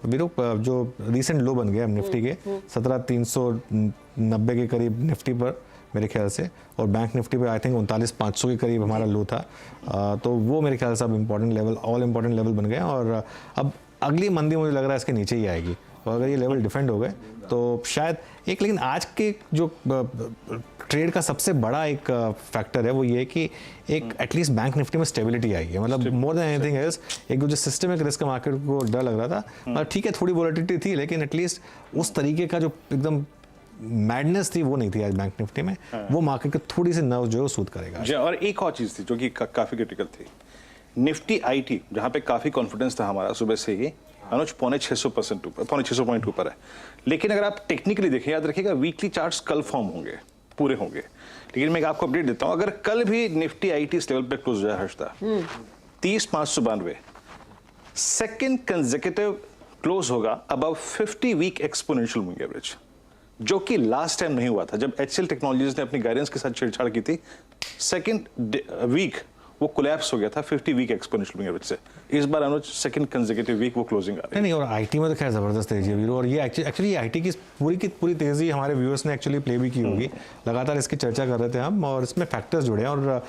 वीरू जो रिसेंट लो बन गया निफ्टी के 17,390 के करीब निफ्टी पर मेरे ख्याल से, और बैंक निफ्टी पे आई थिंक 39,500 के करीब हमारा लो था, तो वो मेरे ख्याल से अब important level, all important level बन गया, और अब अगली मंदी मुझे लग रहा है इसके नीचे ही आएगी, और अगर ये लेवल डिफेंड हो गए तो शायद एक, लेकिन आज के जो ट्रेड का सबसे बड़ा एक फैक्टर है वो ये कि एक एटलीस्ट बैंक निफ्टी में स्टेबिलिटी आई है, मतलब मोर देन एनीथिंग एल्स। एक जो सिस्टमिक रिस्क मार्केट को डर लग रहा था, मतलब ठीक है थोड़ी वॉलेटिलिटी थी, लेकिन एटलीस्ट उस तरीके का जो एकदम मैडनेस थी वो नहीं थी आज बैंक निफ्टी में। वो मार्केट के थोड़ी सी नर्व जो है सूद करेगा। और एक और चीज़ थी जो कि काफ़ी क्रिटिकल थी, निफ्टी आईटी जहाँ पे काफ़ी कॉन्फिडेंस था हमारा सुबह से ही, अनुज 650% ऊपर, 650 पॉइंट ऊपर है। लेकिन अगर आप टेक्निकली देखें, याद रखिएगा वीकली चार्ट्स कल फॉर्म होंगे, पूरे होंगे, लेकिन मैं आपको अपडेट देता हूं, अगर कल भी निफ्टी आईटी इस लेवल पे क्लोज हो जाए हर्षदा 30,592, सेकंड कंसेक्यूटिव क्लोज होगा above 50 week exponential moving average, जो कि लास्ट टाइम नहीं हुआ था जब एचसीएल टेक्नोलॉजीज ने अपनी गाइडेंस के साथ छेड़छाड़ की थी। सेकंड वीक वो कोलैप्स हो गया था 50 वीक एक्सपोनेंशियल मूविंग एवरेज से। इस बार अनुज सेकंड कंसेक्यूटिव वीक वो क्लोजिंग आ रही है। नहीं, और आईटी में तो खैर जबरदस्त तेजी है वीरू, और ये एक्चुअली आईटी की पूरी तेजी हमारे व्यूअर्स ने एक्चुअली प्ले भी की होगी, लगातार इसकी चर्चा कर रहे थे हम, और इसमें फैक्टर्स जुड़े हैं, और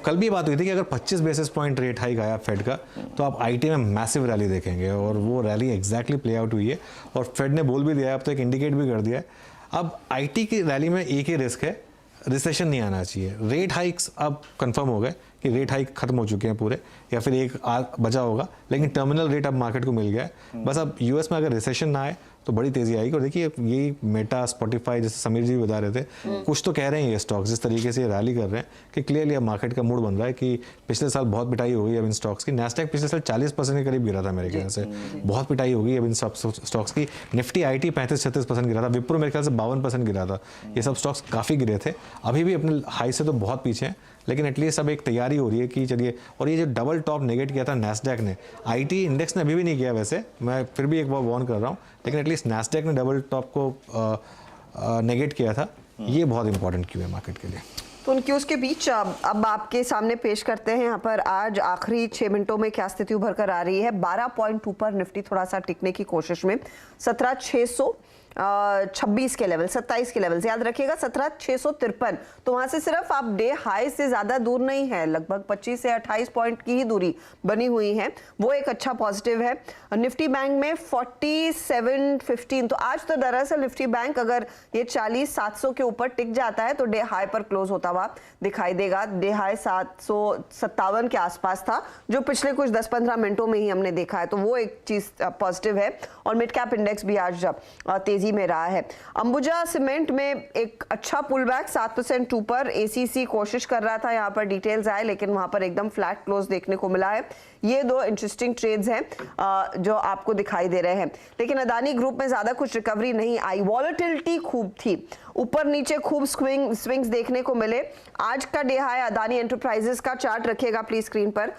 कल भी बात हुई थी कि अगर 25 बेसिस पॉइंट रेट हाइक आया फेड का तो आप आईटी में मैसिव रैली देखेंगे, और वो रैली एग्जैक्टली प्ले आउट हुई है, और फेड ने बोल भी दिया है, अब तो एक इंडिकेट भी कर दिया है। अब आईटी की रैली में एक ही रिस्क है, रिसेशन नहीं आना चाहिए। रेट हाइक्स अब कंफर्म हो गए कि रेट हाइक खत्म हो चुके हैं पूरे, या फिर एक बचा होगा, लेकिन टर्मिनल रेट अब मार्केट को मिल गया है। बस अब यूएस में अगर रिसेशन ना आए तो बड़ी तेजी आएगी। और देखिए यही मेटा, स्पॉटिफाई, जैसे समीर जी बता रहे थे, कुछ तो कह रहे हैं ये स्टॉक्स जिस तरीके से रैली कर रहे हैं कि क्लियरली अब मार्केट का मूड बन रहा है कि पिछले साल बहुत पिटाई हो गई अब इन स्टॉक्स की। नैस्डैक पिछले साल 40% के करीब गिरा था मेरे ख्याल से, बहुत पिटाई हो गई अब इन स्टॉक्स की। निफ्टी आईटी 35-36% गिरा था, विप्रो मेरे ख्याल से 52% गिरा था। ये सब स्टॉक्स काफ़ी गिरे थे, अभी भी अपने हाई से तो बहुत पीछे हैं, लेकिन एटलीस्ट अब एक तैयारी हो रही है कि चलिए। और ये जो डबल टॉप नेगेट किया था नैस्डैक ने, आईटी इंडेक्स ने अभी भी नहीं किया वैसे, मैं फिर भी एक बार वार्न कर रहा हूँ, लेकिन एटलीस्ट नैस्डैक ने डबल टॉप को नेगेट किया था। ये बहुत इंपॉर्टेंट क्यों है मार्केट के लिए। तो उन क्यूज के बीच अब आपके सामने पेश करते हैं यहाँ पर आज आखिरी 6 मिनटों में क्या स्थिति उभर कर आ रही है। 12 पॉइंट ऊपर निफ्टी थोड़ा सा टिकने की कोशिश में, 17,626 के लेवल, 27 के लेवल से याद रखिएगा, 17,653। तो वहां से सिर्फ आप डे हाई से ज्यादा दूर नहीं है, लगभग 25 से 28 पॉइंट की ही दूरी बनी हुई है, वो एक अच्छा पॉजिटिव है। निफ्टी बैंक में 4715, तो आज तो दरअसल निफ्टी बैंक अगर ये 40,700 के ऊपर टिक जाता है तो डे हाई पर क्लोज होता हुआ दिखाई देगा। डे हाई 757 के आसपास था, जो पिछले कुछ 10-15 मिनटों में ही हमने देखा है, तो वो एक चीज पॉजिटिव है। और मिड कैप इंडेक्स भी आज तेजी में रहा है। अंबुजा सीमेंट में एक अच्छा पुल बैक, 7% ऊपर। एसीसी कोशिश कर रहा था यहाँ पर डिटेल्स आए, लेकिन वहां पर एकदम फ्लैट क्लोज देखने को मिला है। ये दो इंटरेस्टिंग ट्रेड्स हैं जो आपको दिखाई दे रहे हैं, लेकिन अदानी ग्रुप में ज्यादा कुछ रिकवरी नहीं आई। वॉलेटिलिटी खूब थी, ऊपर नीचे खूब स्विंग्स देखने को मिले। आज का डे हाई अदानी एंटरप्राइजेस का चार्ट रखिएगा प्लीज स्क्रीन पर,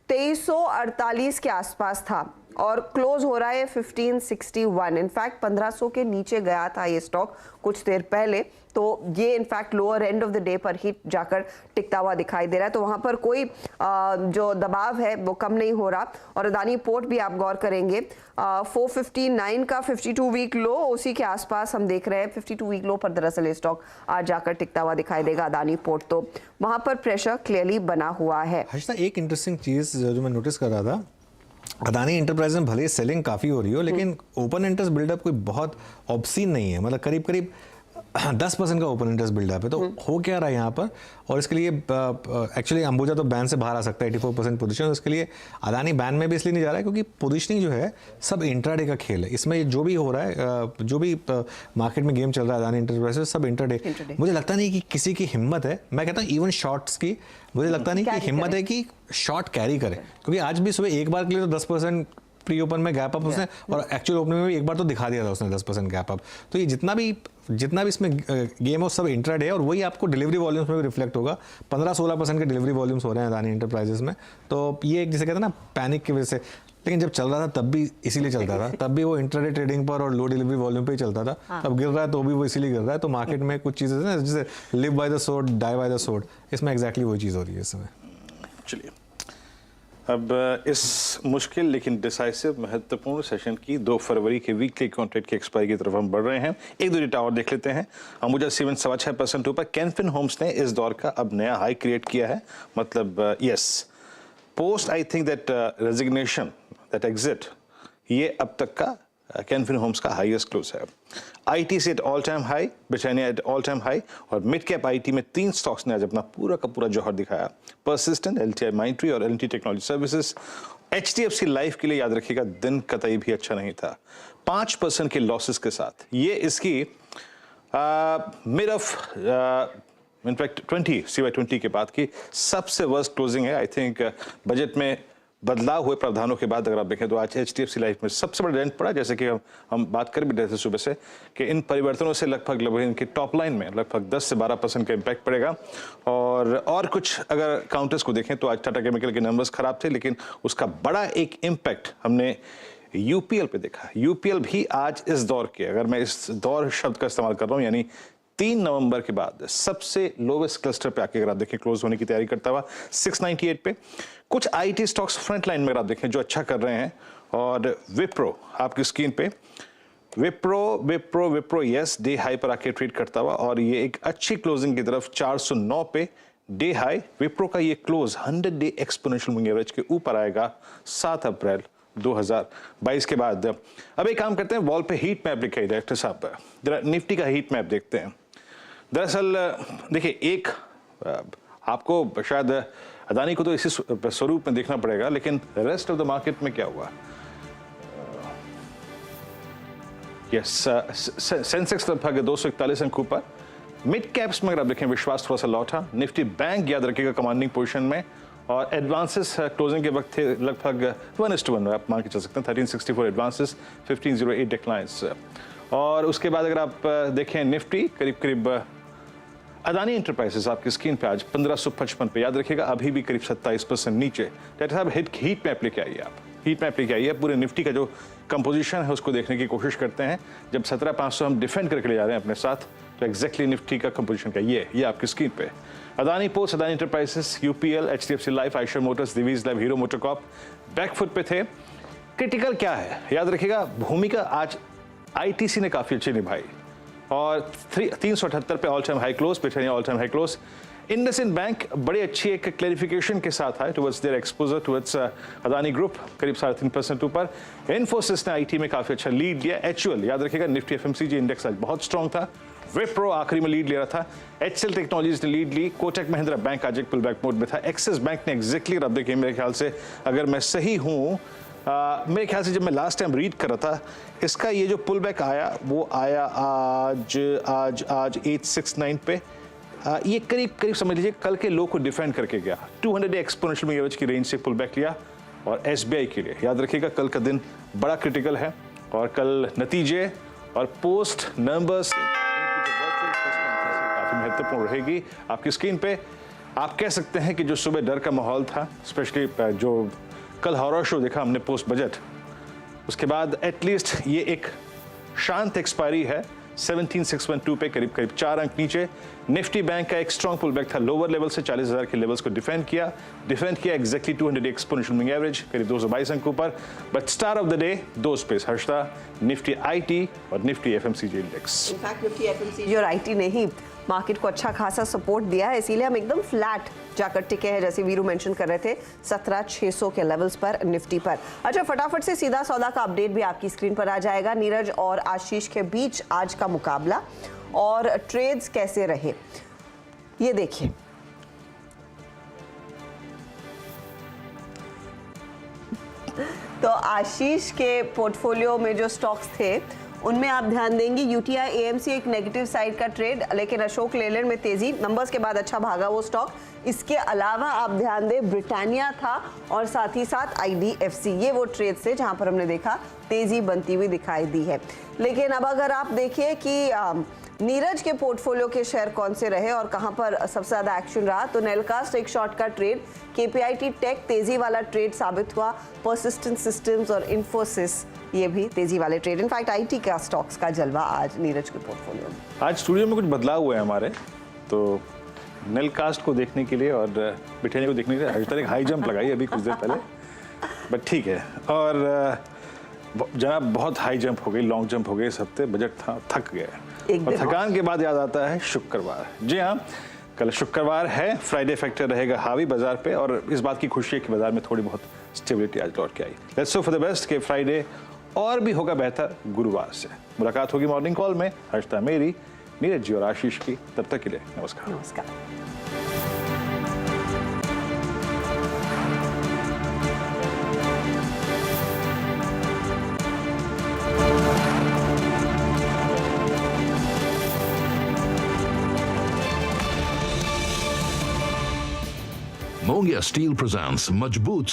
2348 के आसपास था। और क्लोज हो रहा है 1561। इनफैक्ट 1500 के नीचे गया था ये स्टॉक कुछ देर पहले, तो ये in fact lower end of the day पर ही जाकर टिकता हुआ दिखाई दे रहा है। तो वहां पर कोई जो दबाव है वो कम नहीं हो रहा। और अदानी पोर्ट भी आप गौर करेंगे 459 का 52 वीक लो, उसी के आसपास हम देख रहे हैं 52 वीक लो पर दरअसल ये स्टॉक आज जाकर टिकता हुआ दिखाई देगा अदानी पोर्ट। तो वहां पर प्रेशर क्लियरली बना हुआ है। हर्षिता, एक इंटरेस्टिंग चीज जो मैं नोटिस कर रहा था, अदानी इंटरप्राइज में भले सेलिंग काफ़ी हो रही हो, लेकिन ओपन इंटरेस्ट बिल्डअप कोई बहुत ऑब्सीन नहीं है। मतलब करीब करीब 10% का ओपन इंटरेस्ट बिल्डअप है। तो हो क्या रहा है यहाँ पर, और इसके लिए एक्चुअली अंबुजा तो बैन से बाहर आ सकता है 84% पोजीशन। उसके लिए अदानी बैन में भी इसलिए नहीं जा रहा है क्योंकि पोजीशनिंग जो है सब इंट्राडे का खेल है। इसमें जो भी हो रहा है, जो भी मार्केट में गेम चल रहा है अदानी इंटरप्राइजेस, सब इंट्राडे। मुझे लगता नहीं कि किसी की हिम्मत है, मैं कहता हूँ इवन शॉर्ट्स की मुझे लगता नहीं कि हिम्मत है कि शॉर्ट कैरी करे, क्योंकि आज भी सुबह एक बार के लिए तो 10% प्री ओपन में गैप अप उसने, और एक्चुअल ओपनिंग में भी एक बार तो दिखा दिया था उसने 10% गैप अप। तो ये जितना भी इसमें गेम है सब इंट्राडे है, और वही आपको डिलीवरी वॉल्यूम्स में भी रिफ्लेक्ट होगा। 15-16% के डिलीवरी वॉल्यूम्स हो रहे हैं अदानी इंटरप्राइजेस में। तो ये एक जिसे कहते हैं ना पैनिक की वजह से, लेकिन जब चल रहा था तब भी इसीलिए चलता था, तब भी वो इंट्राडे ट्रेडिंग पर और लो डिलीवरी वॉल्यूम पे ही चलता था। तब गिर रहा है तो भी वो इसीलिए गिर रहा है। तो मार्केट में कुछ चीज़ें ना जैसे live by the sword die by the sword, इसमें एग्जैक्टली वही चीज़ हो रही है इस समय। चलिए अब इस मुश्किल लेकिन डिसाइसिव महत्वपूर्ण सेशन की 2 फरवरी के वीकली कॉन्ट्रैक्ट की एक्सपायरी की तरफ हम बढ़ रहे हैं। एक दो डेटा और देख लेते हैं। अंबुजा सीमेंट 6.25% ऊपर। कैनफिन होम्स ने इस दौर का अब नया हाई क्रिएट किया है। मतलब yes, post I think that resignation, that exit, ये अब तक का कैनफिन होम्स का हाईएस्ट क्लोज है। ITC at all time high, Britannia at all time high, और मिड कैप आईटी में 3 स्टॉक्स ने आज अपना पूरा का पूरा जौहर दिखाया। परसिस्टेंट, एलटीआई माइंट्री और LT technology services. HDFC life के लिए याद रखिएगा दिन कतई भी अच्छा नहीं था, 5% के लॉसेस के साथ। ये इसकी मिड ऑफ इनफैक्ट 20 के बाद की सबसे वर्स्ट क्लोजिंग है। आई थिंक बजट में बदलाव हुए प्रावधानों के बाद अगर आप देखें तो आज एचडीएफसी लाइफ में सबसे बड़ा डेंट पड़ा। जैसे कि हम बात कर भी रहे थे सुबह से कि इन परिवर्तनों से लगभग इनके टॉप लाइन में लगभग 10 से 12% का इम्पैक्ट पड़ेगा। और कुछ अगर काउंटर्स को देखें तो आज टाटा केमिकल के नंबर्स खराब थे, लेकिन उसका बड़ा एक इम्पैक्ट हमने यूपीएल पे देखा। यूपीएल भी आज इस दौर के, अगर मैं इस दौर शब्द का इस्तेमाल कर रहा हूँ, यानी 3 नवंबर के बाद सबसे लोवेस्ट क्लस्टर पे आके अगर आप देखें क्लोज होने की तैयारी करता हुआ 698 पे। कुछ आईटी स्टॉक्स फ्रंट लाइन में अगर आप देखें जो अच्छा कर रहे हैं, और विप्रो आपकी स्क्रीन पे, विप्रो यस डे हाई पर आके ट्रेड करता हुआ, और ये एक अच्छी क्लोजिंग की तरफ 409 पे डे हाई। विप्रो का ये close 100 day exponential moving average के ऊपर आएगा 7 अप्रैल 2022 के बाद। अब एक काम करते हैं, वॉल पे हीट मैप लिखा है डायरेक्टर साहब, जरा निफ्टी का हीट मैप देखते हैं। दरअसल देखिए, एक आपको शायद अदानी को तो इसी स्वरूप में देखना पड़ेगा, लेकिन रेस्ट ऑफ द मार्केट में क्या हुआ। यस, सेंसेक्स लगभग 241 अंक ऊपर। मिड कैप्स में अगर आप देखें विश्वास थोड़ा सा लौटा। निफ्टी बैंक याद रखिएगा कमांडिंग पोजीशन में, और एडवांसेस क्लोजिंग के वक्त थे लगभग 1:1 आप मान के चल सकते हैं। 1364 एडवांसेस, 1508 डिक्लाइंस। और उसके बाद अगर आप देखें निफ्टी करीब अदानी इंटरप्राइजेस आपकी स्क्रीन पे आज 1555 पे, याद रखिएगा अभी भी करीब 27% नीचे। डॉक्टर साहब हीट मैप लेके आइए, आप हीट मैप लेके आइए, पूरे निफ्टी का जो कंपोजिशन है उसको देखने की कोशिश करते हैं। जब 17,500 हम डिफेंड करके ले जा रहे हैं अपने साथ, तो एग्जैक्टली निफ्टी का कंपोजिशन का ये आपकी स्क्रीन पे Adani ports, Adani enterprises, UPL, HDFC life, Eicher motors, Divi's life, Hero MotoCorp back foot पे थे। क्रिटिकल क्या है याद रखिएगा, भूमिका आज आईटीसी ने काफी अच्छी निभाई, और 378 पे all time high close, Britannia all time high close. IndusInd bank बड़ी अच्छी एक क्लैरिफिकेशन के साथ है towards their exposure towards Adani group, करीब 3.5% ऊपर। इन्फोसिस ने आईटी में काफी अच्छा लीड लिया। एचयूएल याद रखिएगा निफ्टी एफएमसीजी इंडेक्स आज बहुत स्ट्रांग था। विप्रो आखिरी में लीड ले रहा था। एचसीएल टेक्नोलॉजीज ने लीड ली। कोटक महिंद्रा बैंक आज एक पुल बैक मोड में था। एक्सिस बैंक ने एग्जैक्टली, अब देखिए मेरे ख्याल से अगर मैं सही हूँ, मेरे ख्याल से जब मैं लास्ट टाइम रीड कर रहा था, इसका ये जो पुल बैक आया वो आया आज 869 पे। ये करीब समझ लीजिए कल के लो को डिफेंड करके गया। 200 डे एक्सपोनेंशियल मूविंग एवरेज की रेंज से पुल बैक लिया। और एसबीआई के लिए याद रखिएगा कल का दिन बड़ा क्रिटिकल है, और कल नतीजे और पोस्ट नंबर्स काफी महत्वपूर्ण रहेगी। आपकी स्क्रीन पे आप कह सकते हैं कि जो सुबह डर का माहौल था, स्पेशली जो कल हॉरर शो देखा हमने पोस्ट बजट, उसके बाद एटलीस्ट ये एक शांत एक्सपायरी है 17612 पे, करीब करीब 4 अंक नीचे। निफ्टी बैंक का एक स्ट्रॉन्ग पुल बैक था लोअर लेवल से, 40,000 के लेवल्स को डिफेंड किया एग्जैक्टली 200 एक्सपोनेंशियल मूविंग एवरेज करीब 222 अंकों पर। But star of the day दो स्पेस हर्षदा, निफ्टी आईटी और Nifty FMCG index. In fact Nifty FMCG और आईटी ने ही मार्केट को अच्छा खासा सपोर्ट दिया है, इसीलिए हम एकदम फ्लैट जाकर टिके हैं, जैसे वीरू मेंशन कर रहे थे 17,600 के लेवल्स पर निफ्टी पर। अच्छा, फटाफट से सीधा सौदा का अपडेट भी आपकी स्क्रीन पर आ जाएगा। नीरज और आशीष के बीच आज का मुकाबला और ट्रेड्स कैसे रहे ये देखिए। तो आशीष के पोर्टफोलियो में जो स्टॉक्स थे उनमें आप ध्यान देंगे यूटीआई एएमसी एक नेगेटिव साइड का ट्रेड, लेकिन अशोक लेलैंड में तेजी, नंबर्स के बाद अच्छा भागा वो स्टॉक। इसके अलावा आप ध्यान दें ब्रिटानिया था और साथ ही साथ आईडीएफसी, ये वो ट्रेड से जहां पर हमने देखा तेजी बनती हुई दिखाई दी है। लेकिन अब अगर आप देखिए कि नीरज के पोर्टफोलियो के शेयर कौन से रहे और कहां पर सबसे ज्यादा एक्शन रहा, तो नेलकास्ट एक शॉर्ट का ट्रेड, केपीआईटी टेक तेजी वाला ट्रेड साबित हुआ, पर्सिस्टेंट सिस्टम्स और इन्फोसिस ये भी तेजी वाले ट्रेड। इनफैक्ट आईटी का स्टॉक्स का जलवा आज नीरज के पोर्टफोलियो में। आज स्टूडियो में कुछ बदलाव हुए हैं हमारे, तो नेलकास्ट को देखने के लिए और ब्रिटानिया को देखने के लिए हर्षदा ने एक हाई जंप लगाई अभी कुछ देर पहले, बट ठीक है। और जनाब बहुत हाई जंप हो गई, लॉन्ग जंप हो गई इस हफ्ते, बजट था, थक गए और थकान के बाद याद आता है शुक्रवार। जी हाँ, कल शुक्रवार है, फ्राइडे फैक्टर रहेगा हावी बाजार पे और इस बात की खुशी है कि बाजार में थोड़ी बहुत स्टेबिलिटी आज लौट के आई। Let's hope for the best कि फ्राइडे और भी होगा बेहतर गुरुवार से। मुलाकात होगी मॉर्निंग कॉल में, हर्षदा मेरी, नीरज जी और आशीष की। तब तक के लिए नमस्कार। नमस्कार। Mongia Steel presents Majboot